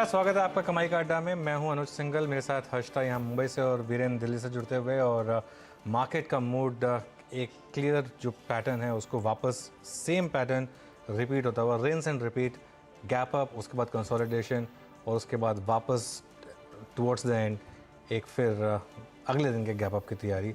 स्वागत है आपका कमाई का अड्डा में। मैं हूं अनुज सिंघल, मेरे साथ हर्षता यहाँ मुंबई से और वीरेंद्र दिल्ली से जुड़ते हुए। और मार्केट का मूड एक क्लियर जो पैटर्न है उसको वापस सेम पैटर्न रिपीट होता हुआ, rinse and repeat, gap up, उसके बाद कंसोलिडेशन और उसके बाद वापस टुवर्ड्स द एंड एक फिर अगले दिन के गैप अप की तैयारी।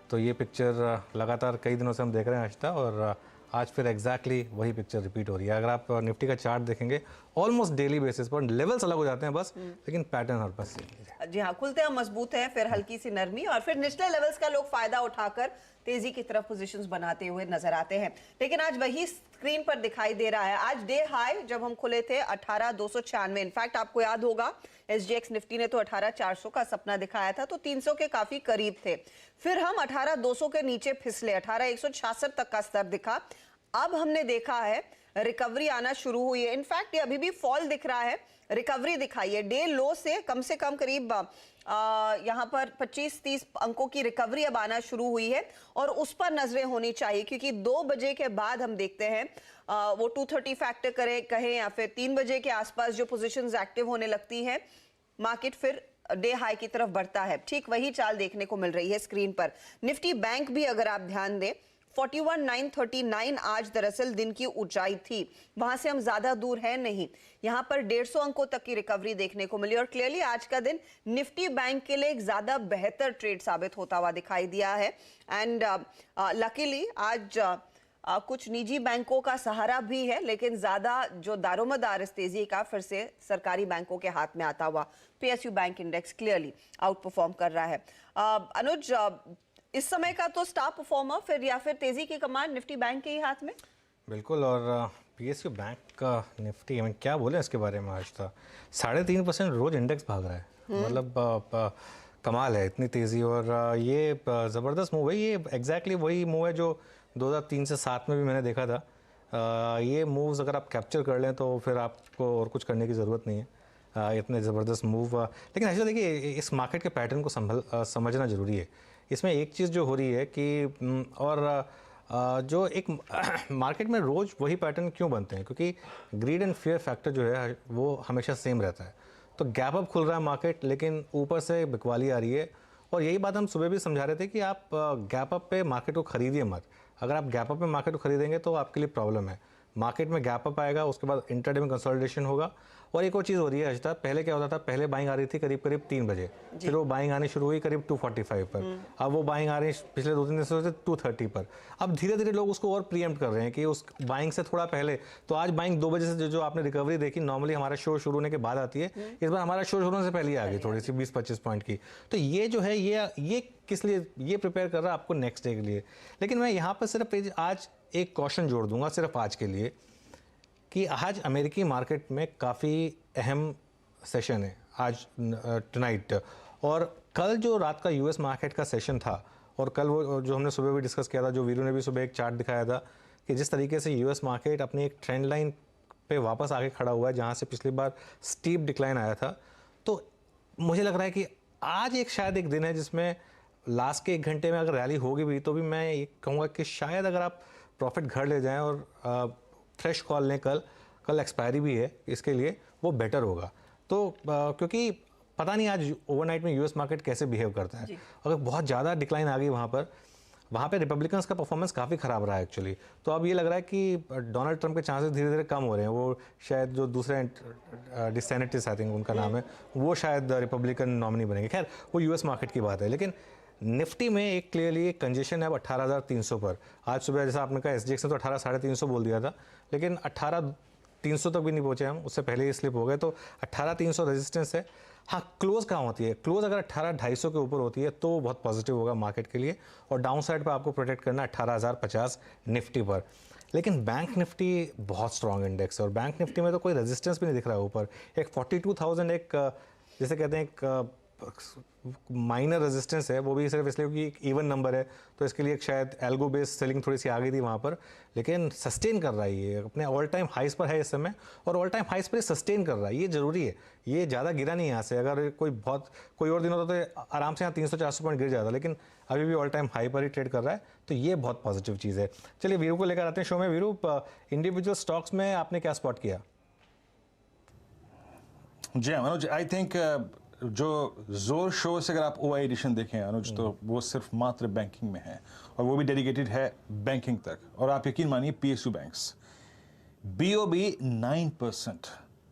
तो ये पिक्चर लगातार कई दिनों से हम देख रहे हैं हर्षता, और आज फिर एग्जैक्टली वही पिक्चर रिपीट हो रही है। अगर आप निफ्टी का चार्ट देखेंगे ऑलमोस्ट डेली बेसिस पर लेवल्स अलग हो जाते हैं बस, लेकिन पैटर्न हर पास सेम है। जी हाँ, खुलते हैं मजबूत हैं, फिर हल्की सी नरमी और फिर निचले लेवल्स का लोग फायदा उठाकर तेजी की तरफ पोजीशंस बनाते हुए नजर आते हैं। लेकिन आज वही स्क्रीन पर दिखाई दे रहा है। आज डे हाई जब हम खुले थे 18,296। इनफैक्ट आपको याद होगा एसजीएक्स निफ्टी ने तो 18,400 का सपना दिखाया था, तो 300 के काफी करीब थे। फिर हम 18,200 के नीचे फिसले, 18,166 तक का स्तर दिखा। अब हमने देखा है रिकवरी आना शुरू हुई है। इनफैक्ट ये अभी भी फॉल दिख रहा है, रिकवरी दिखाई है। डे लो से कम करीब यहां पर 25-30 अंकों की रिकवरी अब आना शुरू हुई है और उस पर नजरें होनी चाहिए, क्योंकि 2 बजे के बाद हम देखते हैं वो 230 फैक्टर कहें या फिर 3 बजे के आसपास जो पोजीशंस एक्टिव होने लगती हैं, मार्केट फिर डे हाई की तरफ बढ़ता है। ठीक वही चाल देखने को मिल रही है स्क्रीन पर। निफ्टी बैंक भी अगर आप ध्यान दें 41,939 आज दरअसल दिन की ऊंचाई थी, वहां से हम ज्यादा दूर हैं नहीं। यहां पर 150 अंकों तक की रिकवरी देखने को मिली और क्लियरली आज का दिन निफ्टी बैंक के लिए एक ज्यादा बेहतर ट्रेड साबित होता हुआ दिखाई दिया है। एंड लकीली आज कुछ निजी बैंकों का सहारा भी है, लेकिन ज्यादा जो दारोमदार इस तेजी का फिर से सरकारी बैंकों के हाथ में आता हुआ PSU bank index clearly out perform कर रहा है। अनुज, इस समय का तो स्टार परफॉर्मर फिर या फिर तेजी की कमान निफ्टी बैंक के ही हाथ में। बिल्कुल, और पीएसयू बैंक का निफ्टी, मैं क्या बोले इसके बारे में। आज था 3.5% रोज इंडेक्स भाग रहा है, मतलब कमाल है इतनी तेज़ी। और ये ज़बरदस्त मूव है। ये एग्जैक्टली वही मूव है जो 2003 से 7 में भी मैंने देखा था। ये मूव्स अगर आप कैप्चर कर लें तो फिर आपको और कुछ करने की ज़रूरत नहीं है। इतने ज़बरदस्त मूव। लेकिन ऐसा देखिए, इस मार्केट के पैटर्न को समझना ज़रूरी है। इसमें एक चीज़ जो हो रही है कि जो एक मार्केट में रोज़ वही पैटर्न क्यों बनते हैं, क्योंकि ग्रीड एंड फियर फैक्टर जो है वो हमेशा सेम रहता है। तो गैप अप खुल रहा है मार्केट, लेकिन ऊपर से बिकवाली आ रही है। और यही बात हम सुबह भी समझा रहे थे कि आप गैप अप पे मार्केट को खरीदिए मत। अगर आप गैप अप पे मार्केट को खरीदेंगे तो आपके लिए प्रॉब्लम है। मार्केट में गैप अप आएगा, उसके बाद इंटरडे में कंसोलिडेशन होगा। और एक और चीज़ हो रही है अजता, पहले क्या होता था, पहले बाइंग आ रही थी करीब 3 बजे, फिर वो बाइंग आनी शुरू हुई करीब 245 पर। अब वो बाइंग आ रही है पिछले 2-3 दिन से 230 पर। अब धीरे धीरे लोग उसको और प्रीएम्प्ट कर रहे हैं कि उस बाइंग से थोड़ा पहले। तो आज बाइंग 2 बजे से जो आपने रिकवरी देखी, नॉर्मली हमारा शो शुरू होने के बाद आती है, इस बार हमारा शो शुरू होने से पहले आ गई थोड़ी सी 20-25 पॉइंट की। तो ये जो है ये किस लिए ये प्रिपेयर कर रहा है आपको नेक्स्ट डे के लिए। लेकिन मैं यहाँ पर सिर्फ आज एक क्वेश्चन जोड़ दूंगा सिर्फ आज के लिए, कि आज अमेरिकी मार्केट में काफ़ी अहम सेशन है आज टुनाइट। और कल जो रात का यूएस मार्केट का सेशन था, और कल वो जो हमने सुबह भी डिस्कस किया था, जो वीरू ने भी सुबह एक चार्ट दिखाया था कि जिस तरीके से यूएस मार्केट अपनी एक ट्रेंड लाइन पे वापस आके खड़ा हुआ है जहाँ से पिछली बार स्टीप डिक्लाइन आया था। तो मुझे लग रहा है कि आज शायद एक दिन है जिसमें लास्ट के 1 घंटे में अगर रैली होगी भी, तो भी मैं ये कहूँगा कि शायद अगर आप प्रॉफिट घर ले जाएँ और फ्रेश कॉल लें, कल एक्सपायरी भी है इसके लिए, वो बेटर होगा। तो क्योंकि पता नहीं आज ओवरनाइट में यूएस मार्केट कैसे बिहेव करता है। अगर बहुत ज़्यादा डिक्लाइन आ गई वहाँ पे रिपब्लिकन्स का परफॉर्मेंस काफ़ी ख़राब रहा है एक्चुअली। तो अब ये लग रहा है कि डोनाल्ड ट्रंप के चांसेस धीरे धीरे कम हो रहे हैं। वो शायद जो दूसरे डिसेनेटिस आई थिंक उनका नाम है, वो शायद रिपब्लिकन नॉमिनी बनेंगे। खैर वो यूएस मार्केट की बात है। लेकिन निफ्टी में एक क्लियरली एक कंजेशन है अब 18,300 पर। आज सुबह जैसा आपने कहा एसजीएक्स ने तो 18,350 बोल दिया था, लेकिन 18,300 तक भी नहीं पहुंचे हम, उससे पहले ही स्लिप हो गए। तो 18,300 रेजिस्टेंस है। हाँ, क्लोज कहाँ होती है? क्लोज अगर 18,250 के ऊपर होती है तो बहुत पॉजिटिव होगा मार्केट के लिए। और डाउन साइड पर आपको प्रोटेक्ट करना 18,050 निफ्टी पर। लेकिन बैंक निफ्टी बहुत स्ट्रॉन्ग इंडेक्स है, और बैंक निफ्टी में तो कोई रेजिस्टेंस भी नहीं दिख रहा है ऊपर। एक 42,000 एक जैसे कहते हैं एक माइनर रेजिस्टेंस है, वो भी सिर्फ इसलिए कि एक इवन नंबर है, तो इसके लिए शायद एल्गो बेस्ड सेलिंग थोड़ी सी आ गई थी वहाँ पर। लेकिन सस्टेन कर रहा है, ये अपने ऑल टाइम हाइस पर है इस समय, और ऑल टाइम हाइस पर सस्टेन कर रहा है। ये ज़रूरी है, ये ज़्यादा गिरा नहीं यहाँ से। अगर कोई और दिन होता तो आराम से यहाँ 300-400 पॉइंट गिर जाता, लेकिन अभी भी ऑल टाइम हाई पर ही ट्रेड कर रहा है। तो ये बहुत पॉजिटिव चीज़ है। चलिए वीरू को लेकर आते हैं शो में। वीरू, इंडिविजुअल स्टॉक्स में आपने क्या स्पॉट किया? जी हाँ मनोज, आई थिंक जो जोर शोर से अगर आप OI एडिशन देखें अनुज, तो वो सिर्फ मात्र बैंकिंग में है, और वो भी डेडिकेटेड है बैंकिंग तक। और आप यकीन मानिए PSU banks, BOB 9%,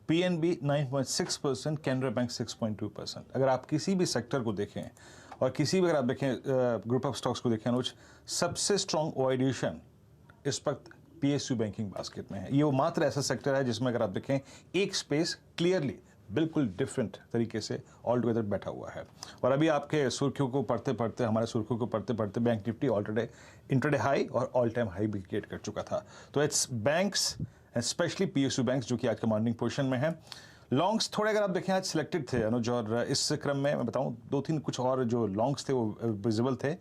PNB 9.6%, Canara bank 6.2%। अगर आप किसी भी सेक्टर को देखें और किसी भी अगर आप देखें ग्रुप ऑफ स्टॉक्स को देखें अनुज, सबसे स्ट्रॉन्ग OI एडिशन इस वक्त PSU बैंकिंग बास्केट में है। ये वो मात्र ऐसा सेक्टर है जिसमें अगर आप देखें एक स्पेस क्लियरली बिल्कुल डिफरेंट तरीके से ऑल टुगेदर बैठा हुआ है। और अभी आपके सुर्खियों को पढ़ते पढ़ते, हमारे सुर्खियों को पढ़ते पढ़ते bank Nifty already intraday high और ऑल टाइम हाई भी क्रिएट कर चुका था। तो it's banks and specially PSU banks जो कि आज का मॉर्निंग पोजीशन में है। लॉन्ग्स थोड़े अगर आप देखें आज सिलेक्टेड थे अनुज, और इस क्रम में मैं बताऊं 2-3 कुछ और जो लॉन्ग्स थे वो विजिबल थे।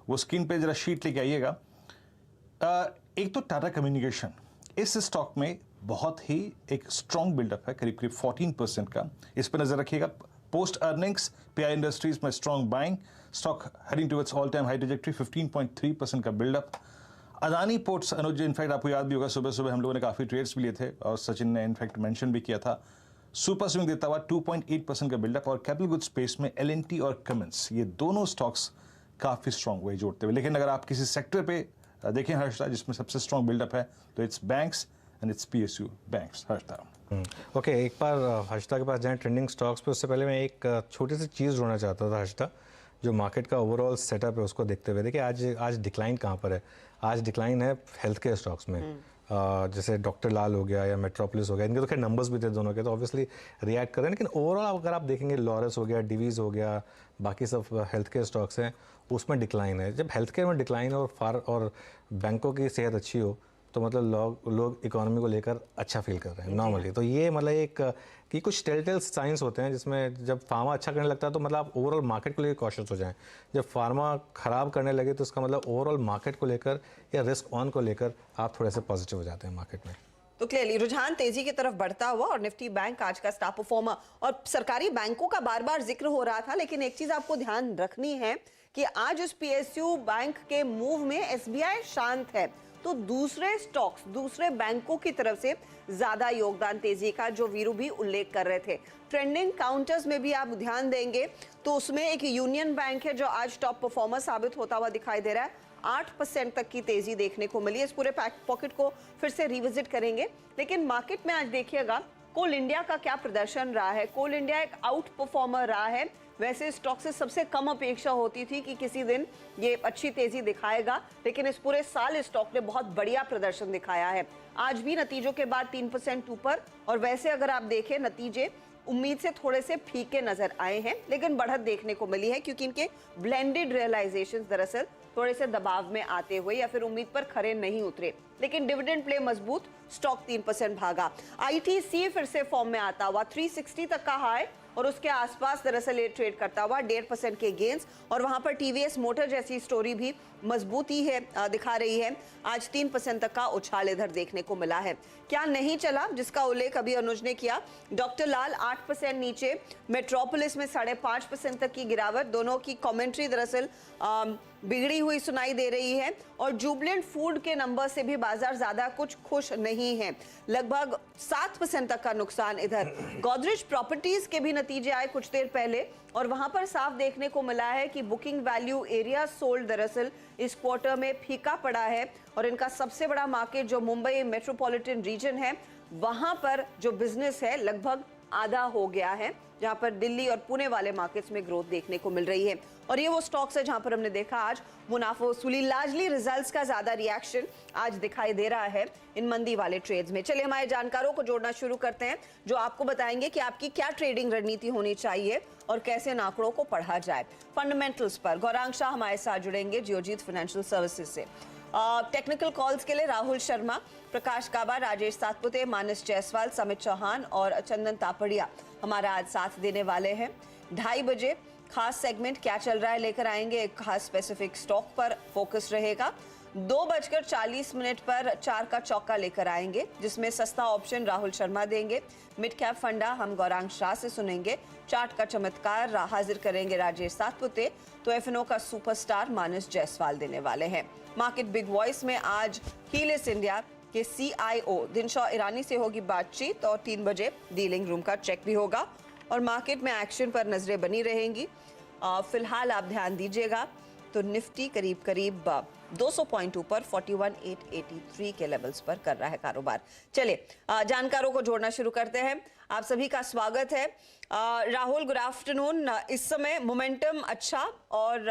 वो स्क्रीन पे जरा शीट लेके आइएगा। एक तो टाटा कम्युनिकेशन, इस स्टॉक में बहुत ही एक स्ट्रॉन्ग बिल्डअप है, करीब करीब 14% का। इस पर नजर रखिएगा। पोस्ट अर्निंग्स PI इंडस्ट्रीज में strong buying, stock heading towards all time high trajectory, 15.3% का बिल्डअप। अदानी पोर्ट्स अनुज, इनफैक्ट आपको याद भी होगा सुबह सुबह हम लोगों ने काफी ट्रेड्स भी लिए थे और सचिन ने इनफैक्ट मेंशन भी किया था। सुपर स्विंग देता हुआ 2.8% का बिल्डअप। और कैपिटल गुड स्पेस में L&T और कमिंस, ये दोनों स्टॉक्स काफी स्ट्रॉन्ग वे जोड़ते हुए। लेकिन अगर आप किसी सेक्टर पे देखें हर्षदा जिसमें सबसे स्ट्रॉन्ग बिल्डअप है, तो it's banks and it's PSU banks. Harshada okay, एक बार हर्षदा के पास जाएं ट्रेंडिंग स्टॉक्स पे, उससे पहले मैं एक छोटी सी चीज़ जोड़ना चाहता था हर्षदा, जो मार्केट का ओवरऑल सेटअप है उसको देखते हुए। देखिए आज डिक्लाइन कहाँ पर है। आज डिक्लाइन है हेल्थ केयर स्टॉक्स में, जैसे डॉक्टर लाल हो गया या मेट्रोपोलिस हो गया। इनके तो खैर नंबर्स भी थे दोनों के, तो ऑब्वियसली रिएक्ट कर रहे हैं। लेकिन ओवरऑल अगर आप देखेंगे, लॉरस हो गया, डिवीज़ हो गया, बाकी सब हेल्थ केयर स्टॉक्स हैं, उसमें डिक्लाइन है। जब हेल्थ केयर में डिक्लाइन हो और बैंकों की सेहत अच्छी हो, तो मतलब लोग इकोनॉमी को लेकर अच्छा फील कर रहे हैं नॉर्मली। तो ये मतलब एक कि कुछ टेलटेल साइंस होते हैं जिसमें जब फार्मा अच्छा करने लगता है तो मतलब आप ओवरऑल मार्केट को लेकर कॉशियस हो जाएं। जब फार्मा खराब करने लगे तो उसका मतलब ओवरऑल मार्केट को लेकर या रिस्क ऑन को लेकर आप थोड़े से पॉजिटिव हो जाते हैं मार्केट में। तो क्लियरली रुझान तेजी की तरफ बढ़ता हुआ, और निफ्टी बैंक आज का स्टार परफॉर्मर। और सरकारी बैंकों का बार बार जिक्र हो रहा था, लेकिन एक चीज आपको ध्यान रखनी है कि आज उस PSU बैंक के मूव में SBI शांत है, तो दूसरे स्टॉक्स, दूसरे बैंकों की तरफ से ज्यादा योगदान तेजी का, जो वीरू भी उल्लेख कर रहे थे। ट्रेंडिंग काउंटर्स में भी आप ध्यान देंगे तो उसमें एक यूनियन बैंक है जो आज टॉप परफॉर्मर साबित होता हुआ दिखाई दे रहा है। 8% तक की तेजी देखने को मिली। इस पूरे पॉकेट को फिर से रिविजिट करेंगे। लेकिन मार्केट में आज देखिएगा कोल इंडिया का क्या प्रदर्शन रहा है। कोल इंडिया एक आउट परफॉर्मर रहा है। वैसे स्टॉक से सबसे कम अपेक्षा होती थी कि किसी दिन ये अच्छी तेजी दिखाएगा, लेकिन इस पूरे साल स्टॉक ने बहुत बढ़िया प्रदर्शन दिखाया है। आज भी नतीजों के बाद 3% ऊपर। और वैसे अगर आप देखें नतीजे उम्मीद से थोड़े से फीके नजर आए हैं, लेकिन बढ़त देखने को मिली है क्योंकि इनके ब्लेंडेड रियलाइजेशंस दरअसल थोड़े से दबाव में आते हुए या फिर उम्मीद पर खरे नहीं उतरे। लेकिन डिविडेंड प्ले मजबूत, स्टॉक 3% भागा। ITC फिर से फॉर्म में आता हुआ 360 तक का हाई और उसके आसपास दरअसल ये ट्रेड करता हुआ 1.5% के गेंस। और वहां पर TVS मोटर जैसी स्टोरी भी मजबूती है दिखा रही है। आज 3% तक का उछाल इधर देखने को मिला है। क्या नहीं चला, जिसका उल्लेख अभी अनुज ने किया। डॉक्टर लाल 8% नीचे, मेट्रोपोलिस में 5.5% तक की गिरावट। दोनों की कमेंट्री दरअसल बिगड़ी हुई सुनाई दे रही है। और जुबलेंट फूड के नंबर से भी बाजार ज्यादा कुछ खुश नहीं है, लगभग 7% तक का नुकसान इधर। गोदरेज प्रॉपर्टीज के भी नतीजे आए कुछ देर पहले और वहां पर साफ देखने को मिला है कि बुकिंग वैल्यू एरिया सोल्ड दरअसल इस क्वार्टर में फीका पड़ा है। और इनका सबसे बड़ा मार्केट जो मुंबई मेट्रोपॉलिटन रीजन है, वहां पर जो बिजनेस है लगभग आधा हो गया है, जहां पर दिल्ली और पुणे वाले मार्केट्स में ग्रोथ देखने को मिल रही है। और ये वो स्टॉक्स है जहां पर हमने देखा आज मुनाफा वसूली, लार्जली रिजल्ट्स का ज्यादा रिएक्शन आज दिखाई दे रहा है इन मंदी वाले ट्रेड्स में। चलिए हमारे जानकारों को जोड़ना शुरू करते हैं जो आपको बताएंगे कि आपकी क्या ट्रेडिंग रणनीति होनी चाहिए और कैसे इन आंकड़ों को पढ़ा जाए। फंडामेंटल्स पर गौरांग शाह हमारे साथ जुड़ेंगे जियोजीत फाइनेंशियल सर्विसेज से। टेक्निकल कॉल्स के लिए राहुल शर्मा, प्रकाश काबा, राजेश सातपुते, मानस जायसवाल, समित चौहान और चंदन तापड़िया हमारा आज साथ देने वाले हैं। 2:30 बजे खास सेगमेंट क्या चल रहा है लेकर आएंगे। एक खास स्पेसिफिक स्टॉक पर फोकस रहेगा। 2:40 पर 4 का चौका लेकर आएंगे, जिसमें सस्ता ऑप्शन राहुल शर्मा देंगे। मिड कैप फंडा हम गौरांग शाह से सुनेंगे। चार्ट का चमत्कार हाजिर करेंगे राजेश सातपुते। तो एफएनओ का सुपरस्टार मानस जायसवाल देने वाले हैं। मार्केट बिग वॉइस में आज हीलिस इंडिया के CIO दिनशॉ ईरानी से होगी बातचीत और 3 बजे डीलिंग रूम का चेक भी होगा। और मार्केट में एक्शन पर नजरें बनी रहेंगी। फिलहाल आप ध्यान दीजिएगा तो निफ्टी करीब करीब 200 पॉइंट ऊपर 41,883 के लेवल्स पर कर रहा है कारोबार। चलिए जानकारों को जोड़ना शुरू करते हैं। आप सभी का स्वागत है। Rahul, good afternoon. इस समय मोमेंटम अच्छा और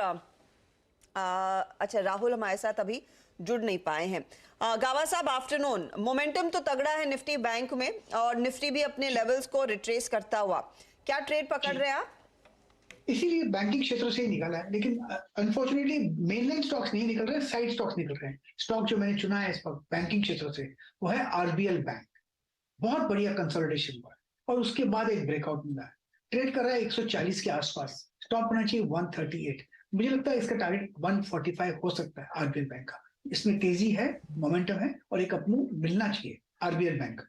अच्छा, राहुल हमारे साथ अभी जुड़ नहीं पाए हैं। गावा साहब, आफ्टरनून। मोमेंटम तो तगड़ा है निफ्टी बैंक में और निफ्टी भी अपने लेवल्स को रिट्रेस करता हुआ। क्या ट्रेड पकड़ रहे हैं आप? इसीलिए बैंकिंग क्षेत्र से ही निकाला है, लेकिन अनफॉर्चुनेटली मेनलाइन स्टॉक्स नहीं निकल रहे, साइड स्टॉक्स निकल रहे हैं। स्टॉक जो मैंने चुना है इस वक्त बैंकिंग क्षेत्र से वो है आरबीएल बैंक। बहुत बढ़िया कंसोलिडेशन हुआ है और उसके बाद एक ब्रेकआउट मिला है। ट्रेड कर रहा है 140 के आसपास, स्टॉप होना चाहिए 138। मुझे लगता है इसका टारगेट 145 हो सकता है आरबीएल बैंक का। इसमें तेजी है, मोमेंटम है और एक अपमूव मिलना चाहिए आरबीएल बैंक।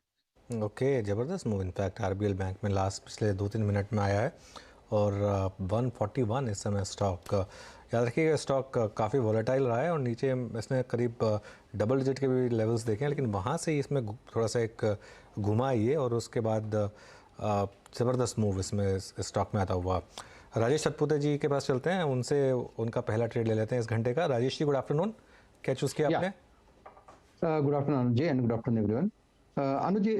ओके, ज़बरदस्त मूव इनफैक्ट आरबीएल बैंक में लास्ट पिछले 2-3 मिनट में आया है और 141 इस समय स्टॉक। याद रखिएगा स्टॉक काफ़ी वॉलेटाइल रहा है और नीचे इसने करीब डबल डिजिट के भी लेवल्स देखे हैं, लेकिन वहाँ से ही इसमें थोड़ा सा एक घुमा ये और उसके बाद ज़बरदस्त मूव इसमें स्टॉक में आता हुआ। राजेश सतपुते जी के पास चलते हैं, उनसे उनका पहला ट्रेड ले लेते हैं इस घंटे का। Rajesh ji, good afternoon. क्या चूज़ किया आपने? Good afternoon ji and good afternoon everyone. Anuj ji,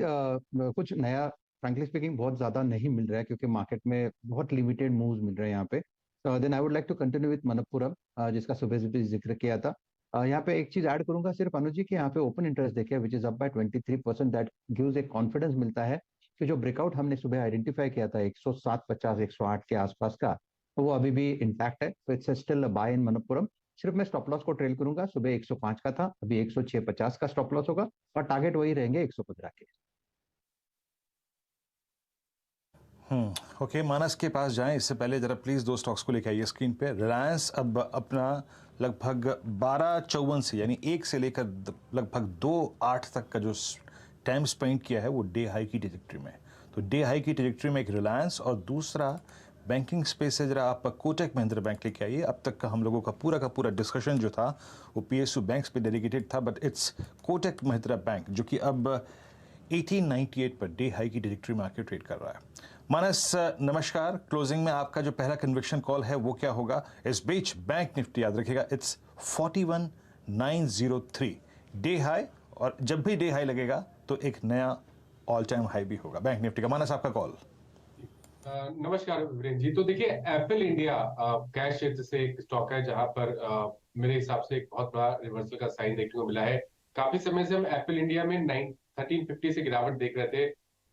कुछ नया फ्रैंकली स्पीकिंग बहुत ज़्यादा नहीं मिल रहा है क्योंकि मार्केट में बहुत लिमिटेड मूव्स मिल रहे हैं यहाँ पे। Then I would like to continue with Manappuram, जिसका सुबह से भी जिक्र किया था। यहाँ पे एक चीज़ ऐड करूंगा सिर्फ अनुज जी कि यहाँ पे ओपन इंटरेस्ट देखिए which is up by 23%। That gives एक कॉन्फिडेंस मिलता है कि जो ब्रेकआउट हमने सुबह आइडेंटिफाई किया था 107.50 108 के आसपास का, तो वो अभी भी इंटैक्ट है। तो इट्स स्टिल बाय इन मनप्पुरम। सिर्फ मैं स्टॉप लॉस को ट्रेल करूंगा, सुबह 105 का था, अभी 106.50 का स्टॉप लॉस होगा और टारगेट वही रहेंगे 115 के। ओके, मानस के पास जाएं इससे पहले जरा प्लीज़ दो स्टॉक्स को लेकर आइए स्क्रीन पे। रिलायंस अब अपना लगभग 12.54 से यानी 1 से लेकर लगभग 2.8 तक का जो टाइम स्पेंड किया है वो डे हाई की ट्रेजेक्टरी में। तो डे हाई की ट्रेजेक्टरी में एक रिलायंस और दूसरा बैंकिंग स्पेस से जरा आप कोटक महिंद्रा बैंक लेके आइए। अब तक का हम लोगों का पूरा डिस्कशन जो था वो पीएसयू बैंक्स पे डेडिकेटेड था, but it's Kotak Mahindra bank जो कि अब 1898 पर डे हाई की ट्रेजेक्टरी में आके ट्रेड कर रहा है। मानस नमस्कार। क्लोजिंग में आपका जो पहला कन्विक्शन कॉल है वो क्या होगा? इस बीच बैंक निफ्टी याद रखिएगा इट्स 41,903 डे हाई, और जब भी डे हाई लगेगा तो एक नया ऑल टाइम हाई भी होगा बैंक निफ्टी का। मानस आपका कॉल। नमस्कार वीरेंद्र जी। तो देखिए, एप्पल इंडिया कैश क्षेत्र से एक स्टॉक है जहां पर मेरे हिसाब से एक बहुत बड़ा रिवर्सल का साइन देखने को मिला है। काफी समय से हम एप्पल इंडिया में 1350 से गिरावट देख रहे थे।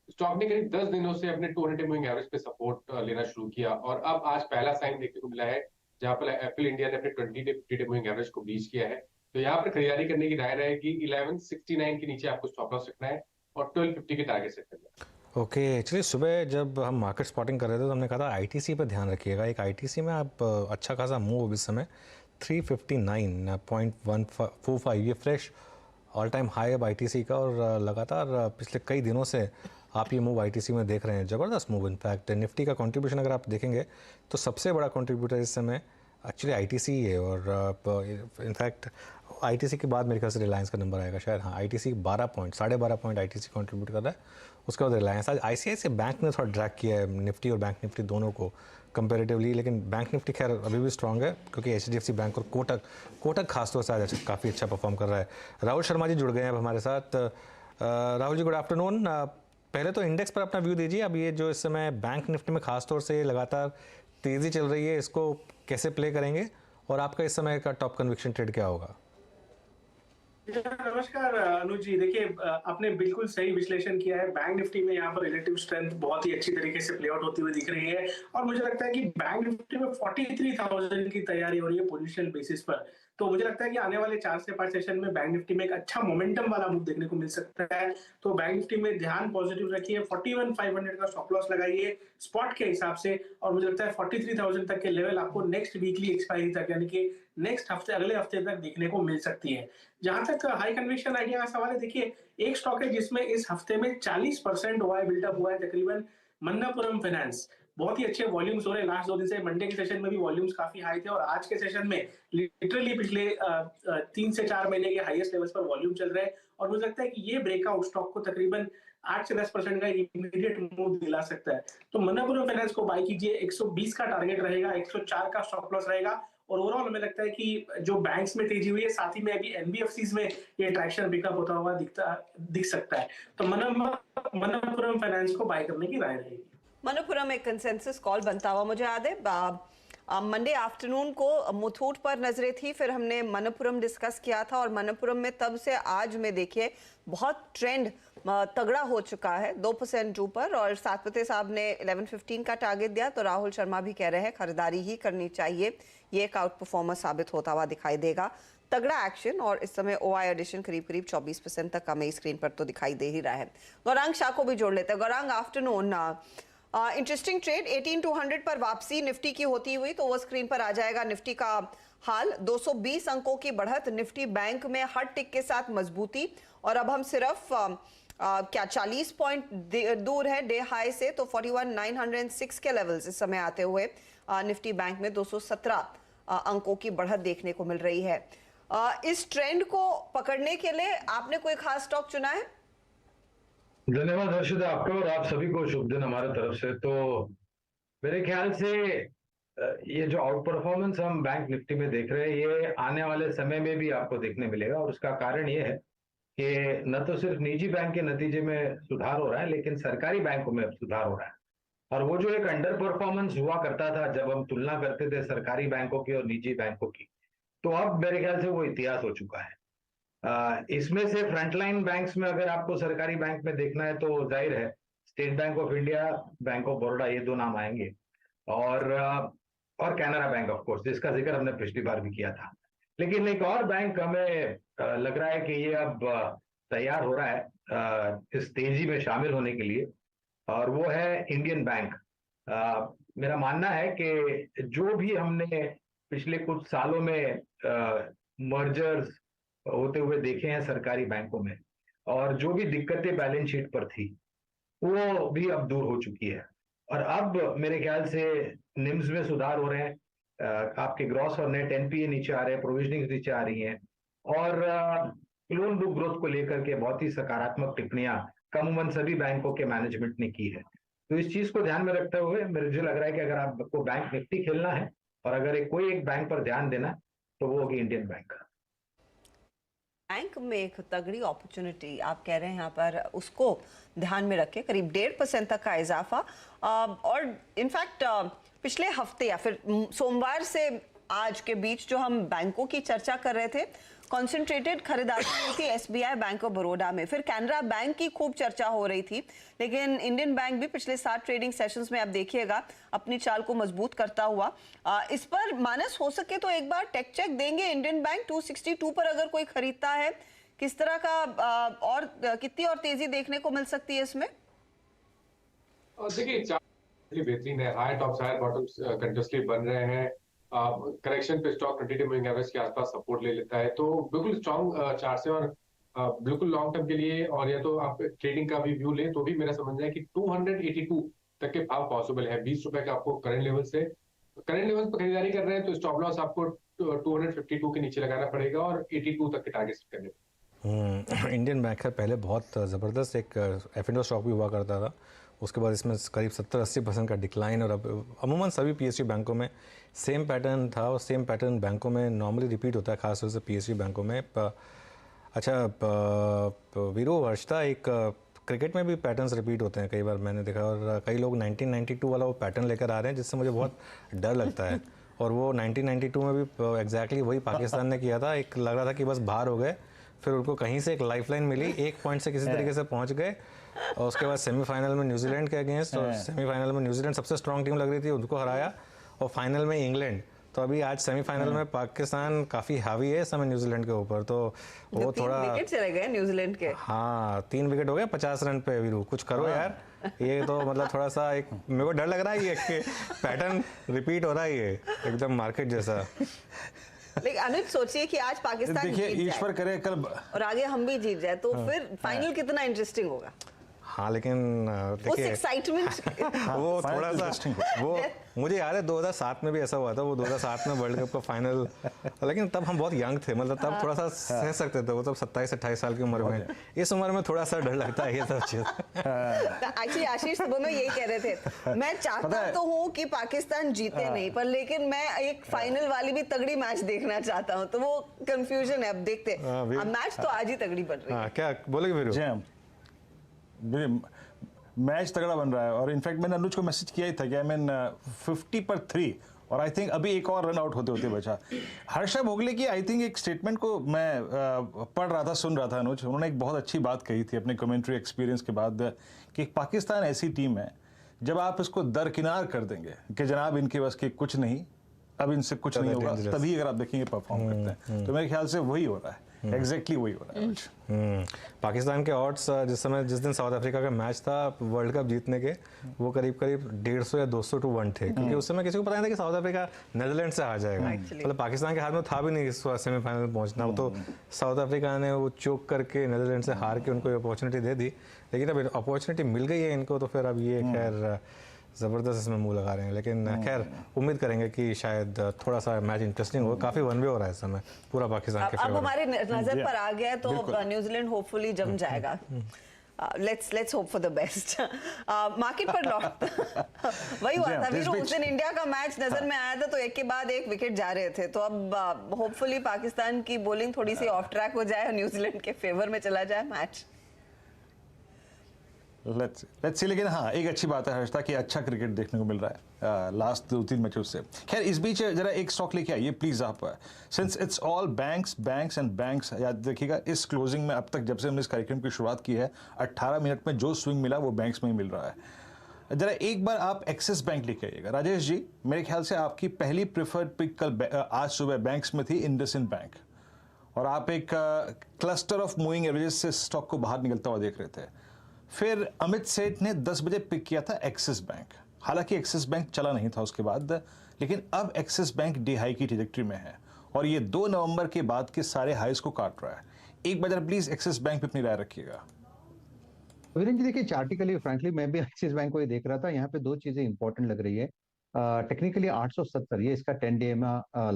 स्टॉक ने करीब 10 दिनों से अपने 200 मूविंग एवरेज पे सपोर्ट लेना शुरू किया और अब आज पहला साइन देखने को मिला है जहां पर एप्पल इंडिया ने अपने 20 डे 50 डे मूविंग एवरेज को ब्रीच किया है। तो यहाँ पर खरीदारी करने की राय रहेगी। 1169 के नीचे आपको स्टॉप लॉस रखना है और 1250 के टारगेट सेट करना है। ओके, चलिए सुबह जब हम मार्केट स्पॉटिंग कर रहे थे तो हमने कहा था आईटीसी पर ध्यान रखिएगा। एक आईटीसी में आप अच्छा खासा मूव इस समय 359.145 ये फ्रेश ऑल टाइम हाई अब आईटीसी का, और लगातार पिछले कई दिनों से आप ये मूव आईटीसी में देख रहे हैं। ज़बरदस्त मूव। इनफैक्ट निफ्टी का कंट्रीब्यूशन अगर आप देखेंगे तो सबसे बड़ा कंट्रीब्यूटर इस समय एक्चुअली आईटीसी है, और इनफैक्ट आईटीसी के बाद मेरे ख्याल से रिलायंस का नंबर आएगा शायद। हाँ, आईटीसी 12.5 पॉइंट आईटीसी कंट्रीब्यूट कर रहा है, उसके बाद रिलायंस। आज आईसीआईसीआई बैंक ने थोड़ा ड्रैग किया है निफ्टी और बैंक निफ्टी दोनों को कंपेरेटिवली, लेकिन बैंक निफ्टी खैर अभी भी स्ट्रांग है क्योंकि एचडीएफसी बैंक और कोटक खासतौर से आज काफ़ी अच्छा परफॉर्म कर रहा है। राहुल शर्मा जी जुड़ गए हैं अब हमारे साथ। Rahul ji, good afternoon. पहले तो इंडेक्स पर अपना व्यू दीजिए। अब ये जो इस समय बैंक निफ्टी में खासतौर से लगातार तेज़ी चल रही है, इसको कैसे प्ले करेंगे और आपका इस समय का टॉप कन्विक्शन ट्रेड क्या होगा? नमस्कार अनुज जी। देखिए, आपने बिल्कुल सही विश्लेषण किया है। बैंक निफ्टी में यहाँ पर रिलेटिव स्ट्रेंथ बहुत ही अच्छी तरीके से प्ले आउट होती हुई दिख रही है और मुझे लगता है कि बैंक निफ्टी में 43,000 की तैयारी हो रही है पोजीशनल बेसिस पर। तो मुझे लगता है कि आने वाले 4 से 5 सेशन में बैंक निफ्टी में एक अच्छा मोमेंटम वाला मूव देखने को मिल सकता है। तो बैंक निफ्टी में ध्यान पॉजिटिव रखिए। 41,500 का स्टॉप लॉस लगाइए स्पॉट के हिसाब से, और मुझे लगता है 43,000 तक के लेवल आपको नेक्स्ट वीकली एक्सपायरी तक यानी कि नेक्स्ट हफ्ते अगले हफ्ते तक देखने को मिल सकती है। जहां तक हाई कन्विक्शन आइडिया का सवाल है, देखिए एक स्टॉक है जिसमें इस हफ्ते में 40% ओआई बिल्टअप हुआ है तकरीबन, मन्नापुरम फाइनेंस। बहुत ही अच्छे वॉल्यूम्स हो रहे हैं लास्ट 2 दिन से। मंडे के सेशन में भी वॉल्यूम्स काफी हाई थे और आज के सेशन में लिटरली पिछले 3 से 4 महीने के हाईएस्ट लेवल्स पर वॉल्यूम चल रहे हैं और मुझे लगता है कि ये ब्रेकआउट स्टॉक को तकरीबन 8 से 10% का इमीडिएट मूव दिला सकता है। तो मनप्पुरम फाइनेंस को बाय कीजिए, 120 का टारगेट रहेगा, 104 का स्टॉप लॉस रहेगा। और ओवरऑल हमें लगता है कि जो बैंक्स में तेजी हुई है, साथ ही में अभी एनबीएफसीज में ये ट्रैक्शन पिकअप होता हुआ दिख सकता है। तो मनप्पुरम फाइनेंस को बाय करने की राय रहेगी। मनप्पुरम एक कंसेंसस कॉल बनता हुआ मुझे याद है। मंडे आफ्टरनून को मुथूट पर नजरें थी, फिर हमने मनप्पुरम डिस्कस किया था और मनप्पुरम में तब से आज में देखिए बहुत ट्रेंड तगड़ा हो चुका है, 2% ऊपर। और सातपते साहब ने 1115 का टारगेट दिया, तो राहुल शर्मा भी कह रहे हैं खरीदारी ही करनी चाहिए, ये एक आउट परफॉर्मर साबित होता हुआ दिखाई देगा। तगड़ा एक्शन, और इस समय ओआई एडिशन करीब करीब 24% तक हमें स्क्रीन पर तो दिखाई दे ही रहा है। गौरांग शाह को भी जोड़ लेते हैं। गौरांग, आफ्टरनून इंटरेस्टिंग ट्रेड 18200 पर वापसी निफ्टी की होती हुई, तो वो स्क्रीन पर आ जाएगा निफ्टी का हाल। 220 अंकों की बढ़त निफ्टी बैंक में हर टिक के साथ मजबूती, और अब हम सिर्फ क्या 40 पॉइंट दूर है डे हाई से, तो 41906 के लेवल्स इस समय आते हुए निफ्टी बैंक में 217 अंकों की बढ़त देखने को मिल रही है। इस ट्रेंड को पकड़ने के लिए आपने कोई खास स्टॉक चुना है? धन्यवाद हर्षिता, आपको और आप सभी को शुभ दिन हमारे तरफ से। तो मेरे ख्याल से ये जो आउट परफॉर्मेंस हम बैंक निफ्टी में देख रहे हैं, ये आने वाले समय में भी आपको देखने मिलेगा। और उसका कारण ये है कि न तो सिर्फ निजी बैंक के नतीजे में सुधार हो रहा है, लेकिन सरकारी बैंकों में सुधार हो रहा है। और वो जो एक अंडर परफॉर्मेंस हुआ करता था जब हम तुलना करते थे सरकारी बैंकों की और निजी बैंकों की, तो अब मेरे ख्याल से वो इतिहास हो चुका है। इसमें से फ्रंटलाइन बैंक्स में अगर आपको सरकारी बैंक में देखना है तो जाहिर है state bank of India, bank of Baroda, ये दो नाम आएंगे। और कैनरा बैंक ऑफ कोर्स, जिसका जिक्र हमने पिछली बार भी किया था। लेकिन एक और बैंक हमें लग रहा है कि ये अब तैयार हो रहा है इस तेजी में शामिल होने के लिए, और वो है इंडियन बैंक। मेरा मानना है कि जो भी हमने पिछले कुछ सालों में मर्जर्स होते हुए देखे हैं सरकारी बैंकों में, और जो भी दिक्कतें बैलेंस शीट पर थी, वो भी अब दूर हो चुकी है। और अब मेरे ख्याल से निम्स में सुधार हो रहे हैं, आपके ग्रॉस और नेट एनपीए नीचे आ रहे हैं, प्रोविजनिंग नीचे आ रही हैं, और लोन बुक ग्रोथ को लेकर के बहुत ही सकारात्मक टिप्पणियां कमूमन सभी बैंकों के मैनेजमेंट ने की है। तो इस चीज को ध्यान में रखते हुए मुझे लग रहा है कि अगर आपको बैंक निफ्टी खेलना है और अगर कोई एक बैंक पर ध्यान देना है तो वो होगी इंडियन बैंक। बैंक में एक तगड़ी अपॉर्चुनिटी आप कह रहे हैं यहाँ पर, उसको ध्यान में रखें, करीब 1.5% तक का इजाफा। और इनफैक्ट पिछले हफ्ते या फिर सोमवार से आज के बीच जो हम बैंकों की चर्चा कर रहे थे, कॉन्सेंट्रेटेड खरीदारी हुई थी एसबीआई, बैंक ऑफ बड़ौदा में, फिर कैनरा बैंक की खूब चर्चा हो रही थी, लेकिन इंडियन बैंक भी पिछले 7 ट्रेडिंग सेशंस में आप देखिएगा अपनी चाल को मजबूत करता हुआ। इस पर मानस हो सके तो एक बार टेक चेक देंगे इंडियन बैंक 262 पर अगर कोई खरीदता है, किस तरह का और कितनी और तेजी देखने को मिल सकती है इसमें? देखिए बेहतरीन है, higher tops higher bottoms continuously बन रहे हैं। करेक्शन पे स्टॉक 22 मूविंग एवरेज के आसपास सपोर्ट ले लेता है, तो बिल्कुल स्ट्रॉन्ग चार्ट से और बिल्कुल लॉन्ग टर्म के लिए, और या तो आप ट्रेडिंग का भी व्यू लें तो भी मेरा समझना है कि 282 तक के भाव पॉसिबल है। 20 रुपए का आपको करंट लेवल पर खरीदारी कर रहे हैं तो स्टॉप लॉस आपको 252 के नीचे लगाना पड़ेगा और 82 तक के टारगेट सेट करने। इंडियन बैंक का पहले बहुत ज़बरदस्त एक F&O स्टॉक भी हुआ करता था, उसके बाद इसमें करीब 70-80% का डिक्लाइन, और अब अमूमन सभी पीएसयू बैंकों में सेम पैटर्न था, और सेम पैटर्न बैंकों में नॉर्मली रिपीट होता है, खासतौर से पीएसयू बैंकों में। अच्छा वीरू, वर्षता एक क्रिकेट में भी पैटर्न्स रिपीट होते हैं कई बार, मैंने देखा, और कई लोग 1992 वाला वो पैटर्न लेकर आ रहे हैं, जिससे मुझे बहुत डर लगता है। और वो 1992 में भी एग्जैक्टली वही पाकिस्तान ने किया था, एक लग रहा था कि बस बाहर हो गए, फिर उनको कहीं से एक लाइफलाइन मिली, 1 पॉइंट से किसी तरीके से पहुंच गए, और उसके बाद सेमीफाइनल में न्यूजीलैंड के अगेंस्ट, और सेमीफाइनल में न्यूजीलैंड सबसे स्ट्रॉन्ग टीम लग रही थी, उनको हराया, और फाइनल में इंग्लैंड। तो अभी आज सेमीफाइनल में पाकिस्तान काफ़ी हावी है इस समय न्यूजीलैंड के ऊपर, तो वो थोड़ा 3 विकेट चले गए न्यूजीलैंड के। हाँ, 3 विकेट हो गए 50 रन पे। वीरू कुछ करो यार, ये तो मतलब थोड़ा सा एक मेरे को डर लग रहा है, ये पैटर्न रिपीट हो रहा है, ये एकदम मार्केट जैसा। लेकिन अनुज सोचिए कि आज पाकिस्तान देखिए जीत ईश्वर जाए करे कल और आगे हम भी जीत जाए, तो फिर फाइनल कितना इंटरेस्टिंग होगा। हाँ लेकिन उस देखिए एक्साइटमेंट वो final थोड़ा सा interesting वो मुझे याद है 2007 में भी ऐसा हुआ था, वो 2007 में वर्ल्ड कप का फाइनल, लेकिन तब हम बहुत यंग थे, मतलब तब थोड़ा सा सह सकते थे, वो तब 27-28 साल की उम्र में, इस उम्र में थोड़ा सा डर लगता है ये सब चीज़। एक्चुअली आशीष दोनों यही कह रहे थे, मैं चाहता तो हूँ कि पाकिस्तान जीते नहीं, पर लेकिन मैं एक फाइनल वाली भी तगड़ी मैच देखना चाहता हूँ, तो वो कंफ्यूजन है। अब देखते हैं, अब मैच तो आज ही तगड़ी बन रही है। हाँ क्या बोलेगे वीरू? जी हाँ, मैच तगड़ा बन रहा है, और इनफैक्ट मैंने अनुज को मैसेज किया ही था कि आई मीन 50 पर 3, और आई थिंक अभी एक और रन आउट होते होते बचा। हर्षा भोगले की आई थिंक एक स्टेटमेंट को मैं पढ़ रहा था, सुन रहा था अनुज, उन्होंने एक बहुत अच्छी बात कही थी अपने कमेंट्री एक्सपीरियंस के बाद कि पाकिस्तान ऐसी टीम है जब आप इसको दरकिनार कर देंगे कि जनाब इनके बस के कुछ नहीं, अब इनसे कुछ नहीं होगा, तभी अगर आप देखेंगे परफॉर्म करते हैं। तो मेरे ख्याल से वही हो रहा है, एग्जैक्टली वही हो रहा है आज। पाकिस्तान के ऑड्स जिस दिन साउथ अफ्रीका का मैच था वर्ल्ड कप जीतने के, वो करीब 150 या 200 to 1 थे, क्योंकि उस समय किसी को पता नहीं था कि साउथ अफ्रीका नीदरलैंड से आ जाएगा, मतलब पाकिस्तान के हाथ में था भी नहीं इस सेमीफाइनल में पहुंचना। वो तो साउथ अफ्रीका ने वो चोक करके नीदरलैंड से हार के उनको अपॉर्चुनिटी दे दी, लेकिन अब अपॉर्चुनिटी मिल गई है इनको, तो फिर अब ये खैर ज़बरदस्त इसमें मुंह लगा रहे हैं, लेकिन खैर उम्मीद करेंगे कि शायद थोड़ा सा मैच इंटरेस्टिंग हो। काफ़ी वन वे हो रहा है इस समय पूरा पाकिस्तान के अब फेवर। हमारे नजर पर आ गया तो न्यूजीलैंड होपफुली जम जाएगा। Let's hope for the best. Market पर लौट वही हुआ था वीरू, उस दिन इंडिया का मैच नजर में आया था तो एक के बाद एक विकेट जा रहे थे, तो अब होपफुली पाकिस्तान की बॉलिंग थोड़ी सी ऑफ ट्रैक हो जाए और न्यूजीलैंड के फेवर में चला जाए मैच। लेट्स सी, लेकिन हाँ एक अच्छी बात है हर्षता कि अच्छा क्रिकेट देखने को मिल रहा है लास्ट 2-3 मैचों से। खैर इस बीच जरा एक स्टॉक लेके आइए प्लीज आप, since it's all banks and banks, याद देखिएगा इस क्लोजिंग में अब तक जब से हमने इस कार्यक्रम की शुरुआत की है 18 मिनट में जो स्विंग मिला वो बैंक्स में ही मिल रहा है। जरा एक बार आप एक्सिस बैंक लेके आइएगा राजेश जी, मेरे ख्याल से आपकी पहली प्रिफर्ड पिक कल आज सुबह बैंक्स में थी इंडसइंड बैंक, और आप एक क्लस्टर ऑफ मूविंग एवरेजेस से स्टॉक को बाहर निकलता हुआ देख रहे थे। फिर अमित सेठ ने 10 बजे पिक किया था एक्सिस बैंक, हालांकि एक्सिस बैंक चला नहीं था उसके बाद, लेकिन अब एक्सिस बैंक डी हाई की ट्रैजेक्टरी में है और ये 2 नवंबर के बाद के सारे हाईज को काट रहा है। एक बार जरा प्लीज एक्सिस बैंक पे अपनी राय रखिएगा। वीरेंद्र जी देखिए, चार्टिकली फ्रैंकली मैं भी एक्सिस बैंक को ही देख रहा था, यहाँ पे दो चीजें इंपॉर्टेंट लग रही है। टेक्निकली 870 ये इसका 10 डे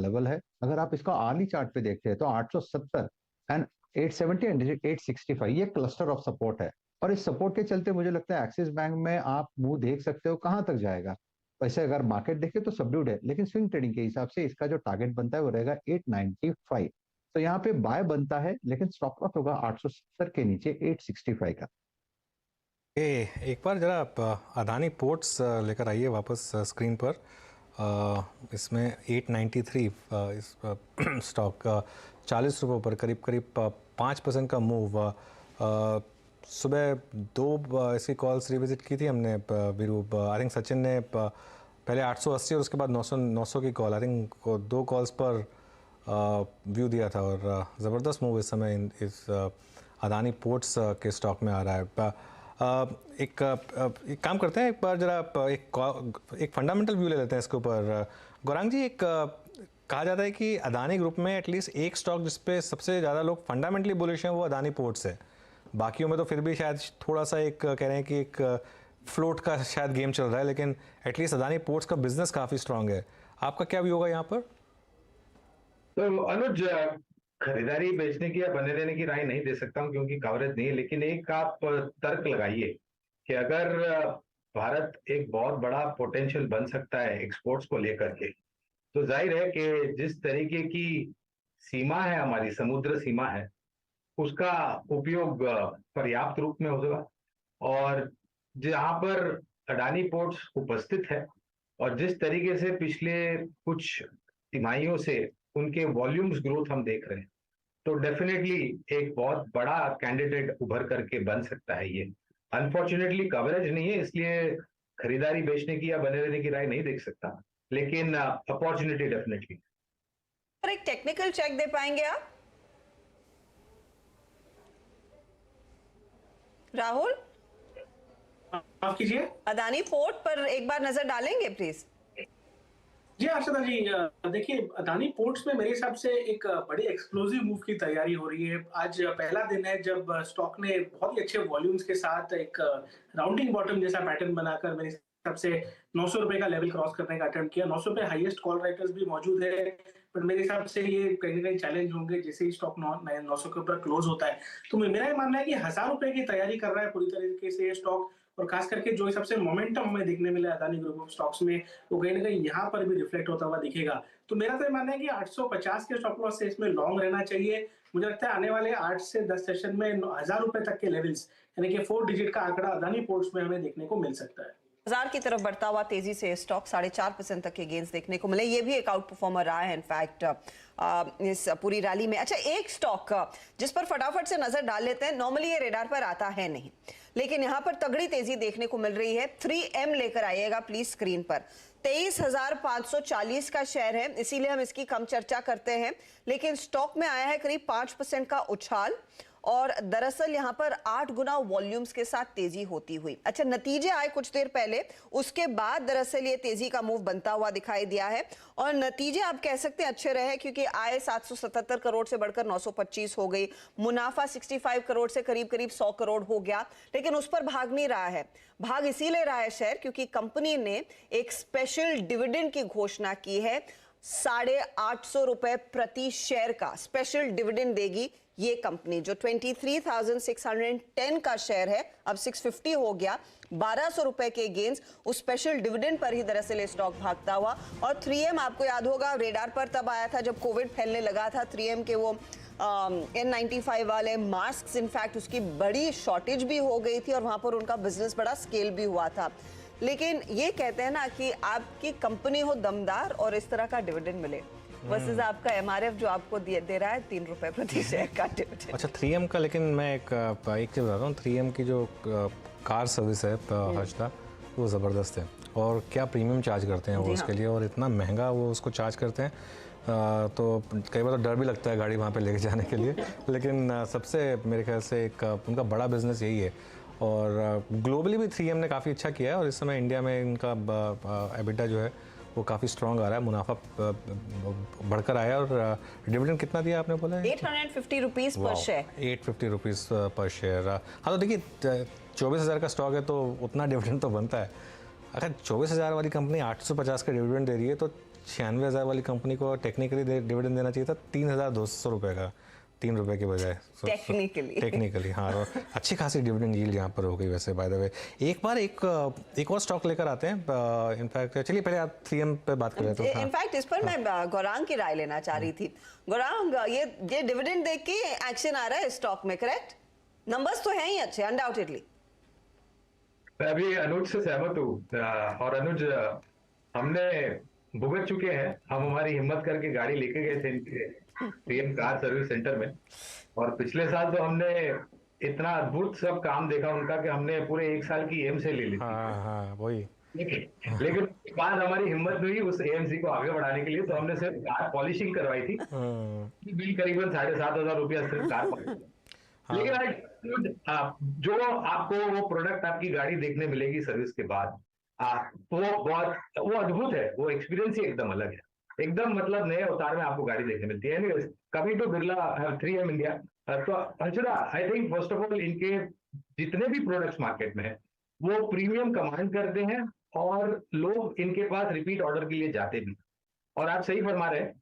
लेवल है। अगर आप इसका आर्ली चार्ट पे देखते हैं तो 870 एंड 870 एंड 865 ये क्लस्टर ऑफ सपोर्ट है, और इस सपोर्ट के चलते मुझे लगता है एक्सिस बैंक में आप मुंह देख सकते हो कहां तक जाएगा। वैसे अगर मार्केट देखे तो सबड्यूड है, लेकिन स्विंग ट्रेडिंग के हिसाब से इसका जो टारगेट बनता है वो रहेगा 895, तो यहाँ पे बाय बनता है, लेकिन स्टॉप लॉस होगा 870 के नीचे 865 का। एक बार जरा आप अदानी पोर्ट्स लेकर आइए वापस स्क्रीन पर। इसमें 893 इस स्टॉक 40 रुपये पर करीब 5% का मूव। सुबह 2 इसकी कॉल्स रिविजिट की थी हमने वीरू, आई थिंक सचिन ने पहले 880 और उसके बाद 900 की कॉल, आई थिंक 2 कॉल्स पर व्यू दिया था, और ज़बरदस्त मूव इस समय इस अदानी पोर्ट्स के स्टॉक में आ रहा है। एक काम करते हैं, एक बार जरा एक फंडामेंटल व्यू ले लेते हैं इसके ऊपर। गौरांग जी, एक कहा जाता है कि अदानी ग्रुप में एटलीस्ट एक स्टॉक जिसपे सबसे ज़्यादा लोग फंडामेंटली बुलिश हैं वो अदानी पोर्ट्स है, बाकियों में तो फिर भी शायद थोड़ा सा एक कह रहे हैं कि एक फ्लोट का शायद गेम चल रहा है, लेकिन एटलीस्ट अदानी पोर्ट्स का बिजनेस काफ़ी स्ट्रांग है। आपका क्या व्यू होगा यहाँ पर? तो अनुज, खरीदारी बेचने की या बने रहने की राय नहीं दे सकता हूं क्योंकि कवरेज नहीं है, लेकिन एक आप तर्क लगाइए कि अगर भारत एक बहुत बड़ा पोटेंशियल बन सकता है एक्सपोर्ट्स को लेकर के, तो जाहिर है कि जिस तरीके की सीमा है, हमारी समुद्र सीमा है, उसका उपयोग पर्याप्त रूप में होगा, और जहां पर अडानी पोर्ट्स उपस्थित है और जिस तरीके से पिछले कुछ तिमाहियों से उनके वॉल्यूम्स ग्रोथ हम देख रहे हैं, तो डेफिनेटली एक बहुत बड़ा कैंडिडेट उभर करके बन सकता है। ये अनफॉर्चुनेटली कवरेज नहीं है, इसलिए खरीदारी बेचने की या बने रहने की राय नहीं देख सकता, लेकिन अपॉर्चुनिटी डेफिनेटली। पर एक टेक्निकल चेक दे पाएंगे आप राहुल? माफ कीजिए, अदानी पोर्ट पर एक बार नजर डालेंगे प्लीज। जी हर्षदा जी, देखिए अदानी पोर्ट्स में मेरे हिसाब से एक बड़ी एक्सप्लोसिव मूव की तैयारी हो रही है। आज पहला दिन है जब स्टॉक ने बहुत ही अच्छे वॉल्यूम्स के साथ एक राउंडिंग बॉटम जैसा पैटर्न बनाकर मेरे हिसाब से 900 रुपए का लेवल क्रॉस करने का अटेम्प्ट किया। 900 पे हाईएस्ट कॉल राइटर्स भी मौजूद है, बट मेरे हिसाब से ये कहीं ना कहीं चैलेंज होंगे जैसे ही स्टॉक 900 के ऊपर क्लोज होता है। तो मेरा ये मानना है कि 1000 रुपए की तैयारी कर रहा है पूरी तरीके से ये स्टॉक, और खास करके जो सबसे मोमेंटम हमें देखने मिला अदानी ग्रुप ऑफ स्टॉक्स में, वो कहीं ना कहीं यहाँ पर भी रिफ्लेक्ट होता हुआ दिखेगा। तो मेरा तो ये मानना है कि 850 के स्टॉप लॉस से इसमें लॉन्ग रहना चाहिए। मुझे लगता है आने वाले 8 से 10 सेशन में 1000 रुपए तक के लेवल्स, यानी कि 4 डिजिट का आंकड़ा अदानी पोर्ट्स में हमें देखने को मिल सकता है। बाजार की तरफ बढ़ता हुआ तेजी से स्टॉक 4.5% तक के गेंस देखने को मिले। ये भी एक आउट परफॉर्मर रहा है इनफैक्ट इस पूरी रैली में। अच्छा, एक स्टॉक जिस पर फटाफट से नजर डाल लेते हैं, नॉर्मली ये रेडार पर आता है नहीं, लेकिन यहां पर तगड़ी तेजी देखने को मिल रही है। 3M लेकर आइएगा प्लीज स्क्रीन पर। 23,540 का शेयर है, इसीलिए हम इसकी कम चर्चा करते हैं, लेकिन स्टॉक में आया है करीब 5% का उछाल, और दरअसल यहां पर 8 गुना वॉल्यूम्स के साथ तेजी होती हुई। अच्छा, नतीजे आए कुछ देर पहले, उसके बाद दरअसल ये तेजी का मूव बनता हुआ दिखाई दिया है, और नतीजे आप कह सकते हैं अच्छे रहे, क्योंकि आय 777 करोड़ से बढ़कर 925 हो गई, मुनाफा 65 करोड़ से करीब करीब 100 करोड़ हो गया। लेकिन उस पर भाग नहीं रहा है, भाग इसीलिए रहा है शेयर क्योंकि कंपनी ने एक स्पेशल डिविडेंड की घोषणा की है। 850 रुपए प्रति शेयर का स्पेशल डिविडेंड देगी ये कंपनी, जो 23,610 का शेयर है अब 650 हो गया। 1200 रुपए के गेंस उस स्पेशल डिविडेंड पर ही दरअसल स्टॉक भागता हुआ। और 3M आपको याद होगा रेडार पर तब आया था जब कोविड फैलने लगा था। 3M के वो N95 वाले मास्क, इनफैक्ट उसकी बड़ी शॉर्टेज भी हो गई थी और वहां पर उनका बिजनेस बड़ा स्केल भी हुआ था। लेकिन ये कहते हैं ना कि आपकी कंपनी हो दमदार और इस तरह का डिविडेंड मिले, वर्सेस आपका MRF जो आपको दे रहा है 3 रुपए प्रति शेयर का डिविडेंड। अच्छा, 3M का, लेकिन मैं एक चीज़ बता रहा हूँ, 3M की जो कार सर्विस है हर्षदा, वो ज़बरदस्त है, और क्या प्रीमियम चार्ज करते हैं वो उसके लिए, और इतना महंगा वो उसको चार्ज करते हैं। तो कई बार तो डर भी लगता है गाड़ी वहाँ पे लेके जाने के लिए, लेकिन सबसे मेरे ख्याल से एक उनका बड़ा बिजनेस यही है। और ग्लोबली भी 3M ने काफ़ी अच्छा किया है, और इस समय इंडिया में इनका एबिटा जो है वो काफ़ी स्ट्रॉन्ग आ रहा है, मुनाफा बढ़कर आया। और डिविडेंड कितना दिया आपने बोला? 850 रुपीज़ पर शेयर। 850 रुपीज़ पर शेयर। हाँ, तो देखिए 24,000 का स्टॉक है तो उतना डिविडेंड तो बनता है। अगर 24,000 वाली कंपनी 850 का डिविडेंड दे रही है तो 96,000 वाली कंपनी को टेक्निकली डिविडेंड देना चाहिए था 3,200 रुपये का, 3 रुपये के बजाय। टेक्निकली हाँ, और अच्छी खासी डिविडेंड यील्ड यहाँ पर हो गई। वैसे बाय द वे एक और स्टॉक लेकर आते हैं। इनफैक्ट चलिए पहले आप 3M पे बात कर रहे थे। इनफैक्ट इस पर मैं गौरांग की राय लेना चाह रही थी। गौरांग, ये डिविडेंड देख के एक्शन आ रहा है स्टॉक में, करेक्ट? नंबर्स तो हैं ही अच्छे अनडाउटेडली। मैं अभी अनुज से सहमत हूँ, और अनुज हमने भुगत चुके हैं। हम हमारी हिम्मत करके गाड़ी लेके गए थे 3M कार सर्विस सेंटर में, और पिछले साल तो हमने इतना अद्भुत सब काम देखा उनका कि हमने पूरे 1 साल की AMC ले ली। हाँ, वही। लेकिन उसके बाद हमारी हिम्मत हुई उस AMC को आगे बढ़ाने के लिए, तो हमने सिर्फ कार पॉलिशिंग करवाई थी। बिल करीबन 7,500 रुपया सिर्फ कार पॉलिशिंग। लेकिन जो आपको वो प्रोडक्ट आपकी गाड़ी देखने मिलेगी सर्विस के बाद, वो अद्भुत है। वो एक्सपीरियंस ही एकदम अलग है, एकदम मतलब नए अवतार में आपको गाड़ी देखने मिलती है। Coming to Birla 3M India, तो Harshada, I think first of all इनके जितने भी प्रोडक्ट्स मार्केट में है वो प्रीमियम कमांड करते हैं, और लोग इनके पास रिपीट ऑर्डर के लिए जाते भी। और आप सही फरमा रहे हैं,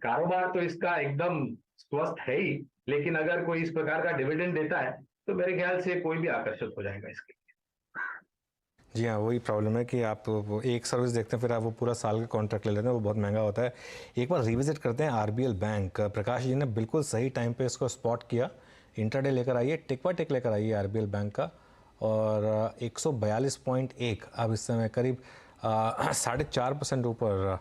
कारोबार तो इसका एकदम स्वस्थ है ही, लेकिन अगर कोई इस प्रकार का डिविडेंड देता है तो मेरे ख्याल से कोई भी आकर्षित हो जाएगा इसके। जी हाँ, वही प्रॉब्लम है कि आप एक सर्विस देखते हैं फिर आप वो पूरा साल का कॉन्ट्रैक्ट ले लेते हैं, वो बहुत महंगा होता है। एक बार रिविजिट करते हैं RBL बैंक। प्रकाश जी ने बिल्कुल सही टाइम पे इसको स्पॉट किया। इंट्राडे लेकर आइए, टिक बाय टिक लेकर आइए RBL बैंक का, और 142.1 अब इस समय करीब 4.5% ऊपर।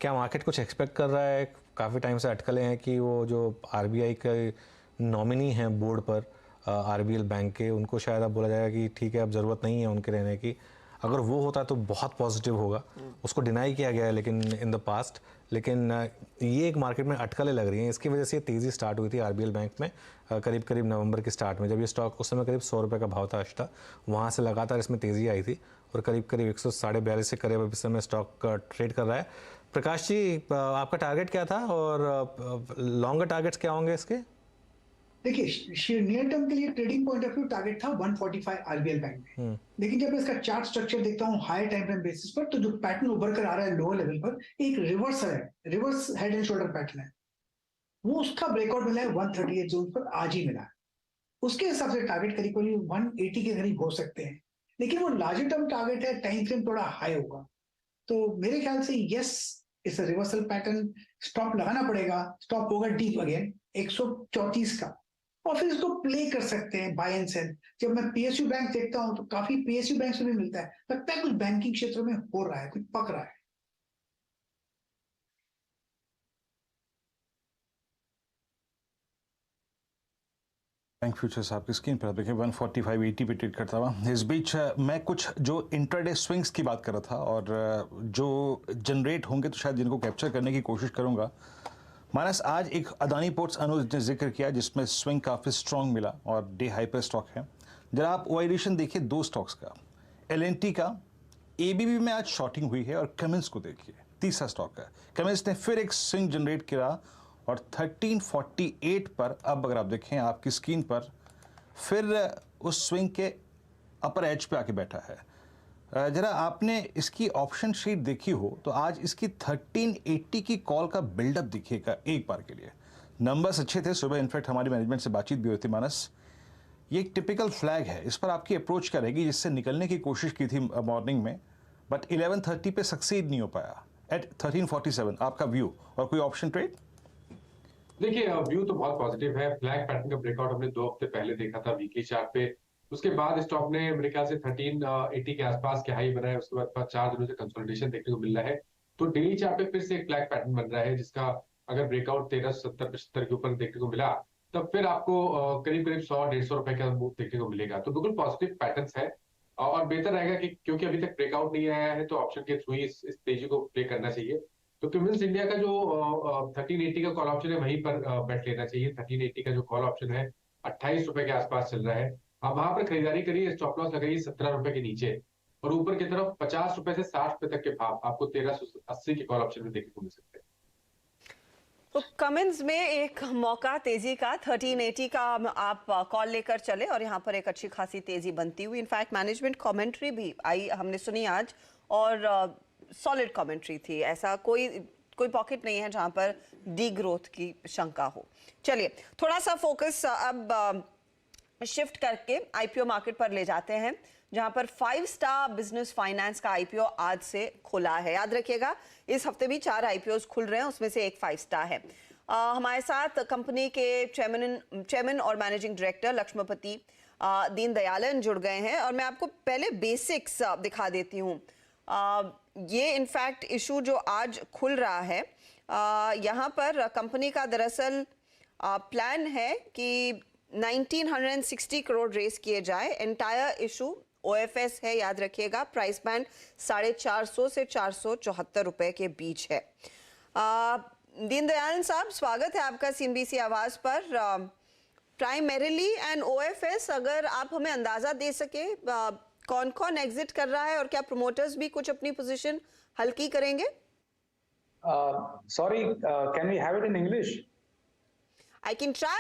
क्या मार्केट कुछ एक्सपेक्ट कर रहा है? काफ़ी टाइम से अटकलें हैं कि वो जो RBI के नॉमिनी हैं बोर्ड पर RBL बैंक के, उनको शायद अब बोला जाएगा कि ठीक है अब ज़रूरत नहीं है उनके रहने की। अगर वो होता तो बहुत पॉजिटिव होगा। उसको डिनाई किया गया है लेकिन इन द पास्ट, लेकिन ये एक मार्केट में अटकलें लग रही हैं। इसकी वजह से ये तेज़ी स्टार्ट हुई थी RBL बैंक में करीब नवंबर के स्टार्ट में, जब ये स्टॉक उस समय करीब 100 रुपये का भाव था था। वहाँ से लगातार इसमें तेज़ी आई थी और करीब 142 से करीब इस समय स्टॉक ट्रेड कर रहा है। प्रकाश जी, आपका टारगेट क्या था और लॉन्गर टारगेट्स क्या होंगे इसके? देखिए, नियर टर्म के लिए trading point of view target था 145 आरबीएल बैंक में, लेकिन जब मैं इसका चार्ट स्ट्रक्चर देखता हूँ हायर टाइम फ्रेम बेसिस पर, तो जो पैटर्न उभर कर आ रहा है लोअर लेवल पर, एक रिवर्स है, reverse head and shoulder pattern है, वो उसका ब्रेकआउट मिला है 138 जोन पर, आज ही मिला है। उसके हिसाब से टारगेट करीब करीब 180 के करीब हो सकते हैं, लेकिन वो लार्जर टर्म टारगेट है, टाइम फ्रेम थोड़ा हाई होगा। तो मेरे ख्याल से यस, इस रिवर्सल पैटर्न, स्टॉप लगाना पड़ेगा, स्टॉप होगा डीप अगेन 134 का, और फिर इसको प्ले कर सकते हैं बाय एंड सेल। जब मैं पीएसयू बैंक देखता हूं तो काफी पीएसयू बैंक से भी मिलता है, लगता है कुछ बैंकिंग क्षेत्र में हो रहा है, कुछ पक रहा है। बैंक फ्यूचर्स आपकी स्क्रीन पर देखिए 145.80 पे ट्रेड करता हुआ। इस बीच मैं कुछ जो इंट्राडे स्विंग्स की बात कर रहा था और जो जनरेट होंगे तो शायद जिनको कैप्चर करने की कोशिश करूंगा। मानस, आज एक अदानी पोर्ट्स अनुज ने जिक्र किया जिसमें स्विंग काफ़ी स्ट्रॉन्ग मिला और डे हाई पर स्टॉक है। जरा आप ओआईडिशन देखिए दो स्टॉक्स का, एलएनटी का, एबीबी में आज शॉर्टिंग हुई है, और कमिंस को देखिए तीसरा स्टॉक है। कमिंस ने फिर एक स्विंग जनरेट किया और 1348 पर, अब अगर आप देखें आपकी स्क्रीन पर, फिर उस स्विंग के अपर एज पे आके बैठा है। जरा आपने इसकी ऑप्शन शीट देखी हो तो आज इसकी 1380 की कॉल का बिल्डअप दिखेगा एक बार के लिए। नंबर्स अच्छे थे, सुबह इनफैक्ट हमारी मैनेजमेंट से बातचीत भी हुई थी। मानस, ये एक टिपिकल फ्लैग है, इस पर आपकी अप्रोच क्या रहेगी? जिससे निकलने की कोशिश की थी मॉर्निंग में, बट 11:30 पे सक्सीड नहीं हो पाया। एट 1347 आपका व्यू और कोई ऑप्शन ट्रेड? देखिए, व्यू तो बहुत पॉजिटिव है। फ्लैग पैटर्न का ब्रेकआउट हमने 2 हफ्ते पहले देखा था वीकली चार्ट पे। उसके बाद स्टॉक ने मेरे ख्याल से 1380 के आसपास के हाई बनाया। उसके बाद 4 दिनों से कंसोलिडेशन देखने को मिल रहा है। तो डेली चार्ट पे फिर से एक फ्लैग पैटर्न बन रहा है, जिसका अगर ब्रेकआउट 1370-75 के ऊपर देखने को मिला, तब फिर आपको करीब करीब 100-150 रुपए का मूव देखने को मिलेगा। तो बिल्कुल पॉजिटिव पैटर्न है और बेहतर रहेगा कि क्योंकि अभी तक ब्रेकआउट नहीं आया है तो ऑप्शन के थ्रू ही इस तेजी को प्ले करना चाहिए। तो क्यूमिंस इंडिया का जो 1380 का कॉल ऑप्शन है वहीं पर बैठ लेना चाहिए। 1380 का जो कॉल ऑप्शन है 28 रुपए के आसपास चल रहा है। आप वहां पर खरीदारी करिए, स्टॉप लॉस लगाइए 17 रुपए के नीचे, और ऊपर की तरफ 50 रुपए से 60 रुपए तक के भाव आपको 1380 के कॉल ऑप्शन में देखने को मिल सकते हैं। तो कमिंस में एक मौका तेजी का 1380 का आप कॉल लेकर चले और यहाँ पर एक अच्छी खासी तेजी बनती हुई। इनफैक्ट मैनेजमेंट कमेंट्री भी आई, हमने सुनी आज, और सॉलिड कमेंट्री थी। ऐसा कोई पॉकेट नहीं है जहां पर डी ग्रोथ की शंका हो। चलिए थोड़ा सा फोकस अब शिफ्ट करके आईपीओ मार्केट पर ले जाते हैं, जहां पर 5 स्टार बिजनेस फाइनेंस का आईपीओ आज से खुला है। याद रखिएगा इस हफ्ते भी 4 आईपीओ खुल रहे हैं, उसमें से एक 5 स्टार है। हमारे साथ कंपनी के चेयरमैन और मैनेजिंग डायरेक्टर लक्ष्मीपति दीनदयालन जुड़ गए हैं, और मैं आपको पहले बेसिक्स दिखा देती हूँ। ये इनफैक्ट इशू जो आज खुल रहा है, यहाँ पर कंपनी का दरअसल प्लान है कि 1960 करोड़ रेस किए जाए। एंटायर इशू ओएफएस है, याद रखिएगा। प्राइस बैंड 450 से 474 रुपए के बीच है। दीनदयालन साहब, स्वागत है आपका सीएनबीसी आवाज पर। प्राइमरीली एंड ओएफएस, अगर आप हमें अंदाजा दे सके कौन कौन एग्जिट कर रहा है और क्या प्रमोटर्स भी कुछ अपनी पोजीशन हल्की करेंगे? Sorry, can we have it in English? I can try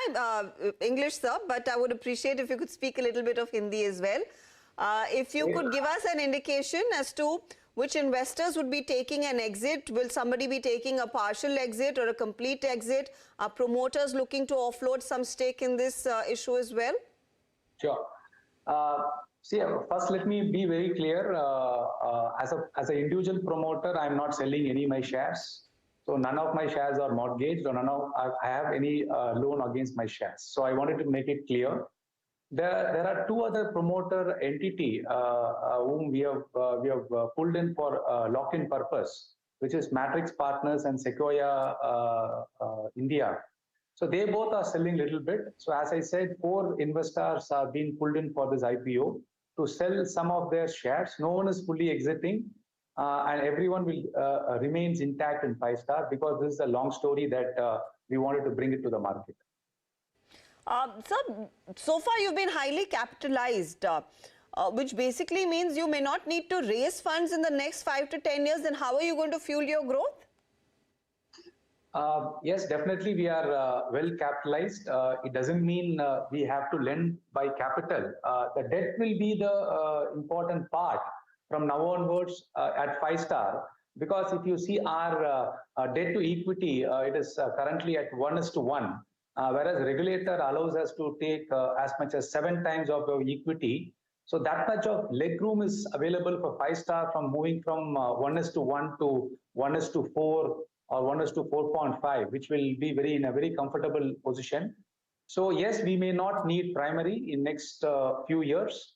English, sir, but I would appreciate if you could speak a little bit of Hindi as well. If you could give us an indication as to which investors would be taking an exit. Will somebody be taking a partial exit or a complete exit? Are promoters looking to offload some stake in this issue as well? Sure. See, first let me be very clear. As an individual promoter, I'm not selling any of my shares. So none of my shares are mortgaged, or I have any loan against my shares. So I wanted to make it clear. There are 2 other promoter entity whom we have pulled in for lock-in purpose, which is Matrix Partners and Sequoia India. So they both are selling a little bit. So as I said, 4 investors are being pulled in for this IPO to sell some of their shares. No one is fully exiting, and everyone will remains intact in 5 Star, because this is a long story that we wanted to bring it to the market. Sir, so far you've been highly capitalized, which basically means you may not need to raise funds in the next 5 to 10 years. Then how are you going to fuel your growth? Yes, definitely we are well capitalized. It doesn't mean we have to lend by capital. The debt will be the important part from now onwards at 5-star, because if you see our debt to equity, it is currently at 1:1, whereas regulator allows us to take as much as 7 times of our equity. So that much of legroom is available for 5-star from moving from 1:1 to 1:4 or 1:4.5, which will be in a very comfortable position. So yes, we may not need primary in next few years.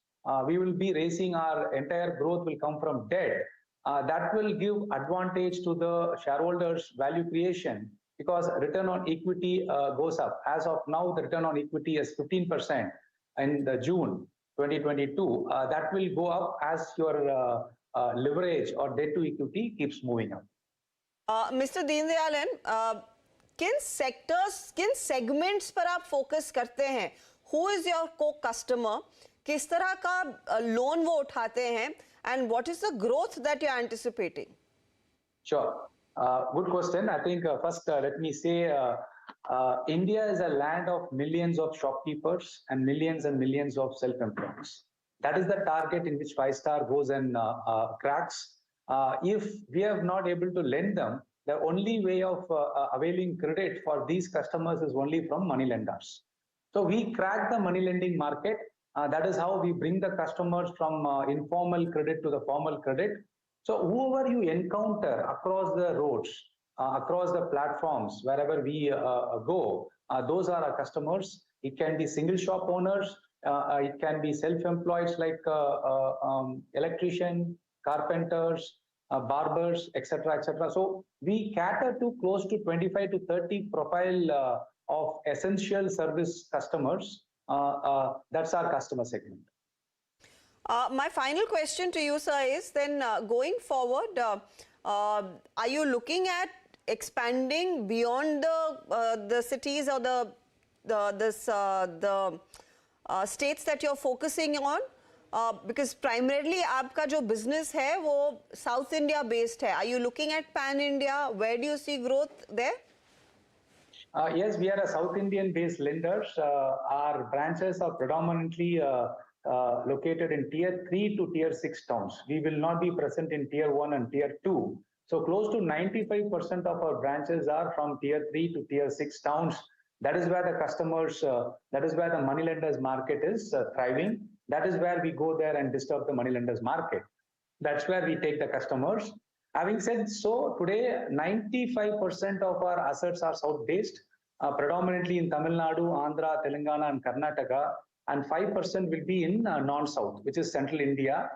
We will be raising, our entire growth will come from debt. That will give advantage to the shareholders' value creation, because return on equity goes up. As of now, the return on equity is 15% in the June 2022. That will go up as your leverage or debt to equity keeps moving up. Mister Deendayalan, किन sectors, किन segments पर आप focus करते हैं? Who is your core customer? किस तरह का loan वो उठाते हैं? And what is the growth that you are anticipating? Sure. Good question. I think first let me say India is a land of millions of shopkeepers and millions of self-employed. That is the target in which 5-star goes and cracks. If we are not able to lend them, the only way of availing credit for these customers is only from money lenders. So we crack the money lending market. That is how we bring the customers from informal credit to the formal credit. So whoever you encounter across the roads, across the platforms, wherever we go, those are our customers. It can be single shop owners. It can be self-employed like electrician, carpenters, barbers, etc., etc. So we cater to close to 25 to 30 profile of essential service customers. That's our customer segment. My final question to you, sir, is then going forward, are you looking at expanding beyond the cities or the states that you're focusing on? Because primarily आपका जो business है वो South India based है. Are you looking at Pan India? Where do you see growth there? Yes, we are a South Indian based lenders. Our branches are predominantly located in tier 3 to tier 6 towns. We will not be present in tier 1 and tier 2. So close to 95% of our branches are from tier 3 to tier 6 towns. That is where the customers, that is where the money lenders market is thriving. That is where we go there and disturb the money lenders market. That's where we take the customers. Having said so, today 95% of our assets are south-based, predominantly in Tamil Nadu, Andhra, Telangana, and Karnataka, and 5% will be in non-south, which is central India.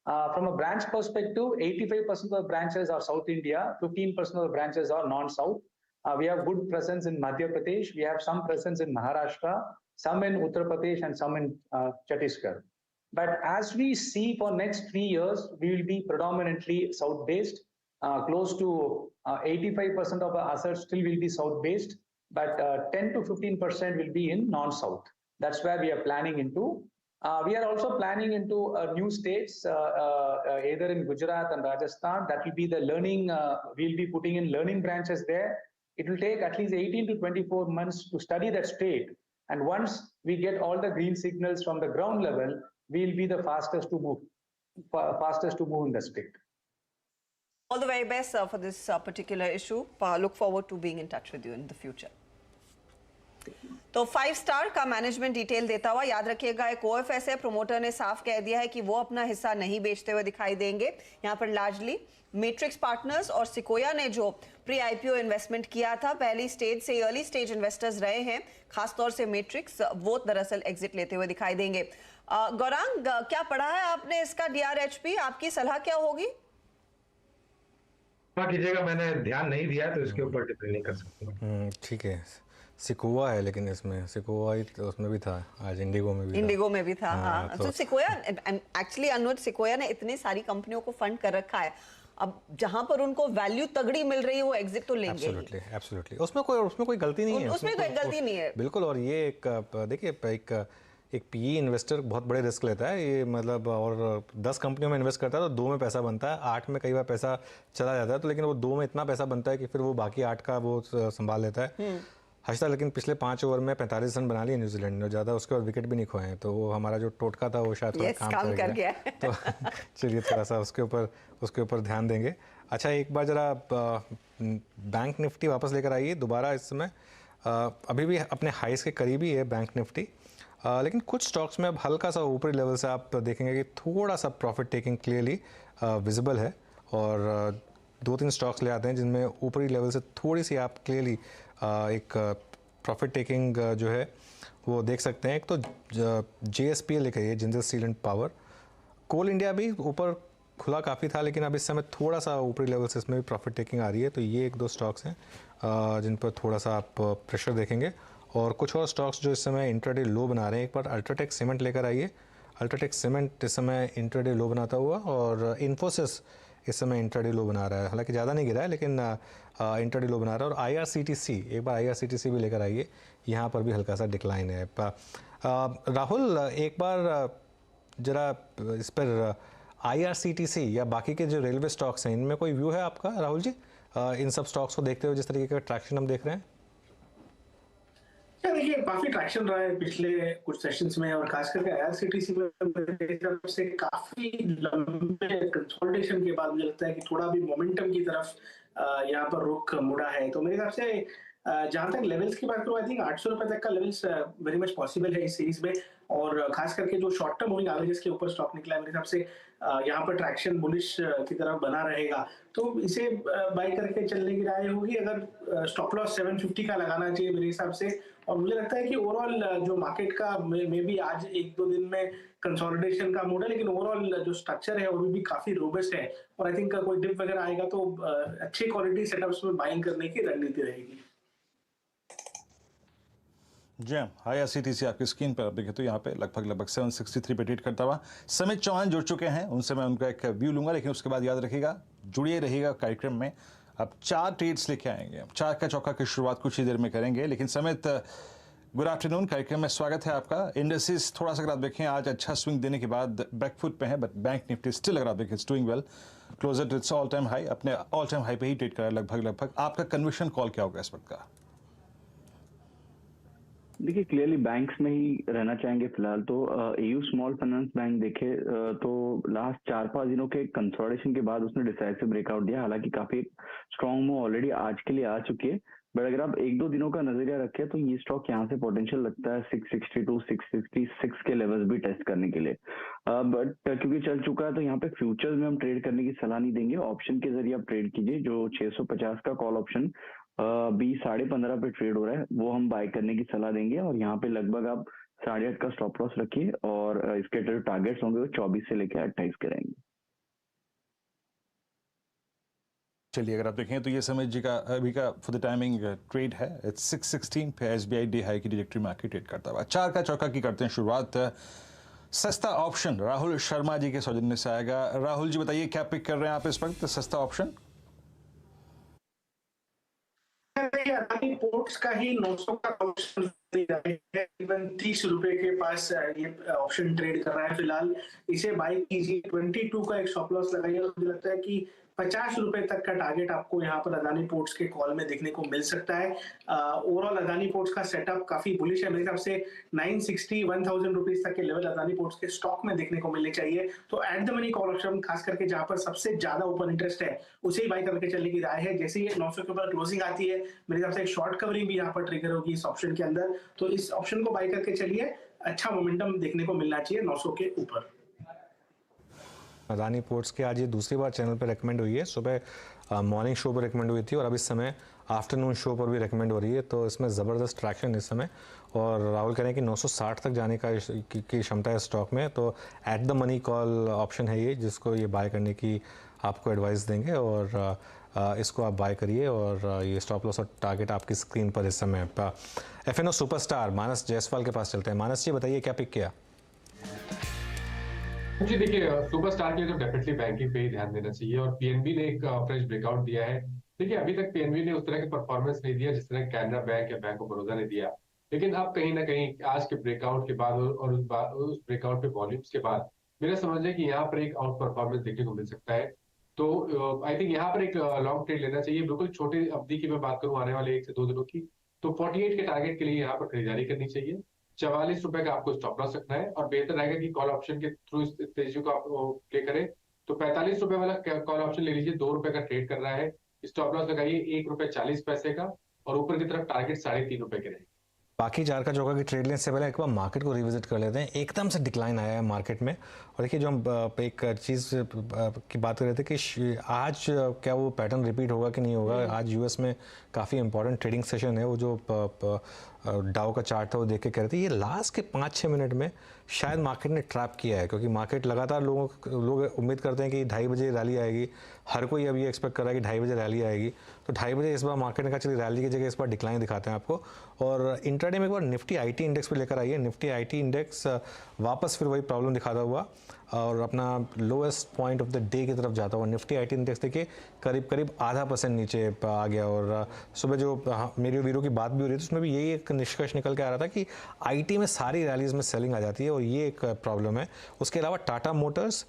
From a branch perspective, 85% of the branches are South India, 15% of the branches are non-south. We have good presence in Madhya Pradesh. We have some presence in Maharashtra, some in Uttar Pradesh, and some in Chhattisgarh. But as we see for next 3 years, we will be predominantly south-based. Close to 85% of our assets still will be south-based, but 10 to 15% will be in non-south. That's where we are planning into. We are also planning into new states, either in Gujarat and Rajasthan. That will be the learning. We'll be putting in learning branches there. It will take at least 18 to 24 months to study that state. And once we get all the green signals from the ground level, we'll be the fastest to move in the state. All the very best for this particular issue. Look forward to being in touch with you in the future. तो 5-star का management detail देता हुआ, याद रखिएगा एक OFS है, promoter ने साफ कह दिया है कि वो अपना हिस्सा नहीं बेचते हुए दिखाई देंगे. यहाँ पर लार्जली मैट्रिक्स पार्टनर्स और सिकोया ने जो प्री IPO इन्वेस्टमेंट किया था, पहली स्टेज से अर्ली स्टेज इन्वेस्टर्स रहे हैं, खासतौर से मैट्रिक्स, वो दरअसल एग्जिट लेते हुए दिखाई देंगे. गौरांग, क्या पढ़ा है आपने इसका DRHP? आपकी सलाह क्या होगी? कीजिएगा, मैंने ध्यान नहीं दिया तो इसके ऊपर टिप्पणी नहीं कर सकता. ठीक है. सिकोया है, लेकिन इसमें सिकोया ही तो उसमें भी था, आज इंडिगो में भी था. हाँ. तो सिकोया, एक्चुअली अनुज, सिकोया ने इतनी सारी कंपनियों को फंड कर रखा है. अब जहां पर उनको वैल्यू तगड़ी मिल रही है वो एग्जिट तो लेंगे. एब्सोल्युटली. उसमें कोई गलती नहीं है. उसमें कोई गलती नहीं है, बिल्कुल. और ये एक देखिए, एक एक पीई इन्वेस्टर बहुत बड़े रिस्क लेता है ये, मतलब, और 10 कंपनियों में इन्वेस्ट करता है तो 2 में पैसा बनता है, 8 में कई बार पैसा चला जाता है, तो लेकिन वो 2 में इतना पैसा बनता है कि फिर वो बाकी 8 का वो संभाल लेता है। हर्षिता, लेकिन पिछले 5 ओवर में 45 रन बना लिए न्यूजीलैंड ने, ज़्यादा उसके बाद विकेट भी नहीं खोए हैं, तो वो हमारा जो टोटका था वो शायद थोड़ा काम कर गया। तो चलिए थोड़ा सा उसके ऊपर ध्यान देंगे। अच्छा, एक बार ज़रा बैंक निफ्टी वापस लेकर आइए दोबारा। इस समय अभी भी अपने हाइस के करीब ही है बैंक निफ्टी, लेकिन कुछ स्टॉक्स में अब हल्का सा ऊपरी लेवल से आप देखेंगे कि थोड़ा सा प्रॉफिट टेकिंग क्लियरली विजिबल है, और 2-3 स्टॉक्स ले आते हैं जिनमें ऊपरी लेवल से थोड़ी सी आप क्लियरली एक प्रॉफिट टेकिंग जो है वो देख सकते हैं। एक तो JSPL लिखा है, Jindal Steel and Power. Coal India भी ऊपर खुला काफ़ी था, लेकिन अब इस समय थोड़ा सा ऊपरी लेवल से इसमें भी प्रॉफिट टेकिंग आ रही है, तो ये 1-2 स्टॉक्स हैं जिन पर थोड़ा सा आप प्रेशर देखेंगे। और कुछ और स्टॉक्स जो इस समय इंट्राडे लो बना रहे हैं, एक बार अल्ट्राटेक सीमेंट लेकर आइए। अल्ट्राटेक सीमेंट इस समय इंट्राडे लो बनाता हुआ, और इन्फोसिस इस समय इंट्राडे लो बना रहा है, हालांकि ज़्यादा नहीं गिरा है लेकिन इंट्राडे लो बना रहा है। और IRCTC, एक बार IRCTC भी लेकर आइए, यहाँ पर भी हल्का सा डिक्लाइन है। राहुल, एक बार ज़रा इस पर IRCTC या बाकी के जो रेलवे स्टॉक्स हैं, इनमें कोई व्यू है आपका राहुल जी, इन सब स्टॉक्स को देखते हुए जिस तरीके का ट्रैक्शन हम देख रहे हैं? देखिए, काफी ट्रैक्शन रहा है पिछले कुछ सेशंस में, और खास करके IRCTC में मेरे हिसाब से काफी लंबे कंसोलिडेशन के बाद मुझे लगता है कि थोड़ा भी मोमेंटम की तरफ यहाँ पर रुख मुड़ा है। तो मेरे हिसाब से जहां तक लेवल्स की बात करूं, आई थिंक 800 रुपए तक का लेवल्स वेरी मच पॉसिबल है इस सीरीज में, और खास करके जो शॉर्ट टर्म मूविंग एवरेजेस के ऊपर स्टॉक निकला है, मेरे हिसाब से यहाँ पर ट्रैक्शन बुलिश की तरफ बना रहेगा, तो इसे बाय करके चलने की राय होगी। अगर स्टॉप लॉस 750 का लगाना चाहिए मेरे हिसाब से, और मुझे लगता है कि ओवरऑल जो मार्केट का मे बी आज 1-2 दिन में कंसोलिडेशन का मूड है, लेकिन ओवरऑल जो स्ट्रक्चर है वो भी काफी रोबस्ट है, और आई थिंक कोई डिप वगैरह आएगा तो अच्छे क्वालिटी सेटअप्स में बाइंग करने की रणनीति रहेगी। जी हाँ, IRCTC आपकी स्क्रीन पर आप देखें तो यहाँ पे लगभग 763 पे ट्रेड करता हुआ समित चौहान जुड़ चुके हैं, उनसे मैं उनका एक व्यू लूंगा, लेकिन उसके बाद याद रखिएगा, जुड़िए रहिएगा कार्यक्रम में। अब 4 ट्रेड्स लेके आएंगे, 4 का चौका की शुरुआत कुछ ही देर में करेंगे, लेकिन समित, गुड आफ्टरनून, कार्यक्रम में स्वागत है आपका। इंडस्ट्रीज थोड़ा सा अगर आप देखें आज अच्छा स्विंग देने के बाद बैकफुट पे है, बट बैंक निफ्टी स्टिल अगर आप देखें it's doing well, closer to its all time high, अपने ऑल टाइम हाई पे ही ट्रेड कर रहा है लगभग। आपका कन्विक्शन कॉल क्या होगा इस वक्त का? देखिए, क्लियरली बैंक्स में ही रहना चाहेंगे फिलहाल तो। AU स्मॉल फाइनेंस बैंक देखे तो लास्ट 4-5 दिनों के कंसोलिडेशन के बाद उसने डिसाइसिव ब्रेकआउट दिया, हालांकि काफी स्ट्रॉन्ग मूव ऑलरेडी आज के लिए आ चुकी है, बट अगर आप 1-2 दिनों का नजरिया रखें तो ये स्टॉक यहाँ से पोटेंशियल लगता है 662 666 के लेवल्स भी टेस्ट करने के लिए, बट क्योंकि चल चुका है तो यहाँ पे फ्यूचर्स में हम ट्रेड करने की सलाह नहीं देंगे। ऑप्शन के जरिए आप ट्रेड कीजिए, जो 650 का कॉल ऑप्शन 15.5 पे ट्रेड हो रहा है वो हम बाय करने की सलाह देंगे, और यहाँ पे लगभग आप 8.5 का स्टॉप लॉस रखिए, और इसके जो टारगेट्स होंगे वो 24 से लेकर 28 के रहेंगे। चलिए, अगर आप देखें तो ये समय जी का अभी का फॉर द टाइमिंग ट्रेड है, इट्स 616 पे SBI डे हाई की ट्रैजेक्टरी में आके ट्रेड करता हुआ। 4 का चौका की करते हैं शुरुआत। सस्ता ऑप्शन राहुल शर्मा जी के सौजन्य से आएगा। राहुल जी बताइए क्या पिक कर रहे हैं आप इस वक्त सस्ता ऑप्शन? अदानी पोर्ट्स का ही 900 का ऑप्शन 30 रुपए के पास ये ऑप्शन ट्रेड कर रहा है फिलहाल, इसे बाय कीजिए। 22 का एक स्टॉप लॉस लगाइए, मुझे लगता है कि 50 रुपए तक का टारगेट आपको यहाँ पर अदानी पोर्ट्स के कॉल में देखने को मिल सकता है। ओवरऑल अदानी पोर्ट्स का सेटअप काफी बुलिश है, मेरे हिसाब से 960-1000 रुपीज तक के लेवल अदानी पोर्ट्स के स्टॉक में देखने को मिलने चाहिए। तो at the money call option, खास करके जहां पर सबसे ज्यादा ओपन इंटरेस्ट है उसे ही बाय करके चलने की राय है। जैसे ही 900 के ऊपर क्लोजिंग आती है, मेरे हिसाब से एक शॉर्ट कवरिंग भी यहाँ पर ट्रिगर होगी इस ऑप्शन के अंदर, तो इस ऑप्शन को बाय करके चलिए, अच्छा मोमेंटम देखने को मिलना चाहिए 900 के ऊपर। अदानी पोर्ट्स की आज ये दूसरी बार चैनल पर रेकमेंड हुई है, सुबह मॉर्निंग शो पर रेकमेंड हुई थी और अब इस समय आफ्टरनून शो पर भी रेकमेंड हो रही है, तो इसमें ज़बरदस्त ट्रैक्शन इस समय, और राहुल कह रहे हैं कि 960 तक जाने का की क्षमता है स्टॉक में, तो at the money call option है ये, जिसको ये बाय करने की आपको एडवाइस देंगे, और इसको आप बाय करिए, और ये स्टॉप लॉस और टारगेट आपकी स्क्रीन पर इस समय। FNO सुपरस्टार मानस जायसवाल के पास चलते हैं। मानस जी बताइए क्या पिक किया? जी देखिए, सुपरस्टार के लिए तो डेफिनेटली बैंकिंग पे ही ध्यान देना चाहिए, और PNB ने एक फ्रेश ब्रेकआउट दिया है। देखिए, अभी तक PNB ने उस तरह की परफॉर्मेंस नहीं दिया जिस तरह कैनरा बैंक या बैंक ऑफ बड़ौदा ने दिया, लेकिन अब कहीं ना कहीं आज के ब्रेकआउट के बाद और उस ब्रेकआउट पे वॉल्यूम्स के बाद मेरा समझ है कि यहाँ पर एक आउट परफॉर्मेंस देखने को मिल सकता है। तो आई थिंक यहाँ पर एक लॉन्ग ट्रेड लेना चाहिए। बिल्कुल छोटी अवधि की मैं बात करूं आने वाले 1 से 2 दिनों की, तो 48 के टारगेट के लिए यहाँ पर खरीदारी करनी चाहिए। 44 रुपए का आपको स्टॉप लॉस रखना है और बेहतर रहेगा कि कॉल ऑप्शन के थ्रू इस तेजी को आप प्ले करें। तो 45 रुपए वाला कॉल ऑप्शन ले लीजिए, 2 रुपए का ट्रेड कर रहा है, स्टॉप लॉस लगाइए 1 रुपए 40 पैसे का और ऊपर की तरफ टारगेट 3.5 रुपए के रहेंगे। बाकी चार का चौका की ट्रेड लेने से पहले एक बार मार्केट को रिविजिट कर लेते हैं। एकदम से डिक्लाइन आया है मार्केट में, और देखिए जो हम एक चीज़ की बात कर रहे थे कि आज क्या वो पैटर्न रिपीट होगा कि नहीं होगा। आज यूएस में काफ़ी इंपॉर्टेंट ट्रेडिंग सेशन है। वो जो डाउ का चार्ट था वो देख के कह रहे थे ये लास्ट के 5-6 मिनट में शायद मार्केट ने ट्रैप किया है, क्योंकि मार्केट लगातार लोग उम्मीद करते हैं कि 2:30 बजे रैली आएगी। हर कोई अब ये एक्सपेक्ट कर रहा है कि 2:30 बजे रैली आएगी, तो 2:30 बजे इस बार मार्केट ने कहा चलिए रैली की जगह इस बार डिक्लाइन दिखाते हैं आपको। और इंट्राडे में एक बार निफ्टी आईटी इंडेक्स पे लेकर आइए। निफ्टी आईटी इंडेक्स वापस फिर वही प्रॉब्लम दिखाता हुआ और अपना lowest point of the day की तरफ जाता हुआ निफ्टी आईटी इंडेक्स देखिए करीब 0.5% नीचे आ गया। और सुबह जो मेरी वीडियो की बात भी हो रही थी उसमें भी यही एक निष्कर्ष निकल के आ रहा था कि आईटी में सारी रैलीज में सेलिंग आ जाती है और ये एक प्रॉब्लम है। उसके अलावा टाटा मोटर्स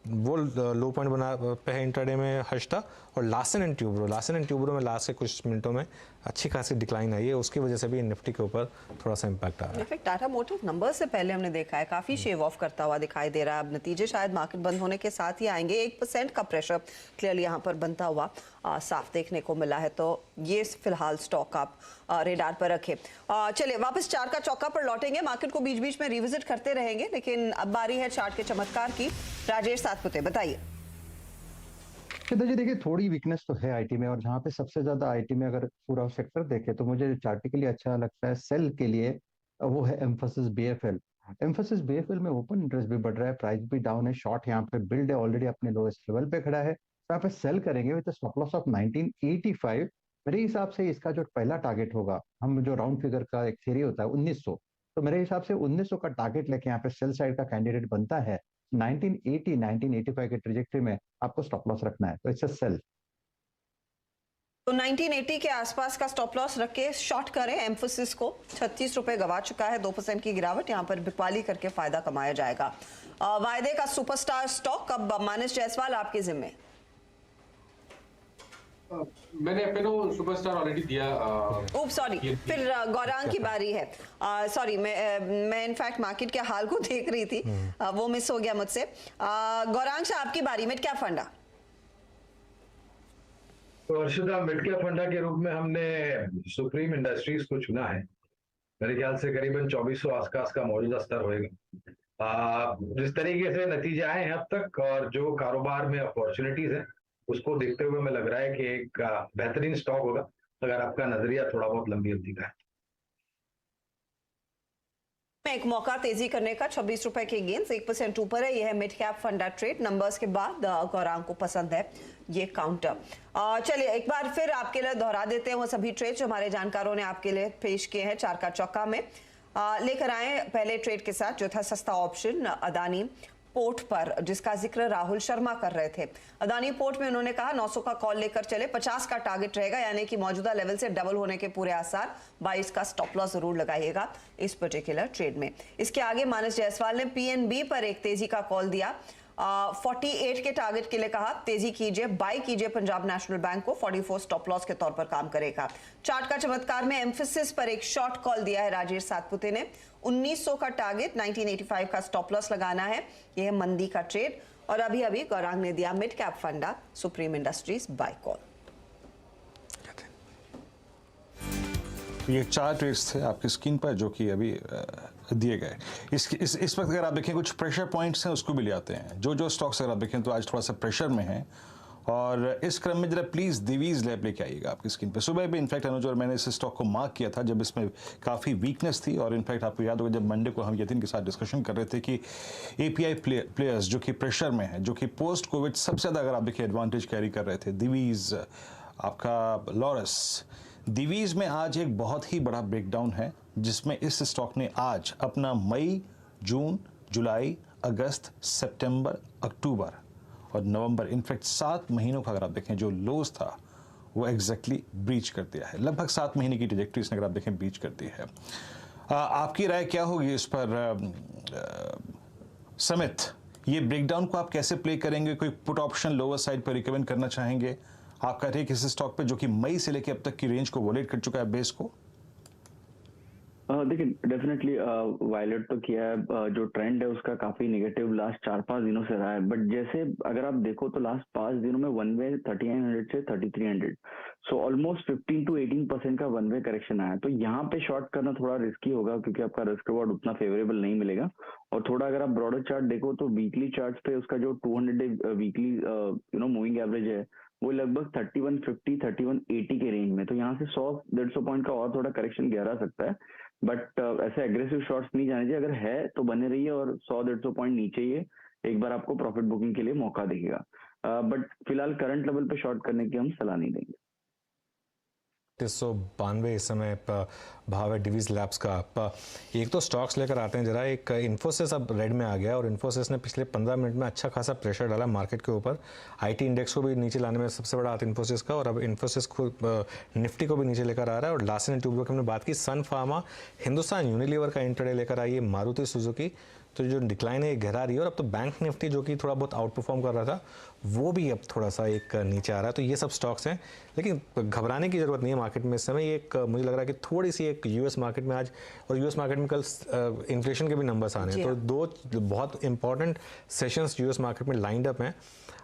वो लो पॉइंट बना पे है इंट्राडे में हर्षता, और लार्सन एंड ट्यूब्रो में लास्ट के कुछ मिनटों में अच्छी खासी डिक्लाइन आई है। उसकी वजह से भी निफ्टी के ऊपर थोड़ा सा इम्पैक्ट आ रहा है। इनफैक्ट टाटा मोटर्स नंबर से पहले हमने देखा है काफी शेव ऑफ करता हुआ दिखाई दे रहा है। अब नतीजे शायद मार्केट बंद होने के साथ ही आएंगे। 1% का प्रेशर क्लियरली यहाँ पर बनता हुआ साफ देखने को मिला है। तो ये फिलहाल स्टॉक आप रेडार पर रखें। चलिए वापस चार का चौका पर लौटेंगे। मार्केट को बीच बीच में रिविजिट करते रहेंगे, लेकिन अब बारी है चार्ट के चमत्कार की। राजेश सातपुते बताइए। जी देखिए थोड़ी वीकनेस तो है आईटी में, और जहाँ पे सबसे ज्यादा आईटी में अगर पूरा सेक्टर देखे तो मुझे चार्टिकली अच्छा लगता है सेल के लिए, वो है एम्फोसिस बीएफएल। एम्फोसिस बीएफएल में ओपन इंटरेस्ट भी बढ़ रहा है, प्राइस भी डाउन है, शॉर्ट यहाँ पे बिल्ड है, ऑलरेडी अपने लोएस्ट लेवल पे खड़ा है। तो यहाँ पे सेल करेंगे विद स्टॉप लॉस ऑफ 1985। मेरे हिसाब से इसका जो पहला टारगेट होगा, हम जो राउंड फिगर का एक थ्योरी होता है 1900, तो मेरे हिसाब से 1900 का टारगेट लेके यहाँ पे सेल साइड का कैंडिडेट बनता है। 1985 के ट्रेजेक्टरी में आपको स्टॉप लॉस रखना है, तो इट्स अ सेल। तो 1980 के आसपास का स्टॉप लॉस रख के शॉर्ट करें एम्फोसिस को। 36 रुपए गवा चुका है, 2% की गिरावट। यहाँ पर बिकवाली करके फायदा कमाया जाएगा। वायदे का सुपरस्टार स्टॉक अब मानस जायसवाल आपके जिम्मे। मैंने अपनो सुपरस्टार ऑलरेडी दिया। सॉरी, फिर गौरांग की बारी है। सॉरी, मैं इनफैक्ट मार्केट के हाल को देख रही थी, वो मिस हो गया मुझसे। गौरांग से आपकी बारी। मिड कैप फंडा। तो अर्षिता, मिड कैप फंडा के रूप में हमने सुप्रीम इंडस्ट्रीज को चुना है। मेरे ख्याल से करीबन 2400 आसपास का मौजूदा स्तर होएगा। जिस तरीके से नतीजे आए हैं अब तक और जो कारोबार में अपॉर्चुनिटीज है उसको देखते हुए मैं लग रहा है कि एक बेहतरीन स्टॉक होगा अगर आपका नजरिया थोड़ा बहुत लंबी अवधि का है। एक मौका तेजी करने का। 26 रुपए के गेंस, 1% ऊपर है। यह है मिड कैप फंडा ट्रेड। नंबर्स के बाद गौरांग को पसंद है ये काउंटर। चलिए एक बार फिर आपके लिए दोहरा देते हैं वो सभी ट्रेड जो हमारे जानकारों ने आपके लिए पेश किए हैं चार का चौका में। लेकर आए पहले ट्रेड के साथ जो था सस्ता ऑप्शन अदानी पोर्ट पर, जिसका जिक्र राहुल शर्मा कर रहे थे। अदानी पोर्ट में उन्होंने कहा 900 का कॉल लेकर चले, 50 का टारगेट रहेगा, यानी कि मौजूदा लेवल से डबल होने के पूरे आसार। 22 का स्टॉप लॉस जरूर लगाइएगा इस पर्टिकुलर ट्रेड में। इसके आगे मानस जायसवाल ने पीएनबी पर एक तेजी का कॉल दिया। 48 के टारगेट के लिए कहा तेजी कीजिए, बाय कीजिए पंजाब नेशनल बैंक को। 44 स्टॉप लॉस के तौर पर काम करेगा। चार्ट का चमत्कार में एम्फेसिस पर एक शॉर्ट कॉल दिया है राजेश सातपुते ने। 1900 का टारगेट, 1985 का स्टॉप लॉस लगाना है। यह है मंदी का ट्रेड। और अभी अभी गौरांग ने दिया मिड कैप फंडा सुप्रीम इंडस्ट्रीज बाय कॉल। ये 4 ट्रेड्स थे आपकी स्क्रीन पर जो कि अभी दिए गए। इस वक्त अगर आप देखें कुछ प्रेशर पॉइंट्स हैं उसको भी ले आते हैं। जो स्टॉक्स अगर आप देखें तो आज थोड़ा सा प्रेशर में है, और इस क्रम में जरा प्लीज़ दिवीज लैब लेके आइएगा आपकी स्क्रीन पे। सुबह भी इनफैक्ट अनुज और मैंने इस स्टॉक को मार्क किया था जब इसमें काफ़ी वीकनेस थी, और इनफैक्ट आपको याद होगा जब मंडे को हम यतीन के साथ डिस्कशन कर रहे थे कि एपीआई प्लेयर्स जो कि प्रेशर में है, जो कि पोस्ट कोविड सबसे ज़्यादा अगर आप देखिए एडवांटेज कैरी कर रहे थे, दिवीज, आपका लॉरस। दिवीज में आज एक बहुत ही बड़ा ब्रेकडाउन है जिसमें इस स्टॉक ने आज अपना मई, जून, जुलाई, अगस्त, सितंबर, अक्टूबर और नवंबर, इनफैक्ट 7 महीनों का अगर आप देखें जो लोज था वो एग्जैक्टली ब्रीच कर दिया है। लगभग 7 महीने की ट्रैजेक्टरी इसने अगर आप देखें ब्रीच कर दी है। आपकी राय क्या होगी इस पर समित? ये ब्रेकडाउन को आप कैसे प्ले करेंगे? कोई पुट ऑप्शन लोअर साइड पर रिकमेंड करना चाहेंगे? आपका टेक इस स्टॉक पे जो कि मई से लेकर अब तक की रेंज को वॉलेट कर चुका है बेस को? देखिए डेफिनेटली वायलेट तो किया है। जो ट्रेंड है उसका काफी नेगेटिव लास्ट 4-5 दिनों से रहा है, बट जैसे अगर आप देखो तो लास्ट 5 दिनों में वन वे 3900 से 3300, सो ऑलमोस्ट 15 to 18% का वन वे करेक्शन आया। तो यहाँ पे शॉर्ट करना थोड़ा रिस्की होगा क्योंकि आपका रिस्क रिवॉर्ड उतना फेवरेबल नहीं मिलेगा। और थोड़ा अगर आप ब्रॉडर चार्ट देखो तो वीकली चार्ट पे उसका जो 200 डे वीकली मूविंग एवरेज है वो लगभग 3150 3180 के रेंज में। तो यहाँ से 100-150 पॉइंट का और थोड़ा करेक्शन गहरा सकता है, बट ऐसे एग्रेसिव शॉट्स नहीं जाने चाहिए। अगर है तो बने रहिए और 100-150 पॉइंट नीचे ही एक बार आपको प्रॉफिट बुकिंग के लिए मौका देगा, बट फिलहाल करंट लेवल पे शॉर्ट करने की हम सलाह नहीं देंगे। 392 इस समय भाव है डिवीज लैब्स का। एक तो स्टॉक्स लेकर आते हैं जरा। एक इन्फोसिस अब रेड में आ गया और इन्फोसिस ने पिछले 15 मिनट में अच्छा खासा प्रेशर डाला मार्केट के ऊपर। आईटी इंडेक्स को भी नीचे लाने में सबसे बड़ा हाथ इन्फोसिस का, और अब इन्फोसिस को निफ्टी को भी नीचे लेकर आ रहा है। और लास्ट एंड ट्यूब की हमने बात की, सन फार्मा, हिंदुस्तान यूनिलीवर का इंट्राडे लेकर आई है, मारुति सुजुकी। तो जो डिक्लाइन है गहरा रही है। और अब तो बैंक निफ्टी जो कि थोड़ा बहुत आउट परफॉर्म कर रहा था वो भी अब थोड़ा सा एक नीचे आ रहा है। तो ये सब स्टॉक्स हैं, लेकिन घबराने की ज़रूरत नहीं है मार्केट में इस समय। एक मुझे लग रहा है कि थोड़ी सी एक यूएस मार्केट में आज, और यूएस मार्केट में कल इन्फ्लेशन के भी नंबर्स आने हैं, तो दो बहुत इंपॉर्टेंट सेशंस यूएस मार्केट में लाइंड अप हैं।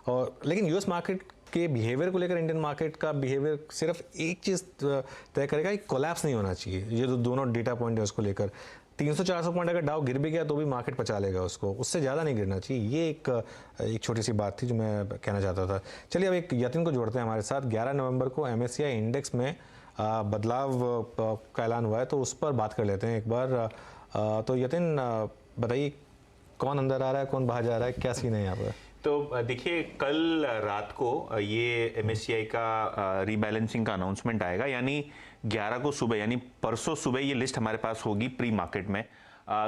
और लेकिन यूएस मार्केट के बिहेवियर को लेकर इंडियन मार्केट का बिहेवियर सिर्फ एक चीज़ तय करेगा कि कोलैप्स नहीं होना चाहिए। ये जो दोनों डेटा पॉइंट है उसको लेकर 300-400 पॉइंट अगर डाउ गिर भी गया तो भी मार्केट पचा लेगा उसको, उससे ज़्यादा नहीं गिरना चाहिए। ये एक छोटी सी बात थी जो मैं कहना चाहता था। चलिए अब एक यतिन को जोड़ते हैं हमारे साथ। 11 नवंबर को MSCI इंडेक्स में बदलाव का ऐलान हुआ है, तो उस पर बात कर लेते हैं एक बार। तो यतिन बताइए, कौन अंदर आ रहा है, कौन बाहर जा रहा है, क्या सीन है यहाँ पर? तो देखिए, कल रात को ये MSCI का रीबैलेंसिंग का अनाउंसमेंट आएगा, यानी 11 को सुबह, यानी परसों सुबह ये लिस्ट हमारे पास होगी प्री मार्केट में।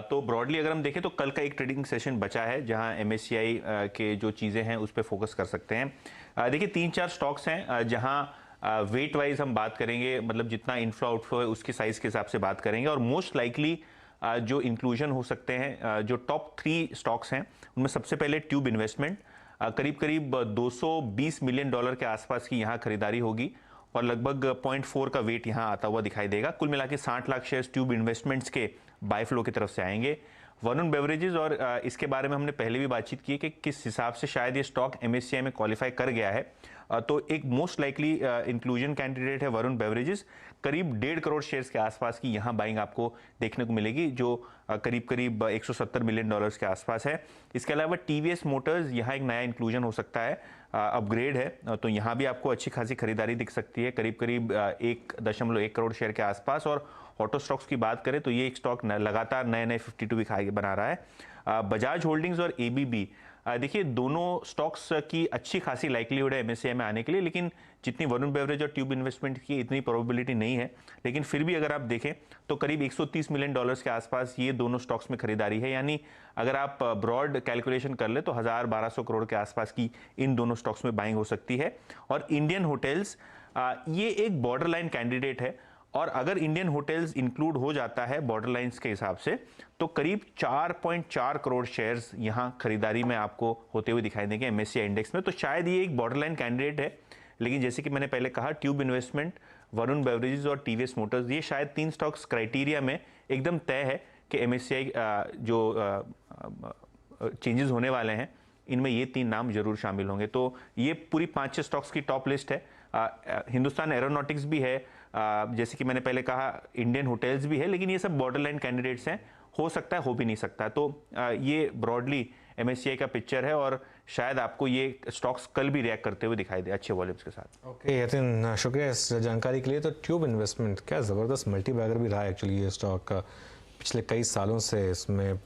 तो ब्रॉडली अगर हम देखें तो कल का एक ट्रेडिंग सेशन बचा है जहां MSCI के जो चीज़ें हैं उस पर फोकस कर सकते हैं। देखिए 3-4 स्टॉक्स हैं जहां वेट वाइज हम बात करेंगे, मतलब जितना इनफ्लो आउटफ्लो है उसके साइज के हिसाब से बात करेंगे। और मोस्ट लाइकली जो इंक्लूजन हो सकते हैं, जो टॉप 3 स्टॉक्स हैं उनमें सबसे पहले ट्यूब इन्वेस्टमेंट, करीब 220 मिलियन डॉलर के आसपास की यहाँ खरीदारी होगी और लगभग 0.4 का वेट यहाँ आता हुआ दिखाई देगा। कुल मिला के 60 लाख शेयर्स ट्यूब इन्वेस्टमेंट्स के बाय फ्लो की तरफ से आएंगे। वरुण बेवरेजेस, और इसके बारे में हमने पहले भी बातचीत की कि किस हिसाब से शायद ये स्टॉक MSCI में क्वालिफाई कर गया है। तो एक मोस्ट लाइकली इंक्लूजन कैंडिडेट है वरुण बेवरेजेस। करीब 1.5 करोड़ शेयर्स के आसपास की यहाँ बाइंग आपको देखने को मिलेगी, जो करीब 170 मिलियन डॉलर्स के आसपास है। इसके अलावा TVS मोटर्स, यहाँ एक नया इंक्लूजन हो सकता है, अपग्रेड है, तो यहाँ भी आपको अच्छी खासी खरीदारी दिख सकती है, करीब 1.1 करोड़ शेयर के आसपास। और ऑटो स्टॉक्स की बात करें तो ये एक स्टॉक लगातार नए 52 वीक हाई बना रहा है। बजाज होल्डिंग्स और ABB, देखिए दोनों स्टॉक्स की अच्छी खासी लाइकलीहुड है MSCI में आने के लिए, लेकिन जितनी वरुण बेवरेज और ट्यूब इन्वेस्टमेंट की इतनी प्रोबेबिलिटी नहीं है। लेकिन फिर भी अगर आप देखें तो करीब 130 मिलियन डॉलर्स के आसपास ये दोनों स्टॉक्स में खरीदारी है, यानी अगर आप ब्रॉड कैलकुलेशन कर ले तो 1000-1200 करोड़ के आसपास की इन दोनों स्टॉक्स में बाइंग हो सकती है। और इंडियन होटल्स, ये एक बॉर्डर लाइन कैंडिडेट है, और अगर इंडियन होटल्स इंक्लूड हो जाता है बॉर्डर लाइंस के हिसाब से तो करीब 4.4 करोड़ शेयर्स यहां खरीदारी में आपको होते हुए दिखाई देंगे MSCI इंडेक्स में। तो शायद ये एक बॉर्डर लाइन कैंडिडेट है, लेकिन जैसे कि मैंने पहले कहा, ट्यूब इन्वेस्टमेंट, वरुण बेवरेजेस और TVS मोटर्स, ये शायद 3 स्टॉक्स क्राइटेरिया में एकदम तय है कि MSCI जो चेंजेस होने वाले हैं इनमें ये 3 नाम जरूर शामिल होंगे। तो ये पूरी 5-6 स्टॉक्स की टॉप लिस्ट है। हिंदुस्तान एरोनॉटिक्स भी है, जैसे कि मैंने पहले कहा इंडियन होटल्स भी है, लेकिन ये सब बॉर्डर लाइन कैंडिडेट्स हैं, हो सकता है हो भी नहीं सकता। तो ये ब्रॉडली MSCI का पिक्चर है, और शायद आपको ये स्टॉक्स कल भी रिएक्ट करते हुए दिखाई दे अच्छे वॉल्यूम्स के साथ। ओके यतिन, शुक्रिया इस जानकारी के लिए। तो ट्यूब इन्वेस्टमेंट क्या ज़बरदस्त मल्टी बैगर भी रहा है एक्चुअली ये स्टॉक पिछले कई सालों से। इसमें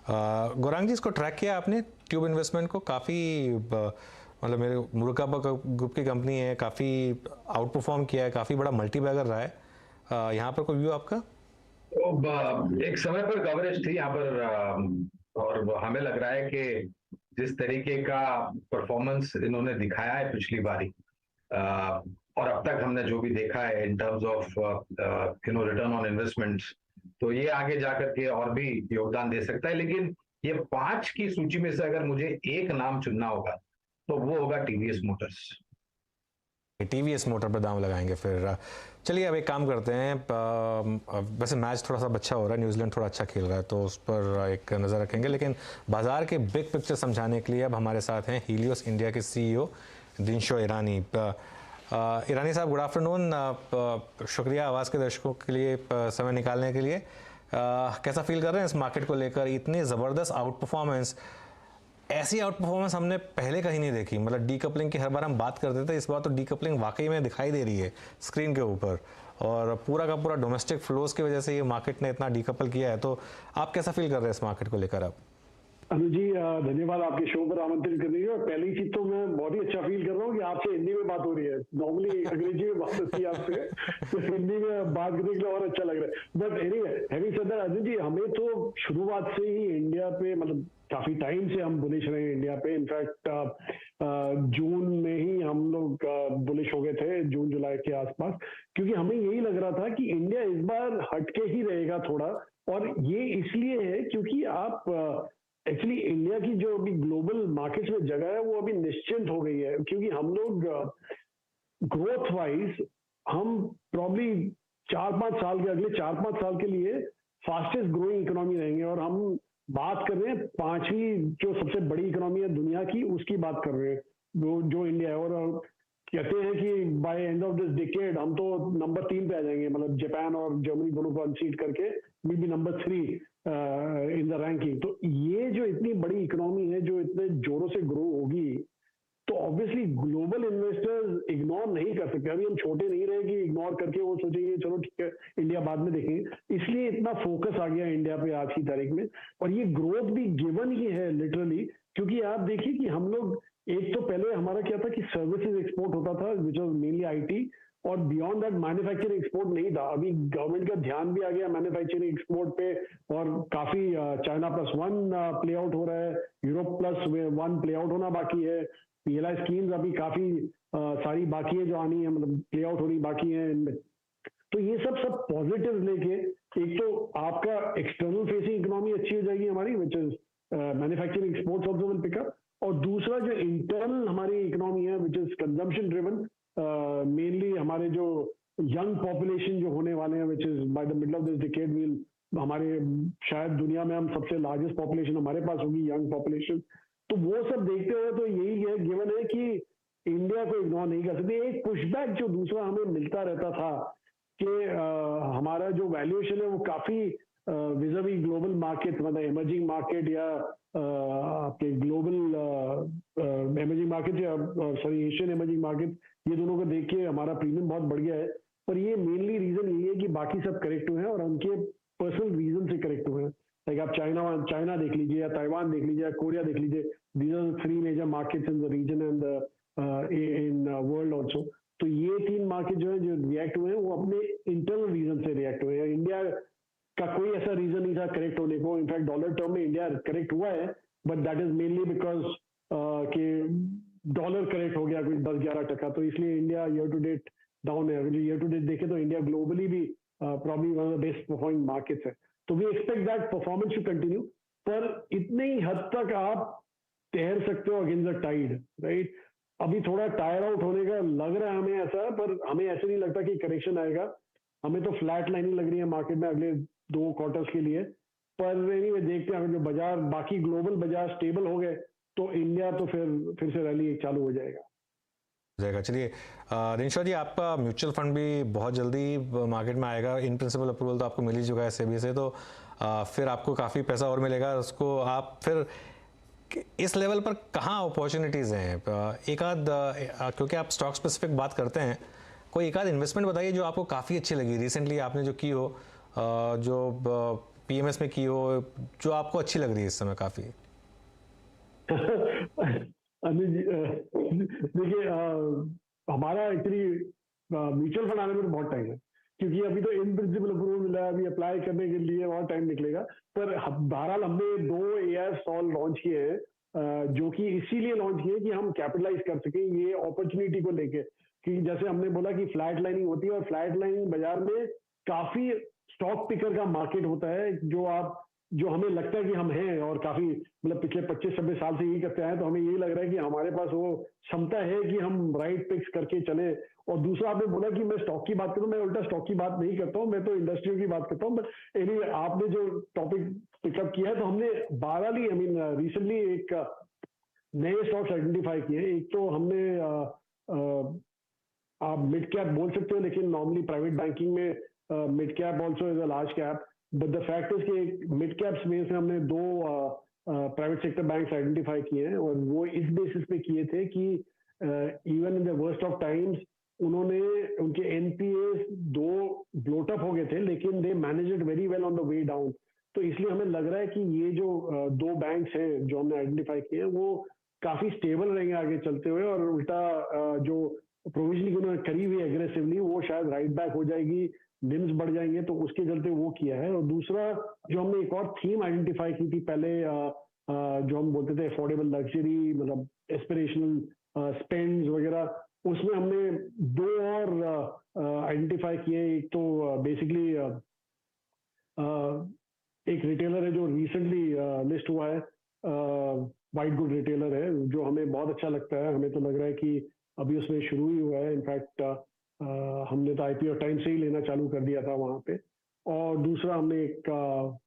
गौरांग जी, इसको ट्रैक किया आपने ट्यूब इन्वेस्टमेंट को? काफ़ी मतलब मेरे मुर्गा ग्रुप की कंपनी है, काफ़ी आउट परफॉर्म किया है, काफ़ी बड़ा मल्टी बैगर रहा है। यहाँ पर कोई व्यू आपका? तो एक समय पर कवरेज थी यहाँ पर, और हमें लग रहा है कि जिस तरीके का परफॉर्मेंस इन्होंने दिखाया है पिछली बारी, और अब तक हमने जो भी देखा है in terms of return on investments, तो ये आगे जाकर के और भी योगदान दे सकता है। लेकिन ये 5 की सूची में से अगर मुझे एक नाम चुनना होगा तो वो होगा टीवीएस मोटर्स। टीवीएस मोटर पर दाम लगाएंगे फिर। चलिए अब एक काम करते हैं, वैसे मैच थोड़ा सा अच्छा हो रहा है, न्यूजीलैंड थोड़ा अच्छा खेल रहा है तो उस पर एक नज़र रखेंगे, लेकिन बाजार के बिग पिक्चर समझाने के लिए अब हमारे साथ हैं हीलियोस इंडिया के सीईओ दिनशो ईरानी। ईरानी साहब, गुड आफ्टरनून। शुक्रिया आवाज़ के दर्शकों के लिए समय निकालने के लिए। कैसा फील कर रहे हैं इस मार्केट को लेकर? इतनी ज़बरदस्त आउट परफॉर्मेंस, ऐसी आउट परफॉर्मेंस हमने पहले कहीं नहीं देखी। मतलब डीकपलिंग की हर बार हम बात करते थे, इस बार तो डीकपलिंग वाकई में दिखाई दे रही है स्क्रीन के ऊपर, और पूरा का पूरा डोमेस्टिक फ्लोज की वजह से ये मार्केट ने इतना डीकपल किया है। तो आप कैसा फील कर रहे हैं इस मार्केट को लेकर? आप अनुज जी, धन्यवाद आपके शो पर आमंत्रित करने के लिए। और पहली चीज तो मैं बहुत ही अच्छा फील कर रहा हूँ कि आपसे हिंदी में बात हो रही है। नॉर्मली अंग्रेजी में बात होती है आपसे, तो हिंदी में बात करने के लिए और अच्छा लग रहा है। But anyway, having said that Anuj ji, हमें तो शुरुआत से ही इंडिया पे, मतलब काफी टाइम से हम बुलिश रहे हैं इंडिया पे। इनफैक्ट जून में ही हम लोग बुलिश हो गए थे, जून जुलाई के आसपास, क्योंकि हमें यही लग रहा था कि इंडिया इस बार हटके ही रहेगा थोड़ा। और ये इसलिए है क्योंकि आप एक्चुअली इंडिया की जो अभी ग्लोबल मार्केट्स में जगह है वो अभी निश्चिंत हो गई है, क्योंकि हम लोग ग्रोथ वाइज हम प्रॉब्ली 4-5 साल के, अगले 4-5 साल के लिए फास्टेस्ट ग्रोइंग इकोनॉमी रहेंगे। और हम बात कर रहे हैं 5वीं जो सबसे बड़ी इकोनॉमी है दुनिया की, उसकी बात कर रहे हैं जो इंडिया है। और कहते हैं कि by end of this decade हम तो नंबर 3 पे आ जाएंगे, मतलब जापान और जर्मनी दोनों को अनसीड करके will be number 3 in the ranking. तो ये जो इतनी बड़ी इकोनॉमी है जो इतने जोरों से ग्रो होगी, तो ऑब्वियसली ग्लोबल इन्वेस्टर्स इग्नोर नहीं कर सकते। अभी हम छोटे नहीं रहे कि इग्नोर करके वो सोचेंगे चलो ठीक है इंडिया बाद में देखेंगे। इसलिए इतना फोकस आ गया इंडिया पे आज की तारीख में। और ये ग्रोथ भी गिवन ही है लिटरली, क्योंकि आप देखिए कि हम लोग, एक तो पहले हमारा क्या था कि सर्विसेज एक्सपोर्ट होता था विच वाज मेनली आईटी, और बियॉन्ड दैट मैन्युफैक्चरिंग एक्सपोर्ट नहीं था। अभी गवर्नमेंट का ध्यान भी आ गया मैन्युफैक्चरिंग एक्सपोर्ट पे, और काफी चाइना +1 प्ले आउट हो रहा है, यूरोप +1 प्ले आउट होना बाकी है, पीएलआई स्कीम्स अभी काफी सारी बाकी है जो आनी है, मतलब प्ले आउट होनी बाकी है इनमें। तो ये सब पॉजिटिव लेके, एक तो आपका एक्सटर्नल फेसिंग इकोनॉमी अच्छी हो जाएगी हमारी, which is manufacturing exports also will pick up, और दूसरा जो इंटरनल हमारी इकोनॉमी है which is consumption driven, mainly हमारे जो यंग पॉपुलेशन जो होने वाले हैं, which is by the middle of this decade will, हमारे शायद दुनिया में हम सबसे लार्जेस्ट पॉपुलेशन हमारे पास होगी, यंग पॉपुलेशन। तो वो सब देखते हुए तो यही है, गिवन है कि इंडिया को इग्नोर नहीं कर सकते। एक पुशबैक जो दूसरा हमें मिलता रहता था कि हमारा जो वैल्यूएशन है वो काफी विज़ावी ग्लोबल मार्केट, मतलब इमर्जिंग मार्केट या आपके ग्लोबल इमर्जिंग मार्केट या सॉरी एशियन इमर्जिंग मार्केट, ये दोनों को देख के हमारा प्रीमियम बहुत बढ़ गया है। पर ये मेनली रीजन यही है कि बाकी सब करेक्ट हुए हैं और उनके पर्सनल रीजन से करेक्ट हुए हैं। लाइक आप चाइना देख लीजिए, या ताइवान देख लीजिए, या कोरिया देख लीजिए, these are 3 major markets in the region and in world also. तो ये 3 मार्केट जो है जो रिएक्ट हुए हैं वो अपने इंटरनल रीजन से रिएक्ट हुए हैं। इंडिया का कोई ऐसा रीजन नहीं था करेक्ट होने को। इनफैक्ट डॉलर टर्म में इंडिया करेक्ट हुआ है, but that is mainly because कि डॉलर करेक्ट हो गया कुछ 10-11%, तो इसलिए India year to date down है। अगर ईयर टू डेट देखे तो इंडिया ग्लोबली भी probably one of the best performing markets है। तो we expect that performance to continue, पर इतने ही हद तक आप तैर सकते हो अगेंस्ट द टाइड, राइट। अभी थोड़ा टायर आउट होने का लग रहा है हमें ऐसा, पर हमें ऐसे नहीं लगता कि करेक्शन आएगा। हमें तो फ्लैट लाइनिंग लग रही है मार्केट में अगले 2 क्वार्टर्स के लिए। पर एनीवे देखते हैं, अगर जो बाजार बाकी ग्लोबल बाजार स्टेबल हो गए तो इंडिया तो फिर से रैली चालू हो जाएगा। चलिए दिनशो जी, आपका म्यूचुअल फंड भी बहुत जल्दी मार्केट में आएगा। इन प्रिंसिपल अप्रूवल तो आपको मिल ही चुका है सेबी से, तो फिर आपको काफ़ी पैसा और मिलेगा उसको। आप फिर इस लेवल पर कहाँ अपॉर्चुनिटीज़ हैं? एक आध, क्योंकि आप स्टॉक स्पेसिफिक बात करते हैं, कोई एक आध इन्वेस्टमेंट बताइए जो आपको काफ़ी अच्छी लगी रिसेंटली आपने जो की हो, जो पीएमएस में की हो, जो आपको अच्छी लग रही है इस समय काफ़ी। देखिए हमारा एक्चुअली म्यूचुअल फंड आने में तो बहुत टाइम है, क्योंकि अभी तो इन प्रिंसिपल अप्रूवल मिला है, अभी अप्लाई करने के लिए और टाइम निकलेगा। पर बहरहाल हमने 2 एआई स्टॉल लॉन्च किए हैं, जो कि इसीलिए लॉन्च किए कि हम कैपिटलाइज कर सकें ये अपॉर्चुनिटी को लेके। कि जैसे हमने बोला कि फ्लैट लाइनिंग होती है, और फ्लैट लाइनिंग बाजार में काफी स्टॉक पिकर का मार्केट होता है, जो हमें लगता है कि हम हैं, और काफी मतलब पिछले 25-26 साल से यही करते आए, तो हमें यही लग रहा है कि हमारे पास वो क्षमता है कि हम राइट पिक्स करके चले। और दूसरा आपने बोला कि मैं स्टॉक की बात करूं, मैं उल्टा स्टॉक की बात नहीं करता हूं, मैं तो इंडस्ट्रियों की बात करता हूं। बट एनीवे, आपने जो टॉपिक पिकअप किया है, तो हमने 12 रिसेंटली एक नए स्टॉक्स आइडेंटिफाई किए। एक तो हमने आप मिड कैप बोल सकते हो, लेकिन नॉर्मली प्राइवेट बैंकिंग में mid cap also is a large cap, but the fact is कि मिड कैप स्पेस में हमने 2 प्राइवेट सेक्टर बैंक्स आइडेंटिफाई किए हैं, और वो इस बेसिस पे किए थे कि even in the worst of times उन्होंने उनके एनपीए 2 ब्लोट अप हो गए थे, लेकिन they manage it very well on the way down. तो इसलिए हमें लग रहा है कि ये जो 2 बैंक्स हैं जो हमने आइडेंटिफाई किए हैं, वो काफी स्टेबल रहेंगे आगे चलते हुए, और उल्टा जो प्रोविजनिंग उन्होंने करी हुई एग्रेसिवली, वो शायद राइट बैक हो जाएगी, निम्स बढ़ जाएंगे, तो उसके चलते वो किया है। और दूसरा जो हमने एक और थीम आइडेंटिफाई की थी पहले, जो हम बोलते थे अफोर्डेबल लग्जरी, मतलब एस्पिरेशनल स्पेंड्स वगैरह, उसमें हमने 2 और आइडेंटिफाई किए। एक तो बेसिकली एक रिटेलर है जो रिसेंटली लिस्ट हुआ है, वाइट गुड रिटेलर है, जो हमें बहुत अच्छा लगता है। हमें तो लग रहा है कि अभी उसमें शुरू ही हुआ है, इनफैक्ट हमने तो आईपीओ टाइम से ही लेना चालू कर दिया था वहां पे। और दूसरा हमने एक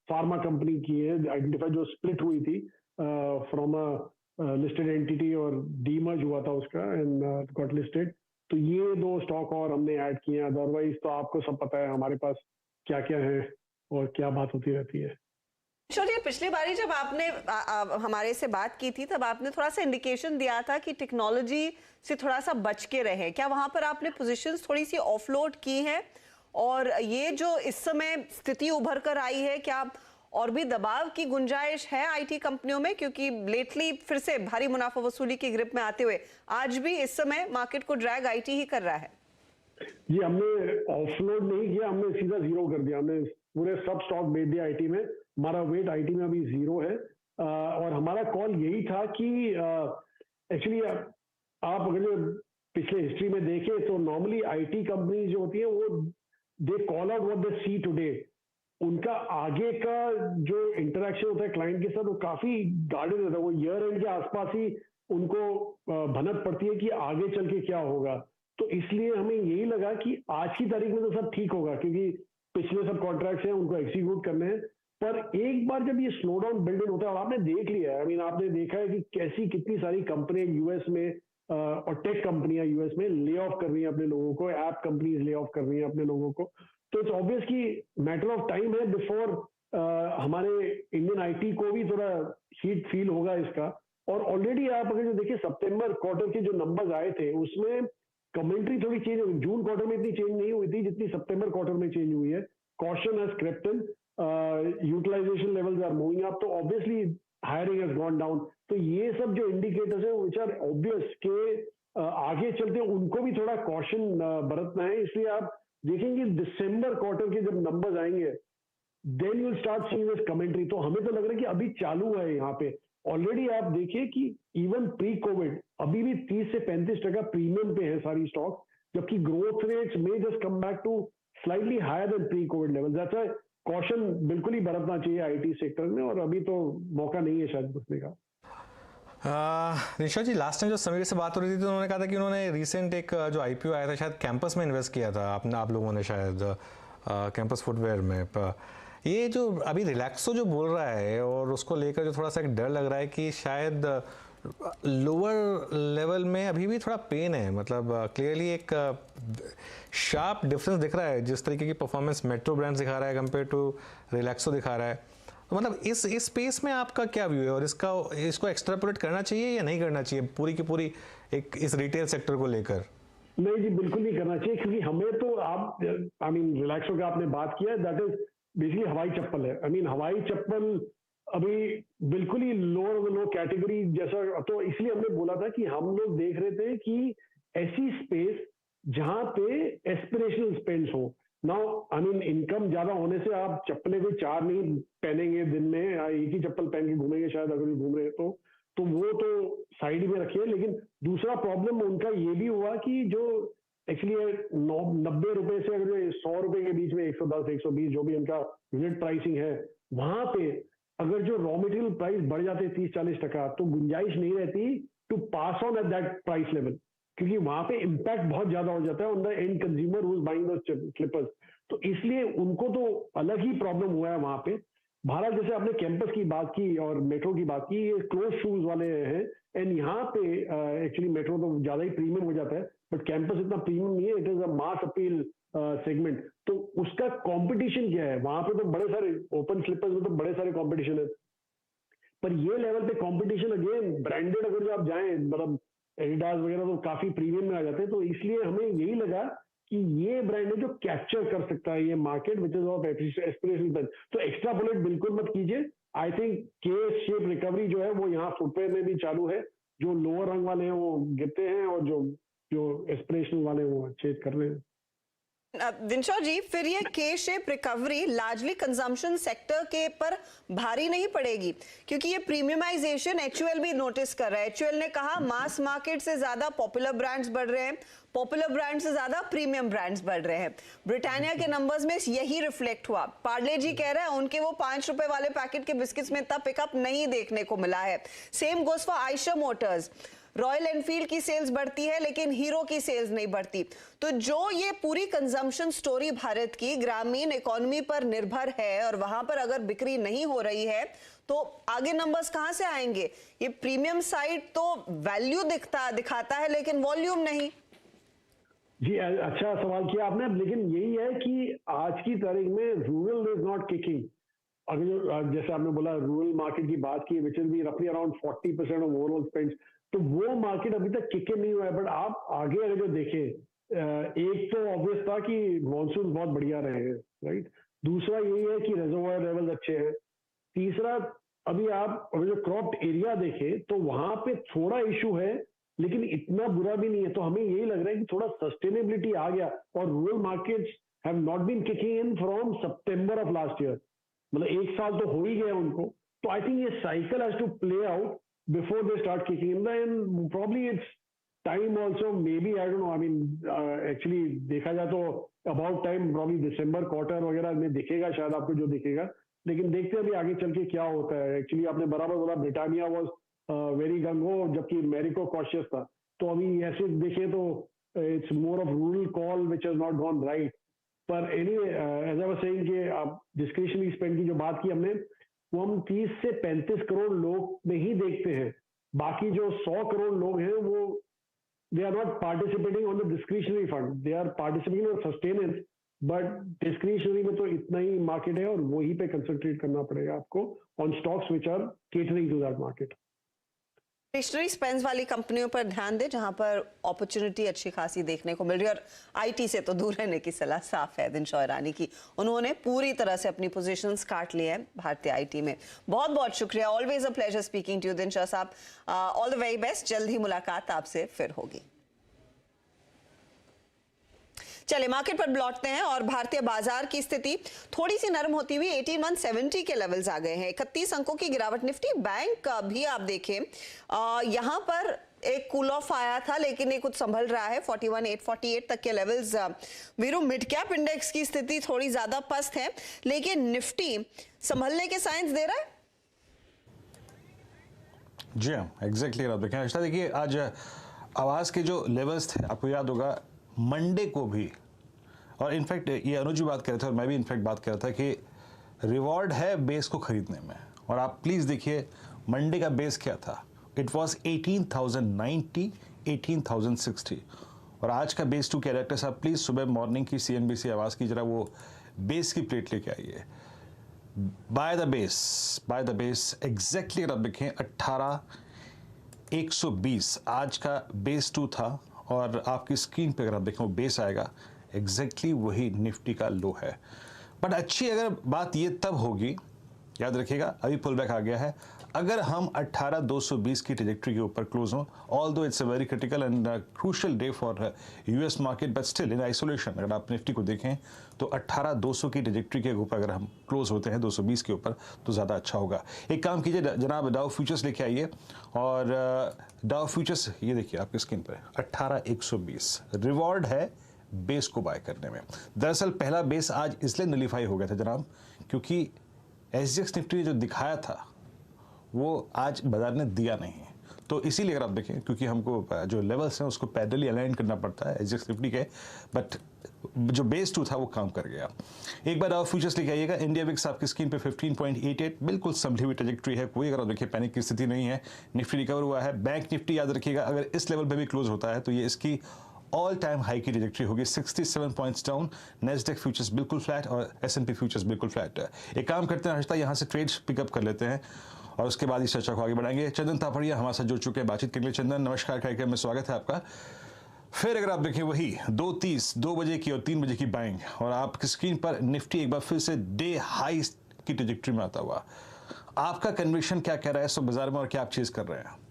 फार्मा कंपनी की है आइडेंटिफाई, जो स्प्लिट हुई थी फ्रॉम अ लिस्टेड एंटिटी, और डीमर्ज हुआ था उसका एंड गॉट लिस्टेड। तो ये 2 स्टॉक और हमने ऐड किए हैं। अदरवाइज तो आपको सब पता है हमारे पास क्या क्या है और क्या बात होती रहती है। जी, पिछली बारी जब आपने हमारे से बात की थी, तब आपने थोड़ा सा इंडिकेशन दिया था कि टेक्नोलॉजी से थोड़ा सा बच के रहे। क्या वहां पर आपने पोजीशंस थोड़ी सी ऑफलोड की हैं? और ये जो इस समय स्थिति उभर कर आई है, क्या और भी दबाव की गुंजाइश है आईटी कंपनियों में? क्योंकि लेटली फिर से भारी मुनाफा वसूली की ग्रिप में आते हुए आज भी इस समय मार्केट को ड्रैग आईटी ही कर रहा है। जी, हमने ऑफलोड नहीं किया, हमने सीधा जीरो कर दिया। हमने पूरे सब स्टॉक बेच दिया आईटी में। हमारा वेट आईटी में अभी 0 है, और हमारा कॉल यही था कि एक्चुअली आप अगर पिछले हिस्ट्री में देखें तो नॉर्मली आईटी कंपनी जो होती है वो they call out what they see today. उनका आगे का जो इंटरेक्शन होता है क्लाइंट के साथ, वो काफी गार्डेड रहता है। वो ईयर एंड के आसपास ही उनको भनक पड़ती है कि आगे चल के क्या होगा। तो इसलिए हमें यही लगा कि आज की तारीख में तो सब ठीक होगा, क्योंकि पिछले सब कॉन्ट्रैक्ट्स हैं उनको एग्जीक्यूट करने हैं। पर एक बार जब ये स्लो डाउन बिल्ड इन होता है, और आपने देख लिया है, आई मीन आपने देखा है कि कितनी सारी कंपनियां यूएस में और टेक कंपनियां यूएस में ले ऑफ कर रही हैं अपने लोगों को, ऐप कंपनीज ले ऑफ कर रही हैं अपने लोगों को। तो इट्स ऑब्वियस कि मैटर ऑफ टाइम है बिफोर हमारे इंडियन आईटी को भी थोड़ा हीट फील होगा इसका। और ऑलरेडी आप अगर जो देखिए सितंबर क्वार्टर के जो नंबर्स आए थे, उसमें कमेंट्री थोड़ी चेंज हुई। जून क्वार्टर में इतनी चेंज नहीं हुई थी जितनी सितंबर क्वार्टर में चेंज हुई है। Caution has crept in, utilisation levels are moving up, तो obviously hiring has gone down. तो ये सब जो इंडिकेटर्स हैं व्हिच आर ऑब्वियस के आगे चलते उनको भी थोड़ा कॉशन बरतना है। इसलिए आप देखेंगे दिसंबर क्वार्टर के जब नंबर्स आएंगे, then you will start seeing this commentary. तो हमें तो लग रहा है कि अभी चालू है यहाँ पे। ऑलरेडी आप देखिए कि इवन प्री कोविड अभी भी 30 से 35% प्रीमियम पे है सारी स्टॉक, जबकि ग्रोथ रेट्स में just come back to slightly higher than pre covid level. That's why caution बिल्कुल ही बरतना चाहिए आईटी सेक्टर में, और अभी तो मौका नहीं है शायद घुसने का। निशा जी, लास्ट टाइम जो समीर से बात हो रही थी तो उन्होंने कहा था कि उन्होंने रिसेंट एक जो आईपीओ आया था शायद कैंपस में इन्वेस्ट किया था आप लोगों ने, शायद कैंपस फुटवेयर में। ये जो अभी रिलैक्सो जो बोल रहा है, और उसको लेकर जो थोड़ा सा एक डर लग रहा है कि शायद लोअर लेवल में अभी भी थोड़ा पेन है। मतलब क्लियरली एक शार्प डिफरेंस दिख रहा है जिस तरीके की परफॉर्मेंस मेट्रो ब्रांड्स दिखा रहा है कंपेयर टू रिलैक्सो दिखा रहा है। तो मतलब इस स्पेस में आपका क्या व्यू है, और इसको एक्सट्रापोलेट करना चाहिए या नहीं करना चाहिए पूरी की पूरी एक इस रिटेल सेक्टर को लेकर? नहीं जी, बिल्कुल नहीं करना चाहिए, क्योंकि हमें तो आप आई मीन रिलैक्सो का आपने बात किया, दैट इज बेसिकली हवाई चप्पल है। आई मीन हवाई चप्पल अभी बिल्कुल ही लो कैटेगरी जैसा। तो इसलिए हमने बोला था कि हम लोग देख रहे थे कि ऐसी स्पेस जहां पे एस्पिरेशनल स्पेंड्स हो। नाउ आई मीन इनकम ज्यादा होने से आप चप्पलें कोई 4 नहीं पहनेंगे दिन में, एक ही चप्पल पहन के घूमेंगे शायद अगर भी घूम रहे तो वो तो साइड में रखिए। लेकिन दूसरा प्रॉब्लम उनका ये भी हुआ कि जो एक्चुअली 90 रुपए से अगर 100 रुपए के बीच में 110 120 जो भी उनका यूनिट प्राइसिंग है, वहां पे अगर जो रॉ मटेरियल प्राइस बढ़ जाते 30-40% तो गुंजाइश नहीं रहती to pass on at that price level, क्योंकि वहां पे इम्पैक्ट बहुत ज्यादा हो जाता है on the end consumer who is buying the slippers. तो इसलिए उनको तो अलग ही प्रॉब्लम हुआ है वहां पे। भारत जैसे आपने कैंपस की बात की और मेट्रो की बात की, ये क्लोज शूज वाले हैं, एंड यहाँ पे एक्चुअली मेट्रो तो ज्यादा ही प्रीमियम हो जाता है, बट कैंपस इतना प्रीमियम नहीं है, it is a mass appeal segment. तो उसका कंपटीशन क्या है वहां पे? तो बड़े सारे ओपन स्लीपर्स में तो बड़े सारे कंपटीशन है, पर ये लेवल पे कंपटीशन अगेन ब्रांडेड अगर जो आप जाएं, मतलब एडिडास वगैरह तो काफी प्रीमियम में आ जाते हैं। तो इसलिए हमें यही लगा कि ये ब्रांड है जो कैप्चर कर सकता है ये market which is of aspirational brand. तो एक्स्ट्रापोलेट बिल्कुल मत कीजिए। आई थिंक के शेप रिकवरी जो है वो यहाँ फुटवेयर में भी चालू है। जो लोअर रंग वाले हैं वो गिरते हैं और जो एस्पिरेशनल वाले हैं वो अच्छे कर रहे हैं। दिनशॉ जी, फिर ये के shape recovery largely consumption sector के पर भारी नहीं पड़ेगी, क्योंकि ये प्रीमियमाइजेशन एचयूएल भी नोटिस कर रहा है। एचयूएल ने कहा मास मार्केट से ज्यादा पॉपुलर ब्रांड्स बढ़ रहे हैं, पॉपुलर ब्रांड से ज्यादा प्रीमियम ब्रांड्स बढ़ रहे हैं। ब्रिटानिया के नंबर्स में यही रिफ्लेक्ट हुआ। पार्ले जी कह रहे हैं उनके वो 5 रुपए वाले पैकेट के बिस्किट्स में इतना पिकअप नहीं देखने को मिला है। Same goes for Eicher Motors. Royal Enfield की सेल्स बढ़ती है लेकिन हीरो की सेल्स नहीं बढ़ती। तो जो ये पूरी कंजम्पशन स्टोरी भारत की ग्रामीण इकोनॉमी पर निर्भर है, और वहां पर अगर बिक्री नहीं हो रही है तो आगे नंबर्स कहां से आएंगे? ये प्रीमियम साइड तो वैल्यू दिखाता है लेकिन वॉल्यूम नहीं। जी अच्छा सवाल किया आपने, लेकिन यही है कि आज की तारीख में रूरल इज नॉट किकिंग। अगर जैसे आपने बोला रूरल मार्केट की बात की, विच इज बी रफली अराउंड 40% ऑफ ओवरऑल स्पेंड्स, तो वो मार्केट अभी तक किक नहीं हुआ है। बट आप आगे अगर जो देखें, एक तो ऑब्वियस था कि मॉनसून बहुत बढ़िया रहे हैं, राइट। दूसरा यही है कि रिजर्वायर लेवल अच्छे हैं। तीसरा, अभी आप अगर जो क्रॉप एरिया देखें तो वहां पे थोड़ा इशू है लेकिन इतना बुरा भी नहीं है। तो हमें यही लग रहा है कि थोड़ा सस्टेनेबिलिटी आ गया, और rural markets have not been kicking in from September of last year, मतलब 1 साल तो हो ही गया उनको। तो आई थिंक ये cycle has to play out before they start kicking in, and probably it's time also, maybe I don't know, I mean actually देखा जाए तो about time probably December quarter वगैरह में दिखेगा शायद आपको जो दिखेगा, लेकिन देखते हैं अभी आगे चल के क्या होता है। एक्चुअली आपने बराबर बोला ब्रिटानिया वाज वेरी गंगो जबकि मैरिको कॉशियस था। तो अभी ऐसे देखें तो it's more of rural call which has not gone right. पर anyway as I was saying कि आप डिस्क्रिशनरी स्पेंड की जो बात की हमने, वो हम 30 से 35 करोड़ लोग में ही देखते हैं। बाकी जो 100 करोड़ लोग हैं वो they are not participating on the discretionary fund, they are participating on sustenance, but discretionary में तो इतना ही मार्केट है और वही पे कंसंट्रेट करना पड़ेगा आपको on stocks which are catering to that market. Discretionary spends वाली कंपनियों पर ध्यान दें जहां पर अपॉर्चुनिटी अच्छी खासी देखने को मिल रही है, और आईटी से तो दूर रहने की सलाह साफ है दिनशॉ ईरानी की। उन्होंने पूरी तरह से अपनी पोजीशंस काट लिए हैं भारतीय आईटी में। बहुत बहुत शुक्रिया, always a pleasure speaking to you Dinshaw sahab. All the very best, जल्द ही मुलाकात आपसे फिर होगी। चलिए मार्केट पर लौटते हैं और भारतीय बाजार की स्थिति थोड़ी सी नरम होती हुई 18,170 के लेवल्स आ गए हैं। 31 अंकों की गिरावट। निफ्टी बैंक भी आप देखें यहां पर एक कूल ऑफ आया था लेकिन ये कुछ संभल रहा है 41,848 तक के levels. Veeru, mid cap index की स्थिति थोड़ी ज्यादा पस्त है लेकिन निफ्टी संभलने के साइंस दे रहा है। जी हाँ, एग्जैक्टली आप देखें अच्छा, देखिए आज आवाज के जो लेवल्स थे आपको याद होगा मंडे को भी, और इनफैक्ट ये अनुज भी बात कर रहे थे और मैं भी इनफैक्ट बात कर रहा था कि रिवॉर्ड है बेस को खरीदने में। और आप प्लीज देखिए मंडे का बेस क्या था, इट वाज 18,090, 18,060, और आज का बेस टू कैरेक्टर साहब प्लीज सुबह मॉर्निंग की CNBC आवाज की जरा वो बेस की प्लेट लेके आइए। बाय द बेस एग्जैक्टली अगर आप देखें 18,120 आज का बेस 2 था, और आपकी स्क्रीन पे अगर आप देखें वो बेस आएगा एग्जैक्टली वही निफ्टी का लो है। बट अच्छी अगर बात ये तब होगी, याद रखिएगा अभी पुल बैक आ गया है, अगर हम 18,220 की ट्रेजेक्टरी के ऊपर क्लोज हों, although it's a very critical and crucial day for US market, but still in isolation अगर आप निफ्टी को देखें तो 18,200 की ट्रेजेक्टरी के ऊपर अगर हम क्लोज होते हैं 220 के ऊपर तो ज़्यादा अच्छा होगा। एक काम कीजिए जनाब, डाउ फ्यूचर्स लेके आइए, और डाउ फ्यूचर्स ये देखिए आपकी स्क्रीन पर 18,120 रिवॉर्ड है बेस को बाय करने में। दरअसल पहला बेस आज इसलिए नलीफाई हो गया था जनाब, क्योंकि एसजीएक्स निफ्टी ने जो दिखाया था वो आज बाजार ने दिया नहीं है। तो इसीलिए अगर आप देखें, क्योंकि हमको जो लेवल्स हैं उसको पैरेलली अलाइन करना पड़ता है एसजीएक्स निफ्टी के, बट जो बेस 2 था वो काम कर गया। एक बार आप फ्यूचर्स लेके आइएगा, इंडिया विक्स आपकी स्क्रीन पे 15.88, बिल्कुल संभली हुई ट्रैजेक्टरी है, कोई अगर आप देखिए पैनिक की स्थिति नहीं है। निफ्टी रिकवर हुआ है। बैंक निफ्टी याद रखिएगा अगर इस लेवल पे भी क्लोज होता है तो ये इसकी ऑल टाइम हाई की ट्रैजेक्टरी होगी, 67 पॉइंट्स डाउन। नेस्डेक फ्यूचर्स बिल्कुल फ्लैट और एसएनपी फ्यूचर्स बिल्कुल फ्लैट। एक काम करते हैं हर्षिता, यहाँ से ट्रेड्स पिकअप कर लेते हैं और उसके बाद इस चर्चा को आगे बढ़ाएंगे। चंदन तापड़िया हमारे साथ जुड़ चुके हैं बातचीत के लिए। चंदन नमस्कार, कार्यक्रम में स्वागत है आपका। फिर अगर आप देखें वही 2:30, 2 बजे की और 3 बजे की बाइंग, और आपकी स्क्रीन पर निफ्टी एक बार फिर से डे हाई की ट्रैजेक्टरी में आता हुआ, आपका कन्विक्शन क्या कह रहा है इस बाजार में और क्या आप चीज कर रहे हैं?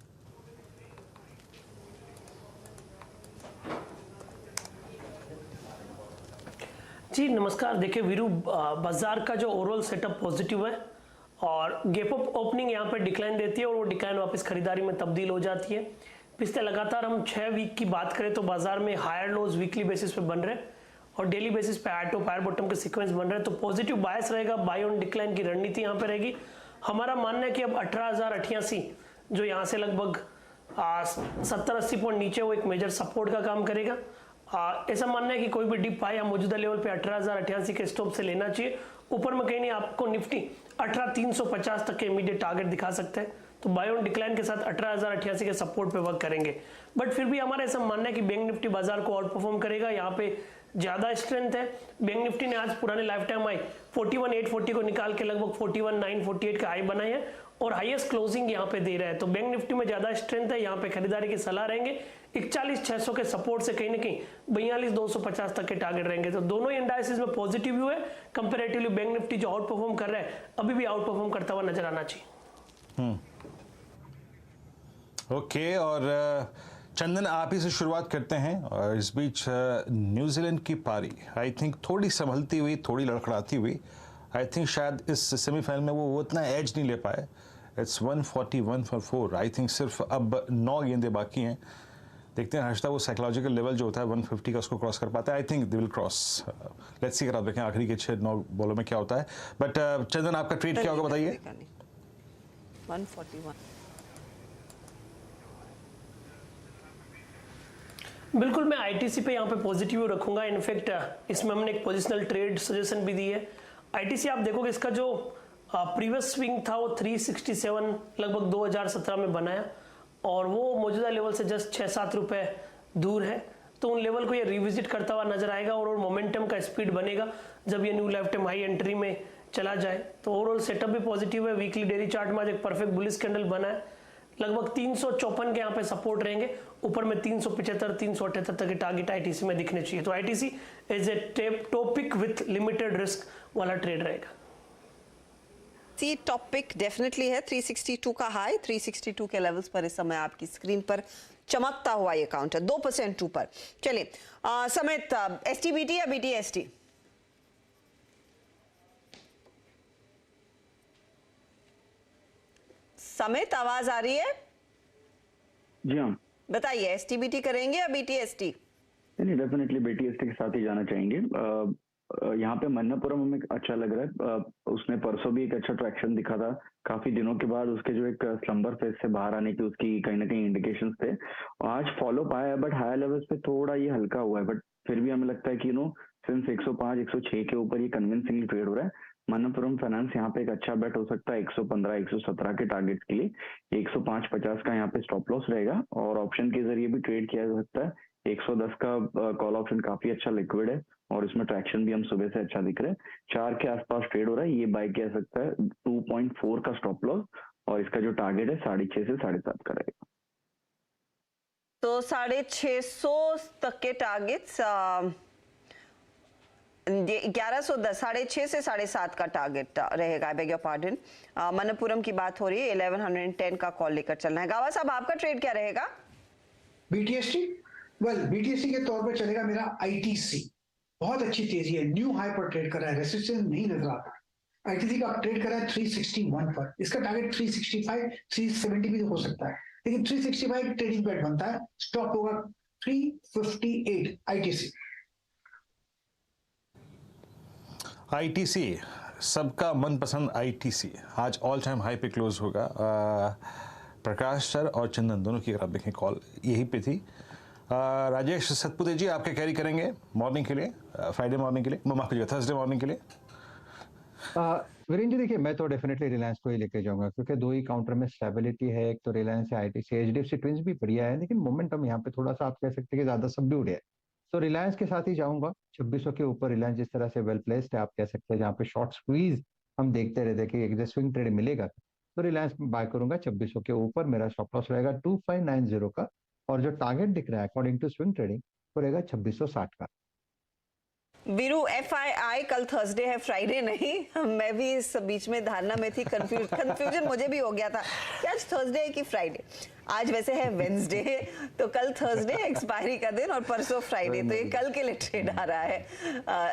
जी नमस्कार। देखिए वीरू, बाजार का जो ओवरऑल सेटअप पॉजिटिव है और गैप अप ओपनिंग यहाँ पे डिक्लाइन देती है और वो डिक्लाइन वापस खरीदारी में तब्दील हो जाती है। पिछले लगातार हम 6 वीक की बात करें तो बाजार में हायर लोज वीकली बेसिस पे बन रहे हैं और डेली बेसिस पे हायर टॉप हायर बॉटम के सीक्वेंस बन रहे हैं, तो पॉजिटिव बायस रहेगा। बाय ऑन डिक्लाइन की रणनीति यहाँ पे रहेगी। हमारा मानना है कि अब 18,088 जो यहाँ से लगभग 70-80 पॉइंट नीचे वो एक मेजर सपोर्ट का काम करेगा। ऐसा मानना है कि कोई भी डिप आए या मौजूदा लेवल पे 18,088 के स्टॉप से लेना चाहिए। ऊपर में कहीं नहीं आपको निफ्टी 18,350 तक के इमीडिएट टारगेट दिखा सकते हैं, तो बाय ऑन डिक्लाइन के साथ 18,088 के सपोर्ट पे वर्क करेंगे। बट फिर भी हमारा ऐसा मानना है कि बैंक निफ्टी बाजार को आउट परफॉर्म करेगा। यहाँ पे ज्यादा स्ट्रेंथ है। बैंक निफ्टी ने आज पुराने लाइफ टाइम हाई 41,840 को निकाल के लगभग 41,948 का हाई बनाए हैं और हाईएस्ट क्लोजिंग यहाँ पे दे रहा है, तो बैंक निफ्टी में ज्यादा स्ट्रेंथ है। यहाँ पे खरीदारी की सलाह रहेंगे। 41,600 के सपोर्ट से कहीं ना कहीं 42,250 तक के टारगेट रहेंगे, तो दोनों ही इंडाइसेस में पॉजिटिव व्यू है। कंपैरेटिवली बैंक निफ्टी जो आउट परफॉर्म कर रहा है अभी भी आउट परफॉर्म करता हुआ नजर आना चाहिए। ओके, और चंदन आप ही से शुरुआत करते हैं। और इस बीच न्यूजीलैंड की पारी आई थिंक थोड़ी संभलती हुई, थोड़ी लड़खड़ाती हुई, आई थिंक शायद इस सेमीफाइनल में वो उतना एज नहीं ले पाए। It's 141 for 4। आई थिंक सिर्फ अब 9 गेंदें बाकी हैं। देखते हैं हर्षिता वो साइकोलॉजिकल लेवल जो होता है 150 का उसको क्रॉस कर पाता है। I think they will cross. Let's see, अगर आप देखें आखिरी के 6-9 बॉलों में क्या होता है। बट चंदन आपका ट्रेड क्या होगा बताइए। 141 बिल्कुल, मैं आईटीसी पे यहाँ पे पॉजिटिव रखूंगा। इनफैक्ट इसमें हमने एक पोजिशनल ट्रेड सजेशन भी दी है। आईटीसी आप देखोगे इसका जो प्रीवियस स्विंग था वो 367 लगभग 2017 में बनाया और वो मौजूदा लेवल से जस्ट 6-7 रुपए दूर है, तो उन लेवल को ये रिविजिट करता हुआ नजर आएगा और मोमेंटम का स्पीड बनेगा जब ये new life time high entry में चला जाए। तो ओवरऑल सेटअप भी पॉजिटिव है। वीकली डेली चार्ट में आज एक परफेक्ट बुलिश कैंडल बना है। लगभग 354 के यहाँ पे सपोर्ट रहेंगे, ऊपर में 375-378 तक के टारगेट आईटीसी में दिखने चाहिए। तो ITC as a topic with limited risk वाला ट्रेड रहेगा। सी टॉपिक डेफिनेटली है। 362 का हाई, 362 के लेवल्स पर इस समय आपकी स्क्रीन पर चमकता हुआ ये काउंटर 2% ऊपर। चलिए समेत एसटीबीटी या बीटीएसटी? समेत आवाज आ रही है? जी हाँ बताइए, एसटीबीटी करेंगे या बीटीएसटी? नहीं, डेफिनेटली बीटीएसटी के साथ ही जाना चाहेंगे। यहाँ पे मन्नापुरम हमें अच्छा लग रहा है। उसने परसों भी एक अच्छा ट्रैक्शन दिखा था, काफी दिनों के बाद उसके जो एक स्लम्बर फेज से बाहर आने की उसकी कहीं ना कहीं इंडिकेशंस थे। आज फॉलो पाया है, बट हायर लेवल्स पे थोड़ा ये हल्का हुआ है, बट फिर भी हमें लगता है कि सिंस 105-106 के ऊपर ये कन्विंसिंगली ट्रेड हो रहा है। मन्नापुरम फाइनेंस यहाँ पे एक अच्छा बेट हो सकता है 115-117 के टारगेट के लिए। 105-50 का यहाँ पे स्टॉप लॉस रहेगा और ऑप्शन के जरिए भी ट्रेड किया जा सकता है। 110 का कॉल ऑप्शन काफी अच्छा लिक्विड है और इसमें ट्रैक्शन भी हम सुबह से अच्छा दिख रहे हैं। 4 के आसपास ट्रेड हो रहा है, ये बाय किया सकता है। 2.4 का स्टॉप लॉस और इसका जो टारगेट है 6.5 से 7.5 का रहेगा। तो 650 तक के टारगेट्स 1110, 6.5 से 7.5 का टारगेट रहेगा। I beg your pardon, Manappuram की बात हो रही है। 1110 का कॉल लेकर चलना है। गावा साहब आपका ट्रेड क्या रहेगा? बीटीएसटी? वेल बीटीएसटी के तौर पर चलेगा मेरा आईटीसी। बहुत अच्छी तेजी है, न्यू हाई पर ट्रेड कर रहा है, रेसिस्टेंस नहीं नजर आता। आईटीसी का ट्रेड कर रहा है 361 पर, इसका टारगेट 365, 370 भी हो सकता है, लेकिन 365 ट्रेडिंग बेट बनता है। स्टॉप होगा 358 आईटीसी। आईटीसी, सबका मनपसंद आईटीसी आज ऑल टाइम हाई पे क्लोज होगा। प्रकाश सर और चंदन दोनों की अगर आप देखें कॉल यही पे थी। राजेश सतपुते जी आपके कैरी करेंगे मॉर्निंग के लिए, फ्राइडे मॉर्निंग के लिए, माफ कीजिए थर्सडे मॉर्निंग के लिए। वीरेंद्र जी देखिए, मैं तो डेफिनेटली रिलायंस को ही लेके जाऊंगा क्योंकि दो ही काउंटर में स्टेबिलिटी है। एक तो रिलायंस है, आईटीसी, एचडीएफसी ट्विंस भी बढ़िया है, लेकिन मोमेंटम यहाँ पे थोड़ा सा आप कह सकते हैं कि ज्यादा सबड्यूड है। तो रिलायंस के साथ ही जाऊंगा। 2600 के ऊपर रिलायंस जिस तरह से वेल प्लेस्ड है, आप कह सकते हैं जहाँ पे शॉर्ट स्क्वीज हम देखते रहते कि एक स्विंग ट्रेड मिलेगा, तो रिलायंस बाय करूंगा। 2600 के ऊपर मेरा स्टॉप लॉस रहेगा 2590 का, और जो टारगेट दिख रहा है अकॉर्डिंग टू स्विंग ट्रेडिंग वो रहेगा 2660 का। वीरू, FII कल थर्सडे है, फ्राइडे नहीं। मैं भी इस बीच में धारणा में थी, कंफ्यूजन मुझे भी हो गया था कि आज थर्सडे है कि फ्राइडे। आज वैसे है वेंसडे, तो कल थर्सडे एक्सपायरी का दिन और परसों फ्राइडे, तो ये कल के लिए ट्रेड आ रहा है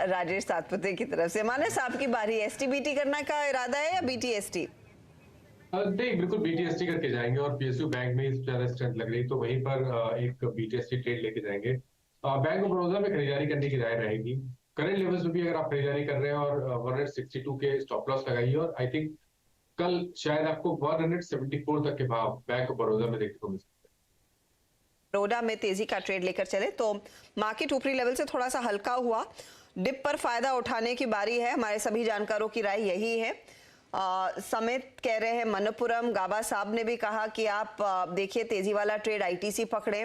राजेश सातपुते की तरफ से। मानस आपकी बारी, STBT करने का इरादा है या BTST? नहीं, बिल्कुल BTST करके जाएंगे और PSU बैंक में ज्यादा स्ट्रेंथ लग रही तो वहीं पर एक BTST ट्रेड लेके जाएंगे। बैंक ऑफ बड़ौदा में खरीदारी करने की राय रहेगी। करंट लेवल्स में भी अगर आप खरीदारी कर रहे हैं और 162 के स्टॉप लॉस लगाइए, और आई थिंक कल शायद आपको 174 तक के भाव बैंक ऑफ बड़ौदा में देखने को मिल सकते हैं। बड़ौदा में तेजी का ट्रेड लेकर चले तो मार्केट ऊपरी लेवल से थोड़ा सा हल्का हुआ, डिप पर फायदा उठाने की बारी है। हमारे सभी जानकारों की राय यही है। समित कह रहे हैं, मनपुरम गाबा साहब ने भी कहा कि आप देखिए तेजी वाला ट्रेड ITC पकड़े।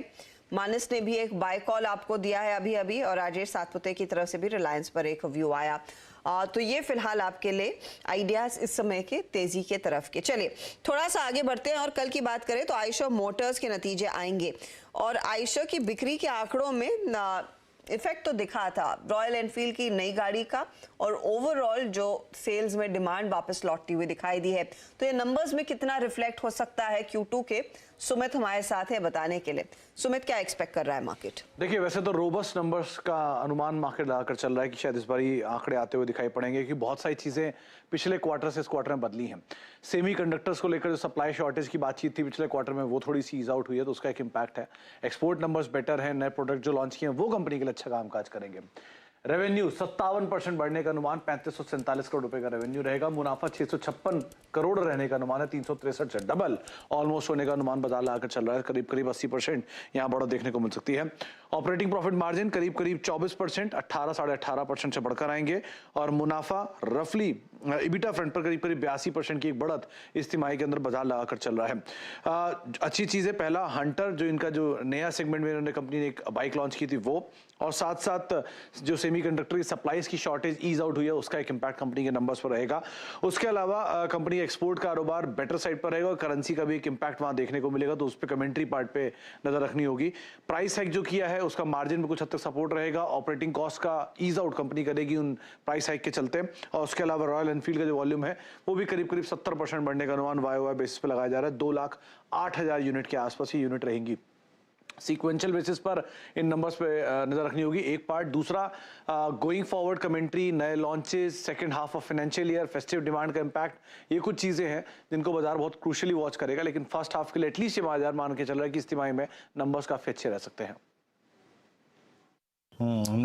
मानस ने भी एक बाय कॉल आपको दिया है अभी अभी, और राजेश सातपुते की तरफ से भी रिलायंस पर एक व्यू आया। तो ये फिलहाल आपके लिए आइडियाज इस समय के तेजी के तरफ के। चलिए थोड़ा सा आगे बढ़ते हैं और कल की बात करें तो आयशर मोटर्स के नतीजे आएंगे और आयशर की बिक्री के आंकड़ों में इफेक्ट तो दिखा था रॉयल एनफील्ड की नई गाड़ी का, और ओवरऑल जो सेल्स में डिमांड वापस लौटती हुई दिखाई दी है। तो ये नंबर्स में कितना रिफ्लेक्ट हो सकता है Q2 के, सुमित हमारे साथ है बताने के लिए। सुमित, क्या एक्सपेक्ट कर रहा है मार्केट? देखिए, वैसे तो रोबस्ट नंबर्स का अनुमान मार्केट लगाकर चल रहा है कि शायद इस बारी आंकड़े आते हुए दिखाई पड़ेंगे, क्योंकि बहुत सारी चीजें पिछले क्वार्टर से इस क्वार्टर में बदली हैं। सेमीकंडक्टर्स को लेकर जो सप्लाई शॉर्टेज की बातचीत थी पिछले क्वार्टर में, वो थोड़ी सी ईज आउट हुई है, तो उसका एक इम्पैक्ट है। एक्सपोर्ट नंबर्स बेटर हैं, नए प्रोडक्ट जो लॉन्च किए हैं वो कंपनी के लिए अच्छा कामकाज करेंगे। रेवेन्यू 57% बढ़ने का अनुमान, 3547 करोड़ रुपए का रेवेन्यू रहेगा। मुनाफा 656 करोड़ रहने का अनुमान है, 363 से डबल ऑलमोस्ट होने का अनुमान बाजार लगाकर चल रहा है। करीब करीब 80% यहाँ बढ़त देखने को मिल सकती है। ऑपरेटिंग प्रॉफिट मार्जिन करीब करीब 24%, 18 साढ़े 18% से बढ़कर आएंगे, और मुनाफा रफली इबिटा फ्रंट पर करीब करीब 82% की एक बढ़त इस तिमाही के अंदर बाजार लगाकर चल रहा है। अच्छी चीज है, पहला हंटर जो इनका जो नया सेगमेंट में इन्होंने कंपनी ने एक बाइक लॉन्च की थी वो, और साथ साथ जो सेमीकंडक्टर की सप्लाईज की शॉर्टेज ईज आउट हुई है उसका एक इम्पैक्ट कंपनी के नंबर्स पर रहेगा। उसके अलावा कंपनी एक्सपोर्ट कारोबार बेटर साइड पर रहेगा और करेंसी का भी एक इम्पैक्ट वहां देखने को मिलेगा, तो उस पर कमेंट्री पार्ट पे नजर रखनी होगी। प्राइस हाइक जो किया है उसका मार्जिन में कुछ हद तक सपोर्ट रहेगा। ऑपरेटिंग कॉस्ट का ईज आउट कंपनी करेगी उन प्राइस हाइक के चलते, और उसके अलावा रॉयल एनफील्ड का जो वॉल्यूम है वो भी करीब करीब 70% बढ़ने का अनुमान YOY बेसिस पे लगाया जा रहा है। 2,08,000 यूनिट के आसपास ही यूनिट रहेंगी। सीक्वेंशियल बेसिस पर इन नंबर्स पे नजर रखनी होगी, एक पार्ट। दूसरा, गोइंग फॉरवर्ड कमेंट्री, नए launches, second half of financial year, festive demand का इम्पैक्ट, ये कुछ चीजें हैं जिनको बाजार बहुत क्रूशियली वॉच करेगा। लेकिन फर्स्ट हाफ के लिए एटलीस्ट ये बाजार मान के चल रहा है कि इस तिमाही में नंबर्स काफी अच्छे रह सकते हैं।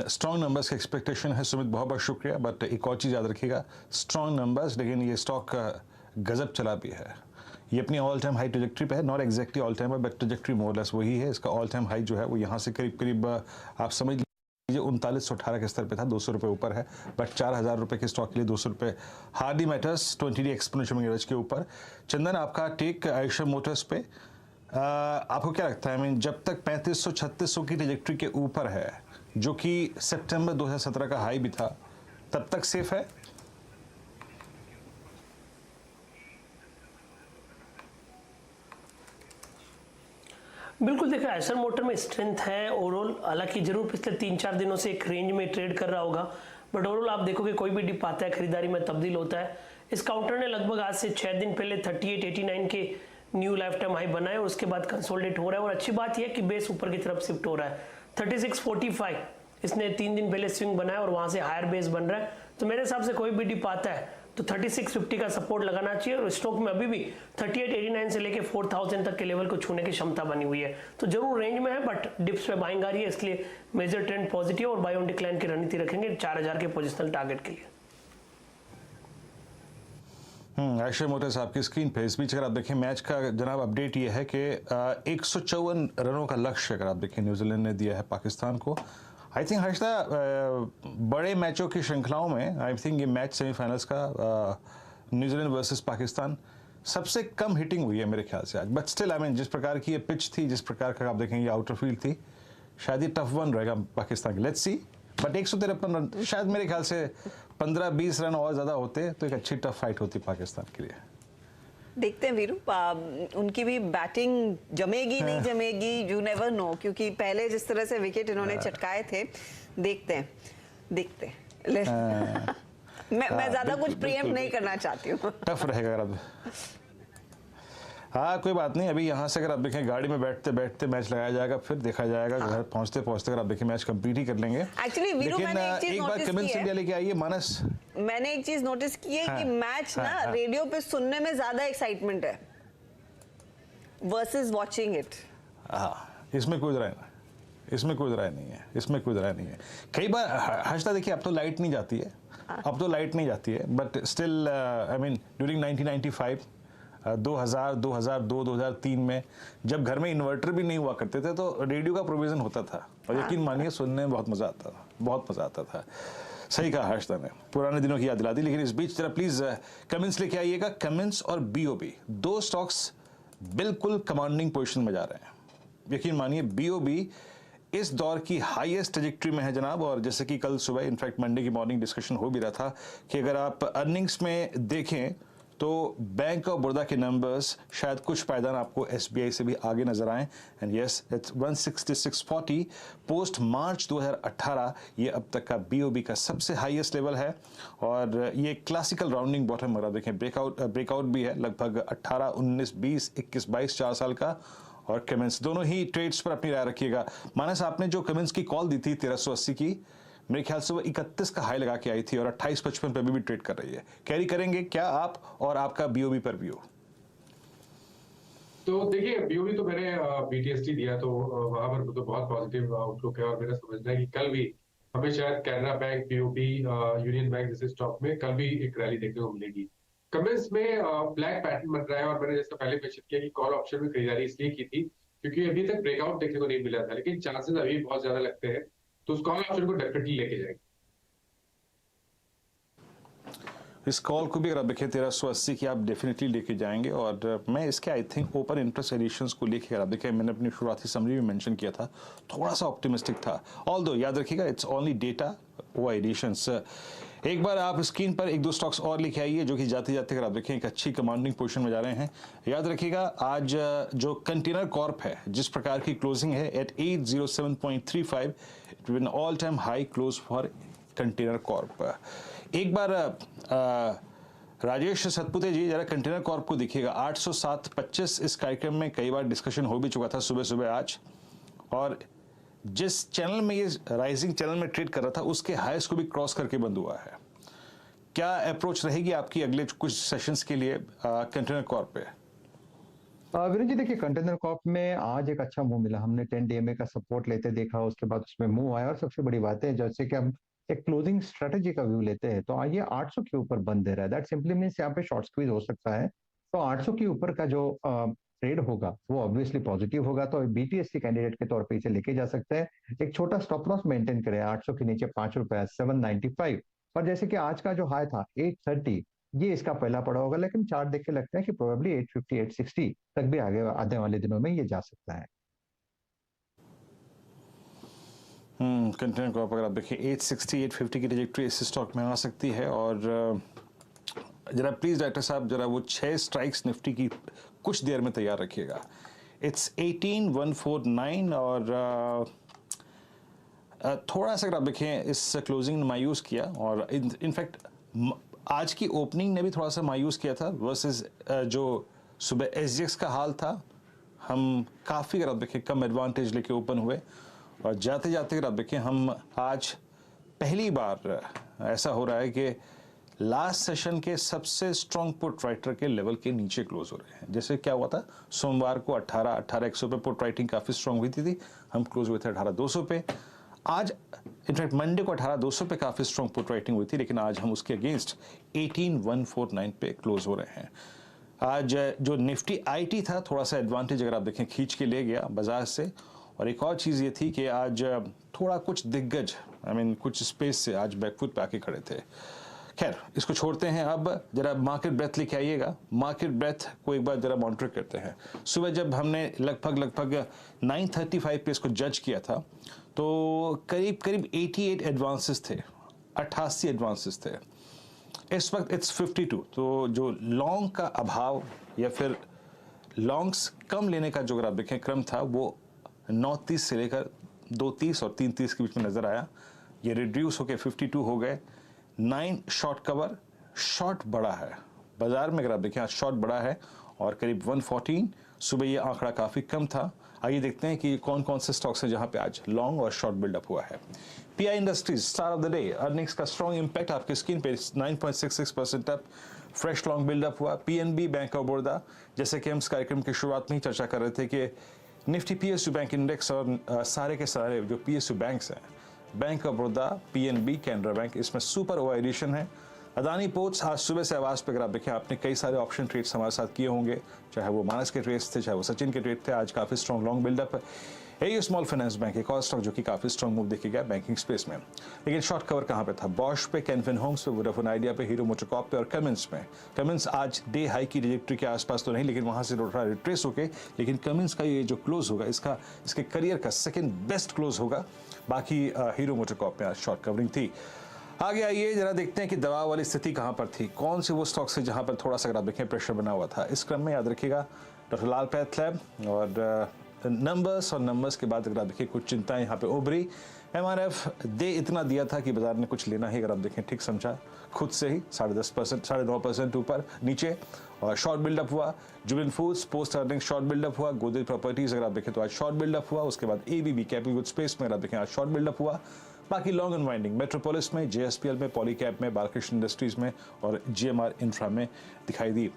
स्ट्रॉन्ग नंबर्स का एक्सपेक्टेशन है सुमित, बहुत बहुत शुक्रिया। बट एक और चीज़ याद रखिएगा, स्ट्रॉन्ग नंबर्स, लेकिन ये स्टॉक गजब चला भी है। ये अपनी ऑल टाइम हाई ट्रेजेक्ट्री पे है, not exactly all time but trajectory more less वही है। इसका ऑल टाइम हाई जो है वो यहाँ से करीब करीब आप समझ लीजिए 3918 के स्तर पे था, 200 रुपये ऊपर है। बट 4000 रुपये के स्टॉक के लिए 200 रुपये हार्डली मैटर्स। 20 एक्सपोनेंशियल एवरेज के ऊपर। चंदन, आपका टेक आयशर मोटर्स पे, आपको क्या लगता है? आई मीन जब तक 3500-3600 की ट्रेजेक्ट्री के ऊपर है, जो कि सितंबर 2017 का हाई भी था, तब तक सेफ है? बिल्कुल, देखिए आयशर मोटर में स्ट्रेंथ है ओवरऑल, हालांकि जरूर पिछले 3-4 दिनों से एक रेंज में ट्रेड कर रहा होगा, बट ओवरऑल आप देखोगे कोई भी डिप आता है खरीदारी में तब्दील होता है। इस काउंटर ने लगभग आज से 6 दिन पहले 3889 के न्यू लाइफ टाइम हाई बनाए और उसके बाद कंसोलिडेट हो रहा है, और अच्छी बात यह है कि बेस ऊपर की तरफ शिफ्ट हो रहा है। 3645 इसने 3 दिन पहले स्विंग बनाया और वहां से हायर बेस बन रहा है, तो मेरे हिसाब से कोई भी डिप आता है तो 3650 का सपोर्ट लगाना चाहिए, और स्टॉक में अभी भी 3889 से लेके 4000 तक के लेवल को छूने की क्षमता बनी हुई है, तो जरूर रेंज में है बट डिप्स पे बाइंग आ रही है, इसलिए मेजर ट्रेंड पॉजिटिव और बाय ऑन डिक्लाइन की रणनीति रखेंगे 4000 के पोजिशनल टारगेट के लिए। आयशर मोटर्स आपकी स्क्रीन पे। इस बीच अगर आप देखें मैच का जनाब अपडेट ये है कि 154 रनों का लक्ष्य अगर आप देखें न्यूजीलैंड ने दिया है पाकिस्तान को। आई थिंक हर्षदा बड़े मैचों की श्रृंखलाओं में आई थिंक ये मैच सेमीफाइनल्स का न्यूजीलैंड वर्सेस पाकिस्तान सबसे कम हिटिंग हुई है मेरे ख्याल से आज। बट स्टिल आई मीन जिस प्रकार की ये पिच थी, जिस प्रकार का आप देखेंगे आउटर फील्ड थी, शायद ये टफ वन रहेगा पाकिस्तान की। Let's see. बट 153 रन शायद मेरे ख्याल से 15-20 रन और ज़्यादा होते तो एक अच्छी टफ फाइट होती पाकिस्तान के लिए। देखते हैं वीरू, उनकी भी बैटिंग जमेगी नहीं जमेगी, यू नेवर नो, क्योंकि पहले जिस तरह से विकेट इन्होंने चटकाए थे। देखते हैं मैं ज्यादा कुछ प्रीएम्प्ट नहीं करना चाहती हूँ। टफ रहेगा अगर हाँ कोई बात नहीं। अभी यहाँ से अगर आप देखें गाड़ी में बैठते बैठते मैच लगाया जाएगा, फिर देखा जाएगा घर पहुँचते पहुँचते अगर आप देखें मैच कंप्लीट ही कर लेंगे। एक्चुअली वीरू मैंने एक बार कमिंस इंडिया लेके आइए मानस। मैंने एक चीज नोटिस की है कि मैच ना रेडियो पे सुनने में ज्यादा एक्साइटमेंट है वर्सेस वॉचिंग इट। इसमें कोई राय नहीं, इसमें कोई राय नहीं है, इसमें कोई राय नहीं है। कई बार हर्षदा देखिए अब तो लाइट नहीं जाती है, अब तो लाइट नहीं जाती है, but still I mean during 1995 2000 2002 2003 में जब घर में इन्वर्टर भी नहीं हुआ करते थे तो रेडियो का प्रोविजन होता था और यकीन मानिए सुनने में बहुत मजा आता था, बहुत मजा आता था। सही कहा हर्षदा ने, पुराने दिनों की याद दिला दी। लेकिन इस बीच जरा प्लीज कमिंस लेके आइएगा। कमिंस और बीओबी दो स्टॉक्स बिल्कुल कमांडिंग पोजीशन में जा रहे हैं। यकीन मानिए बीओबी इस दौर की हाईएस्ट ट्रैजेक्टरी में है जनाब। और जैसे कि कल सुबह इनफैक्ट मंडे की मॉर्निंग डिस्कशन हो भी रहा था कि अगर आप अर्निंग्स में देखें तो बैंक ऑफ बड़ौदा के नंबर्स शायद कुछ पायदान आपको एसबीआई से भी आगे नजर आए। एंड यस इट्स 166.40 पोस्ट मार्च 2018 ये अब तक का बीओबी का सबसे हाईएस्ट लेवल है। और ये क्लासिकल राउंडिंग बॉटम अगर देखें ब्रेकआउट भी है लगभग 18 19 20 21 22 4 साल का। और कमेंस दोनों ही ट्रेड्स पर अपनी राय रखिएगा। मानस आपने जो कमेंस की कॉल दी थी 1380 की, मेरे ख्याल से वो 31 का हाई लगा के आई थी और 28.55 पे भी ट्रेड कर रही है। कैरी करेंगे क्या आप और आपका बीओबी पर व्यू? तो देखिए बीओबी तो मैंने बीटीएसटी दिया तो वहां पर तो बहुत पॉजिटिव आउटलुक है और मेरा समझना है कि कल भी हमें शायद Canara bank, BOB, union bank जैसे स्टॉक में कल भी एक रैली देखने को मिलेगी। कमेंस में ब्लैक पैटर्न बन रहा है और मैंने जैसा पहले मेंशन किया कि कॉल ऑप्शन में खरीदारी इसलिए की थी क्योंकि अभी तक ब्रेकआउट देखने को नहीं मिला था, लेकिन चांसेस अभी बहुत ज्यादा लगते हैं तो उस कॉल ऑप्शन को डेफिनेटली लेके जाएंगे। इस कॉल को भी अगर आप देखें 1380 की आप डेफिनेटली लेके जाएंगे। और मैं इसके I think open interest additions को लेके अगर आप देखें, मैंने अपनी शुरुआती समरी में मेंशन किया था, थोड़ा सा ऑप्टिमिस्टिक था। ऑल्दो याद रखिएगा इट्स ओनली डेटा वो एडिशंस। एक बार आप स्क्रीन पर एक दो स्टॉक्स और लेके आइए जो कि जाते जाते अगर आप देखें एक अच्छी कमांडिंग पोजीशन में जा रहे हैं। याद रखिएगा आज जो कंटेनर कॉर्प है जिस प्रकार की क्लोजिंग है at 807.35 it will all time high close for container corp. एक बार राजेश सतपुते जी जरा कंटेनर कॉर्प को देखिएगा 807.25 इस कार्यक्रम में कई बार डिस्कशन हो भी चुका था सुबह सुबह आज। और जिस चैनल में ये राइजिंग चैनल में ट्रेड कर रहा था उसके हाईएस्ट को भी क्रॉस करके बंद हुआ है। क्या अप्रोच रहेगी आपकी अगले कुछ सेशंस के लिए कंटेनर कॉर्प पे? वीरेंद्र जी देखिए कंटेनर कॉर्प में आज एक अच्छा मूव मिला। हमने 10 DMA का सपोर्ट लेते देखा, उसके बाद उसमें मूव आया और सबसे बड़ी बात है जैसे कि हम एक क्लोजिंग स्ट्रेटेजी का व्यू लेते हैं तो ये 800 के ऊपर बंद दे रहा है। दैट सिंपली मींस यहाँ पे शॉर्ट स्क्वीज हो सकता है। तो 800 के ऊपर का जो ट्रेड होगा वो ऑब्वियसली पॉजिटिव होगा। तो बीटीएससी कैंडिडेट के तौर पे इसे लेके जा सकते हैं। एक छोटा स्टॉप लॉस मेंटेन करें 800 के नीचे 5 रुपए 795 पर। जैसे कि आज का जो हाई था 830 ये इसका पहला पड़ा होगा, लेकिन चार्ट देख के लगता है कि प्रोबेबली 850 860 तक भी आगे आने वाले दिनों में ये जा सकता है। कंटेनर कॉर्प अगर आप देखिए 860 850 की ट्रैजेक्टरी इस स्टॉक में आ सकती है। और जरा प्लीज डॉक्टर साहब जरा वो 6 स्ट्राइक्स निफ्टी की कुछ देर में तैयार रखिएगा। इट्स 18149 और थोड़ा सा अगर आप देखें इस क्लोजिंग ने मायूस किया और इनफैक्ट आज की ओपनिंग ने भी थोड़ा सा मायूस किया था वर्सेस जो सुबह SGX का हाल था। हम काफ़ी अगर आप देखें कम एडवांटेज लेके ओपन हुए और जाते जाते अगर आप देखें हम आज पहली बार ऐसा हो रहा है कि लास्ट सेशन के सबसे स्ट्रॉन्ग पुट राइटर के लेवल के नीचे क्लोज हो रहे हैं। जैसे क्या हुआ था सोमवार को 18,100 पे पुट राइटिंग काफ़ी स्ट्रॉन्ग हुई थी, हम क्लोज हुए थे 18,200 पे। आज इनफैक्ट मंडे को 18,200 पे काफ़ी स्ट्रॉन्ग पुट राइटिंग हुई थी, लेकिन आज हम उसके अगेंस्ट 18,149 पे क्लोज हो रहे हैं। आज जो निफ्टी आईटी था थोड़ा सा एडवांटेज अगर आप देखें खींच के ले गया बाजार से। और एक और चीज़ ये थी कि आज थोड़ा कुछ दिग्गज कुछ स्पेस से आज बैकफुट पे आके खड़े थे। खैर इसको छोड़ते हैं, अब जरा मार्केट ब्रेथ लेके आइएगा। मार्केट ब्रेथ को एक बार जरा मॉनिटर करते हैं। सुबह जब हमने लगभग 9:35 पे इसको जज किया था तो करीब 88 एडवांसेस थे, 88 एडवांसेस थे। इस वक्त इट्स 52। तो जो लॉन्ग का अभाव या फिर लॉन्ग्स कम लेने का जो अगर आप देखें क्रम था वो 9:30 से लेकर 2:30 और 3:30 के बीच में नजर आया। ये रिड्यूस होकर 52 हो गए। 9 शॉर्ट कवर, शॉर्ट बड़ा है बाजार में अगर आप देखें आज शॉर्ट बड़ा है और करीब 114। सुबह ये आंकड़ा काफ़ी कम था। आइए देखते हैं कि कौन कौन से स्टॉक्स हैं जहां पे आज लॉन्ग और शॉर्ट बिल्डअप हुआ है। Pi industries star of the day, earnings का स्ट्रॉन्ग इंपैक्ट आपकी स्क्रीन पे 9.66% अप, फ्रेश लॉन्ग बिल्डअप हुआ। पीएनबी बैंक ऑफ बड़ौदा, जैसे कि हम इस कार्यक्रम की शुरुआत में ही चर्चा कर रहे थे कि निफ्टी पीएसयू बैंक इंडेक्स और सारे के सारे जो पीएसयू बैंक्स हैं, bank of Baroda, PNB, Canara bank, इसमें सुपर ओवर एडिशन है। अदानी पोर्ट्स आज सुबह से आवाज पे अगर आप देखें आपने कई सारे ऑप्शन ट्रेड्स हमारे साथ किए होंगे, चाहे वो मानस के ट्रेड्स थे, चाहे वो सचिन के ट्रेड थे। आज काफी स्ट्रॉन्ग लॉन्ग बिल्डअप है। एयू स्मॉल फाइनेंस बैंक एक और स्टॉक जो कि काफी स्ट्रॉन्ग मूव देखेगा बैंकिंग स्पेस में। लेकिन शॉर्ट कवर कहां पे था? बॉश पे, कैनफिन होम्स पे, वोडाफोन आइडिया पे, हीरो मोटोकॉर्प पे और कमिंस में। कमिंस आज डे हाई की ट्रैजेक्टरी के आसपास तो नहीं, लेकिन वहां से थोड़ा रिट्रेस होके, लेकिन कमिंस का ये जो क्लोज होगा इसके करियर का सेकंड बेस्ट क्लोज होगा। बाकी हीरो मोटोकॉर्प में आज शॉर्ट कवरिंग थी। आगे आइए जरा देखते हैं कि दवा वाली स्थिति कहां पर थी, कौन से वो स्टॉक्स है जहां पर थोड़ा सा अगर आप देखें प्रेशर बना हुआ था। इस क्रम में याद रखिएगा डॉक्टर लाल पैथ लैब और नंबर्स के बाद अगर आप देखिए कुछ चिंताएं यहाँ पे उभरी। एमआरएफ दे इतना दिया था कि बाजार ने कुछ लेना ही अगर आप देखें ठीक समझा, खुद से ही 10.5%, 9.5% ऊपर नीचे और शॉर्ट बिल्डअप हुआ। Jubilant Foods post earning short buildup हुआ। गोदरेज प्रॉपर्टीज अगर आप देखें तो आज शॉर्ट बिल्डअप हुआ। उसके बाद एबीबी कैपिटल गुड स्पेस में अगर आप देखें आज शॉर्ट बिल्डअप हुआ। बाकी लॉन्ग अनवाइंडिंग मेट्रोपोलिस में, जेएसपीएल में, पॉलीकैप में, बालकृष्ण इंडस्ट्रीज में और जीएमआर इंफ्रा में दिखाई दी।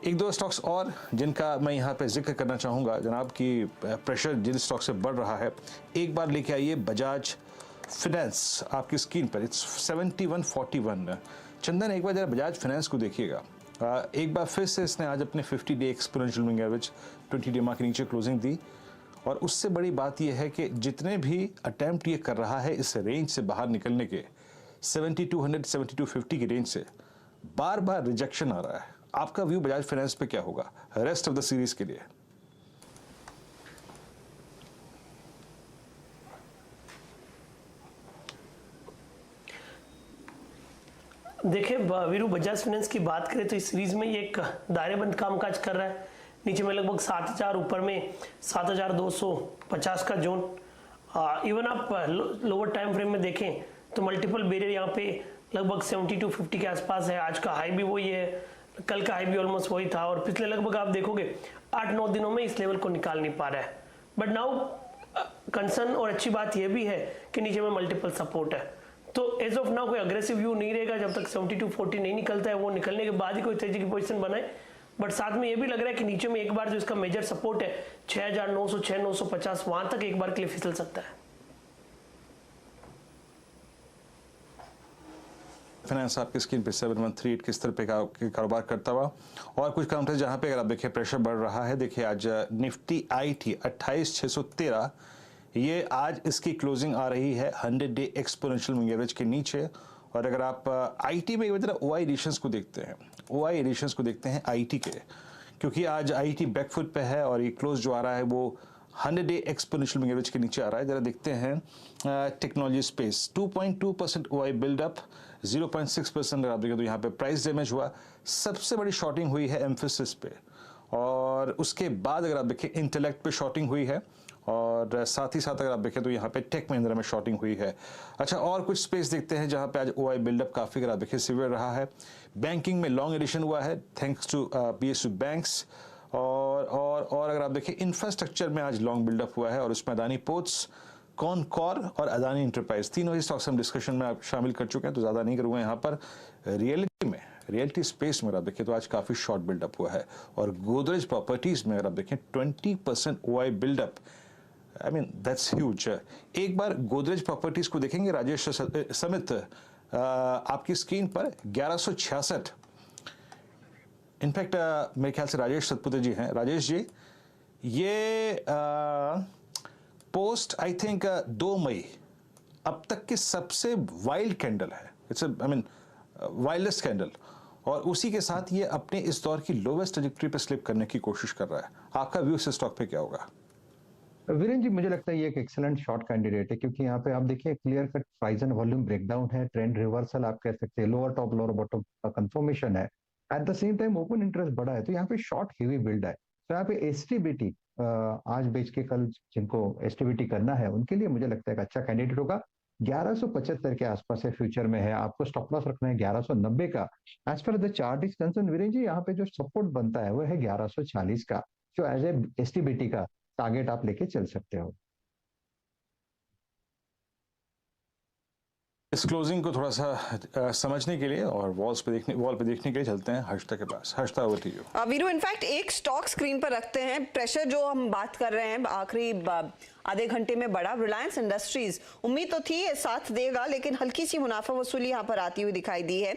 एक दो स्टॉक्स और जिनका मैं यहाँ पे जिक्र करना चाहूँगा जनाब कि प्रेशर जिन स्टॉक से बढ़ रहा है, एक बार लेके आइए बजाज फाइनेंस आपकी स्क्रीन पर, इट्स 7141। चंदन एक बार जरा बजाज फाइनेंस को देखिएगा। एक बार फिर से इसने आज अपने 50 day exponential moving average 20 day mark के नीचे क्लोजिंग दी। और उससे बड़ी बात यह है कि जितने भी अटेम्प्ट ये कर रहा है इस रेंज से बाहर निकलने के, 7200 7250 की रेंज से बार बार रिजेक्शन आ रहा है। आपका व्यू बजाज फाइनेंस पे क्या होगा रेस्ट ऑफ द सीरीज के लिए? देखिए वीरू, बजाज फाइनेंस की बात करें तो इस सीरीज में ये एक दायरेबंद कामकाज कर रहा है। नीचे में लगभग 7000, ऊपर में 7250 का जोन। इवन आप लोअर टाइम फ्रेम में देखें तो मल्टीपल बैरियर यहाँ पे लगभग 7250 के आसपास है। आज का हाई भी वही है, कल का हाई भी ऑलमोस्ट वही था और पिछले लगभग आप देखोगे 8-9 दिनों में इस लेवल को निकाल नहीं पा रहा है। बट नाउ कंसर्न और अच्छी बात यह भी है कि नीचे में मल्टीपल सपोर्ट है। तो एज ऑफ नाउ कोई अग्रेसिव व्यू नहीं रहेगा जब तक 7240 नहीं निकलता है। वो निकलने के बाद ही कोई तेजी की पोजीशन बनाए। बट साथ में ये भी लग रहा है कि नीचे में एक बार जो इसका मेजर सपोर्ट है 6900, 6950 वहां तक एक बार के लिए फिसल सकता है। फाइनेंस आपकी स्क्रीन पे 7138 के स्तर पे कारोबार करता हुआ और कुछ काउंटर जहां पे अगर आप देखें प्रेशर बढ़ रहा है। देखिए आज निफ्टी आईटी 28613, ये आज इसकी क्लोजिंग आ रही है 100 डे एक्सपोनेंशियल मूविंग एवरेज के नीचे। और अगर आप आईटी में एक ओआई एडिशंस को देखते हैं, ओआई एडिशंस को देखते हैं आईटी के, क्योंकि आज आईटी बैकफुट पे है और ये क्लोज जो आ रहा है वो 100 डे एक्सपोनेंशियल मूविंग एवरेज के नीचे आ रहा है। जरा देखते हैं टेक्नोलॉजी स्पेस 2.2% ओआई बिल्डअप, 0.6% अगर आप देखें तो यहाँ पे प्राइस डैमेज हुआ। सबसे बड़ी शॉर्टिंग हुई है एम्फेसिस पे और उसके बाद अगर आप देखें इंटेलेक्ट पे शॉर्टिंग हुई है और साथ ही साथ अगर आप देखें तो यहाँ पे टेक महिंद्रा में शॉर्टिंग हुई है। अच्छा, और कुछ स्पेस देखते हैं जहाँ पे आज ओआई बिल्डअप काफी अगर आप देखें सिवियर रहा है। बैंकिंग में लॉन्ग एडिशन हुआ है थैंक्स टू पीएसयू बैंक्स और अगर आप देखें इंफ्रास्ट्रक्चर में आज लॉन्ग बिल्डअप हुआ है और उसमें अदानी पोर्ट्स, कॉनकॉर और अदानी इंटरप्राइज, तीनों ही स्टॉक्स हम डिस्कशन में शामिल कर चुके हैं तो ज्यादा नहीं करूंगा यहाँ पर। रियलिटी स्पेस में अगर आप देखें तो आज काफी शॉर्ट बिल्डअप हुआ है और गोदरेज प्रॉपर्टीज में अगर आप देखें 20% OI buildup I mean that's huge. एक बार गोदरेज प्रॉपर्टीज को देखेंगे राजेश समित, आपकी स्क्रीन पर 1166, इनफैक्ट मेरे ख्याल से राजेश सतपुते जी हैं। राजेश जी, ये पोस्ट आई थिंक 2 मई अब तक की सबसे वाइल्ड कैंडल है, it's I mean wildest candle, और उसी के साथ ये अपने इस दौर की लोवेस्ट ट्रैजेक्टरी पे स्लिप करने की कोशिश कर रहा है। आपका व्यू इस स्टॉक पे क्या होगा? वीरेंद्र जी, मुझे लगता है ये एक एक्सीलेंट शॉर्ट कैंडिडेट है, क्योंकि यहाँ पे आप देखिए clear cut price and volume breakdown है, ट्रेंड रिवर्सल आप कह सकते हैं, लोअर टॉप लोअर बॉटम का कंफर्मेशन है, at the same time open interest बढ़ा है, तो यहाँ पे शॉर्ट हेवी बिल्ड है। तो यहाँ पे एसटीबीटी आज बेच के कल जिनको एसटीबीटी करना है उनके लिए मुझे लगता है एक अच्छा कैंडिडेट होगा। 1175 के आसपास है, फ्यूचर में है, आपको स्टॉप लॉस रखना है 1190 का। As per the chart is concern Virendra ji, यहाँ पे जो सपोर्ट बनता है वो है 1140 का, जो एज ए एसटीबीटी का टारगेट आप लेके चल सकते हो। इस क्लोजिंग को थोड़ा सा समझने के लिए और वॉल पे देखने के लिए चलते हैं हर्षिता के पास। Harshita, over to you. Veeru, in fact एक स्टॉक स्क्रीन पर रखते हैं, प्रेशर जो हम बात कर रहे हैं आखिरी आधे घंटे में बड़ा, रिलायंस इंडस्ट्रीज, उम्मीद तो थी ये साथ देगा, लेकिन हल्की सी मुनाफा वसूली यहाँ पर आती हुई दिखाई दी है।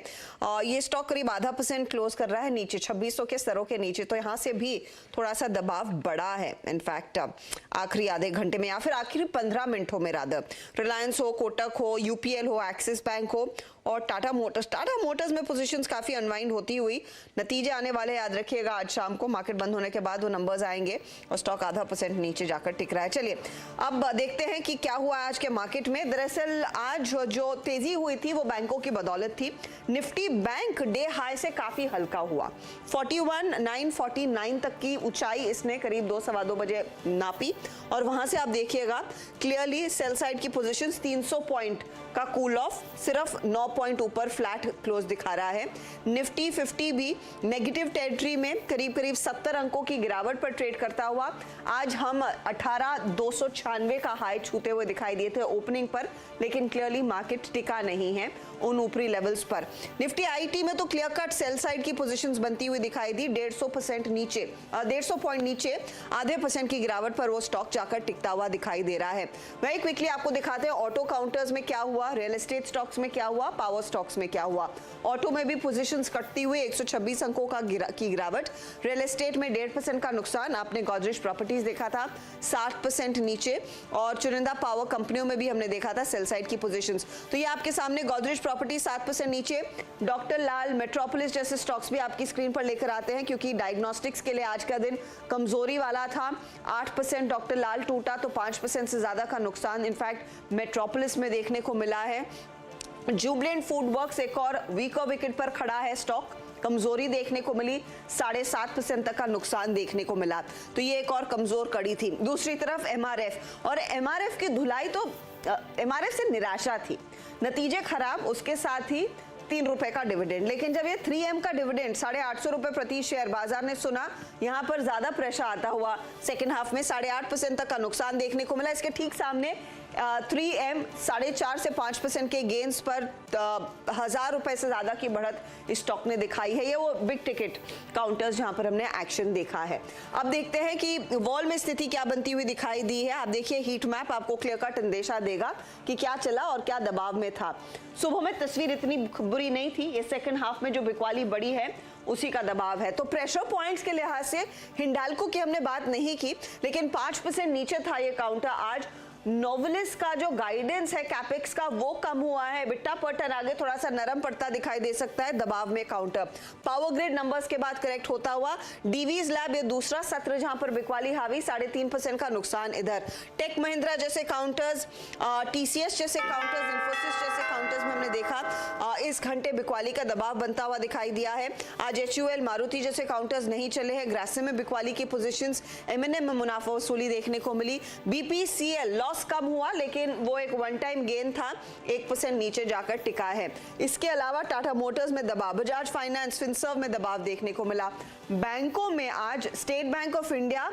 ये स्टॉक करीब 0.5% क्लोज कर रहा है नीचे, 2600 के स्तरों के नीचे, तो यहाँ से भी थोड़ा सा दबाव बढ़ा है इनफैक्ट आखिरी आधे घंटे में या फिर आखिरी 15 मिनटों में रादर। रिलायंस हो, कोटक हो, यूपीएल हो, एक्सिस बैंक हो और टाटा मोटर्स में पोजीशंस काफी अनवाइंड होती हुई नतीजे आने वाले, याद रखिएगा आज शाम को मार्केट बंद होने के बाद वो नंबर्स आएंगे और स्टॉक 0.5% नीचे जाकर टिक रहा है। चलिए अब देखते हैं कि क्या हुआ आज के मार्केट में। दरअसल आज जो तेजी हुई थी वो बैंकों की बदौलत थी। निफ्टी बैंक डे हाई से काफी हल्का हुआ, 41,949 तक की ऊंचाई इसने करीब 2-2:15 बजे नापी और वहां से आप देखिएगा क्लियरली सेल साइड की पोजीशंस 300 पॉइंट का कूल ऑफ, सिर्फ 9 पॉइंट ऊपर फ्लैट क्लोज दिखा रहा है। निफ्टी 50 भी नेगेटिव टेरिटरी में करीब 70 अंकों की गिरावट पर ट्रेड करता हुआ आज हम 18,296 का हाई छूते हुए दिखाई दिए थे ओपनिंग पर, लेकिन क्लियरली मार्केट टिका नहीं है उन ऊपरी लेवल्स पर। निफ्टी आईटी में तो क्लियर कट सेल साइड की पोजीशंस बनती हुई दिखाई दी, 150% नीचे, 150 पॉइंट नीचे, 0.5% की गिरावट पर वो स्टॉक जाकर टिकता हुआ दिखाई दे रहा है। वही क्विकली आपको दिखाते हैं ऑटो काउंटर्स में क्या हुआ, रियल एस्टेट स्टॉक्स में क्या हुआ, पावर स्टॉक्स में क्या हुआ। ऑटो में भी पोजीशंस कटती हुई 126 अंकों की गिरावट, रियल एस्टेट में 1.5% का नुकसान, आपने गोदरेज प्रॉपर्टीज देखा था 60% नीचे और चुनिंदा पावर कंपनियों में भी हमने देखा था सेल साइड की पोजीशंस। तो ये आपके सामने गोदरेज प्रॉपर्टी 7% नीचे, डॉक्टर लाल, मेट्रोपोलिस जैसे स्टॉक्स भी आपकी स्क्रीन पर लेकर आते हैं क्योंकि डायग्नोस्टिक्स के लिए आज का दिन कमजोरी वाला था। 8% डॉक्टर लाल टूटा तो 5% से ज्यादा का नुकसान इनफैक्ट मेट्रोपोलिस में देखने को मिला है। जुबलेंट फूड वर्क्स एक और वीकर विकेट पर खड़ा है स्टॉक, कमजोरी देखने को मिली, 7.5% तक का नुकसान देखने को मिला, तो ये एक और कमजोर कड़ी थी। दूसरी तरफ एमआरएफ, और एमआरएफ की धुलाई तो एमआरएफ से निराशा थी, नतीजे खराब, उसके साथ ही 3 रुपए का डिविडेंड, लेकिन जब ये 3M का डिविडेंड 850 रुपए प्रति शेयर बाजार ने सुना, यहाँ पर ज्यादा प्रेशर आता हुआ सेकेंड हाफ में 8.5% तक का नुकसान देखने को मिला। इसके ठीक सामने 3M 4.5 से 5% के गेन्स पर 1000 रुपए से ज्यादा की बढ़त इस स्टॉक ने दिखाई है। ये वो बिग टिकट काउंटर्स जहां पर हमने एक्शन देखा है। अब देखते हैं कि वॉल में स्थिति क्या बनती हुई दिखाई दी है। आप देखिए हीट मैप आपको क्लियर कट अंदेशा देगा कि क्या चला और क्या दबाव में था। सुबह में तस्वीर इतनी बुरी नहीं थी, ये सेकंड हाफ में जो बिकवाली बढ़ी है उसी का दबाव है। तो प्रेशर पॉइंट्स के लिहाज से हिंडाल्को की हमने बात नहीं की, लेकिन 5% नीचे था ये काउंटर आज। नोवेलिस का जो गाइडेंस है कैपेक्स का वो कम हुआ है, बिट्टा पर टन आगे थोड़ा सा नरम पड़ता दिखाई दे सकता है, दबाव में काउंटर। पावर ग्रिड नंबर्स के बाद करेक्ट होता हुआ डीवीज लैब ये दूसरा सत्र जहां पर बिकवाली हावी, 3.5% का नुकसान इधर। टेक महिंद्रा जैसे काउंटर्स, टीसीएस जैसे काउंटर्स, इन्फोसिस जैसे काउंटर्स में हमने देखा इस घंटे बिकवाली का दबाव बनता हुआ दिखाई दिया है। आज HUL, मारुति जैसे काउंटर्स नहीं चले हैं, ग्रासिम में बिकवाली की पोजीशंस, M&M में मुनाफा वसूली देखने को मिली। BPCL लॉस कम हुआ लेकिन वो एक वन टाइम गेन था, 1% नीचे जाकर टिका है। इसके अलावा टाटा मोटर्स में दबाव, बजाज फाइनेंस, फिनसर्व में दबाव देखने को मिला। बैंकों में आज स्टेट बैंक ऑफ इंडिया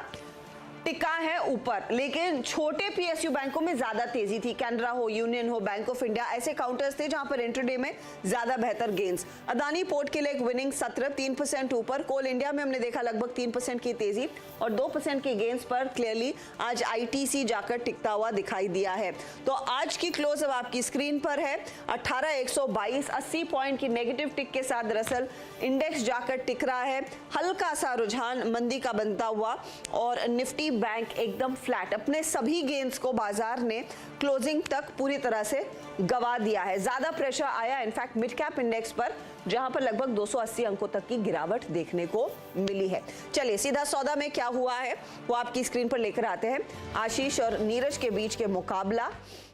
टिका है ऊपर, लेकिन छोटे पीएसयू बैंकों में ज्यादा तेजी थी। कैनरा हो, यूनियन हो, बैंक ऑफ इंडिया, ऐसे काउंटर्स थे जहां पर इंट्राडे में ज्यादा बेहतर गेन्स। अदानी पोर्ट के लिए एक विनिंग सत्र 3% ऊपर। कोल इंडिया में हमने देखा लगभग 3% की तेजी और 2% के गेन्स पर क्लियरली आज आईटीसी जाकर टिकता हुआ दिखाई दिया है। तो आज की क्लोज अब आपकी स्क्रीन पर है 18,122, 80 पॉइंट की नेगेटिव टिक के साथ दरअसल इंडेक्स जाकर टिक रहा है। हल्का सा रुझान मंदी का बनता हुआ और निफ्टी बैंक एकदम फ्लैट। अपने सभी गेन्स को बाजार ने क्लोजिंग तक पूरी तरह से गवा दिया है। ज्यादा प्रेशर आया इनफैक्ट मिड कैप इंडेक्स पर, जहां पर लगभग 280 अंकों तक की गिरावट देखने को मिली है। चलिए सीधा सौदा में क्या हुआ है वो आपकी स्क्रीन पर लेकर आते हैं। आशीष और नीरज के बीच के मुकाबला।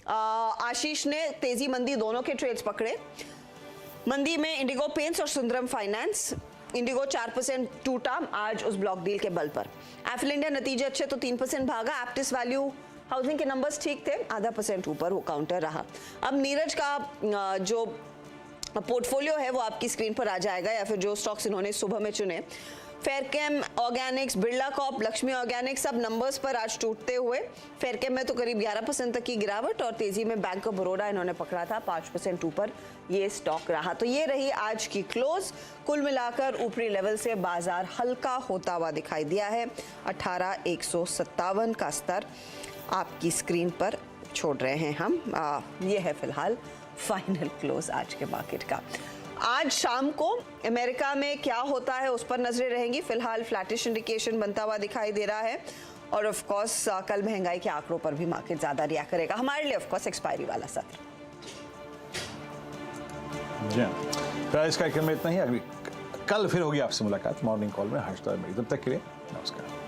आशीष ने तेजी मंदी दोनों के ट्रेड्स पकड़े। मंदी में इंडिगो पेंट्स और सुंदरम फाइनेंस। इंडिगो 4% टूटा आज उस ब्लॉक डील के बल पर। एफिल इंडिया नतीजे अच्छे तो 3% भागा। एप्टिस वैल्यू हाउसिंग के नंबर्स ठीक थे, 0.5% ऊपर वो काउंटर रहा। अब नीरज का जो पोर्टफोलियो है वो आपकी स्क्रीन पर आ जाएगा, या फिर जो स्टॉक्स इन्होंने सुबह में चुने। फेयरकेम ऑर्गेनिक्स, बिरला कॉर्प, लक्ष्मी ऑर्गेनिक्स सब नंबर्स पर आज टूटते हुए। फेयरकेम में तो करीब 11% तक की गिरावट और तेजी में बैंक ऑफ बड़ौदा इन्होंने पकड़ा था, 5% ऊपर ये स्टॉक रहा। तो ये रही आज की क्लोज। कुल मिलाकर ऊपरी लेवल से बाजार हल्का होता हुआ दिखाई दिया है। 18,157 का स्तर आपकी स्क्रीन पर छोड़ रहे हैं हम। ये है फिलहाल फाइनल क्लोज आज के मार्केट का। आज शाम को अमेरिका में क्या होता है उस पर नजरें रहेंगी। फिलहाल फ्लैटिश इंडिकेशन बनता हुआ दिखाई दे रहा है और ऑफ कोर्स कल महंगाई के आंकड़ों पर भी मार्केट ज्यादा रिएक्ट करेगा। हमारे लिए ऑफ कोर्स एक्सपायरी वाला सत्र। जी प्राइस कार्यक्रम में इतना ही। अगली कल फिर होगी आपसे मुलाकात मॉर्निंग कॉल में। हर्षदा मेरी, तब तक के लिए नमस्कार।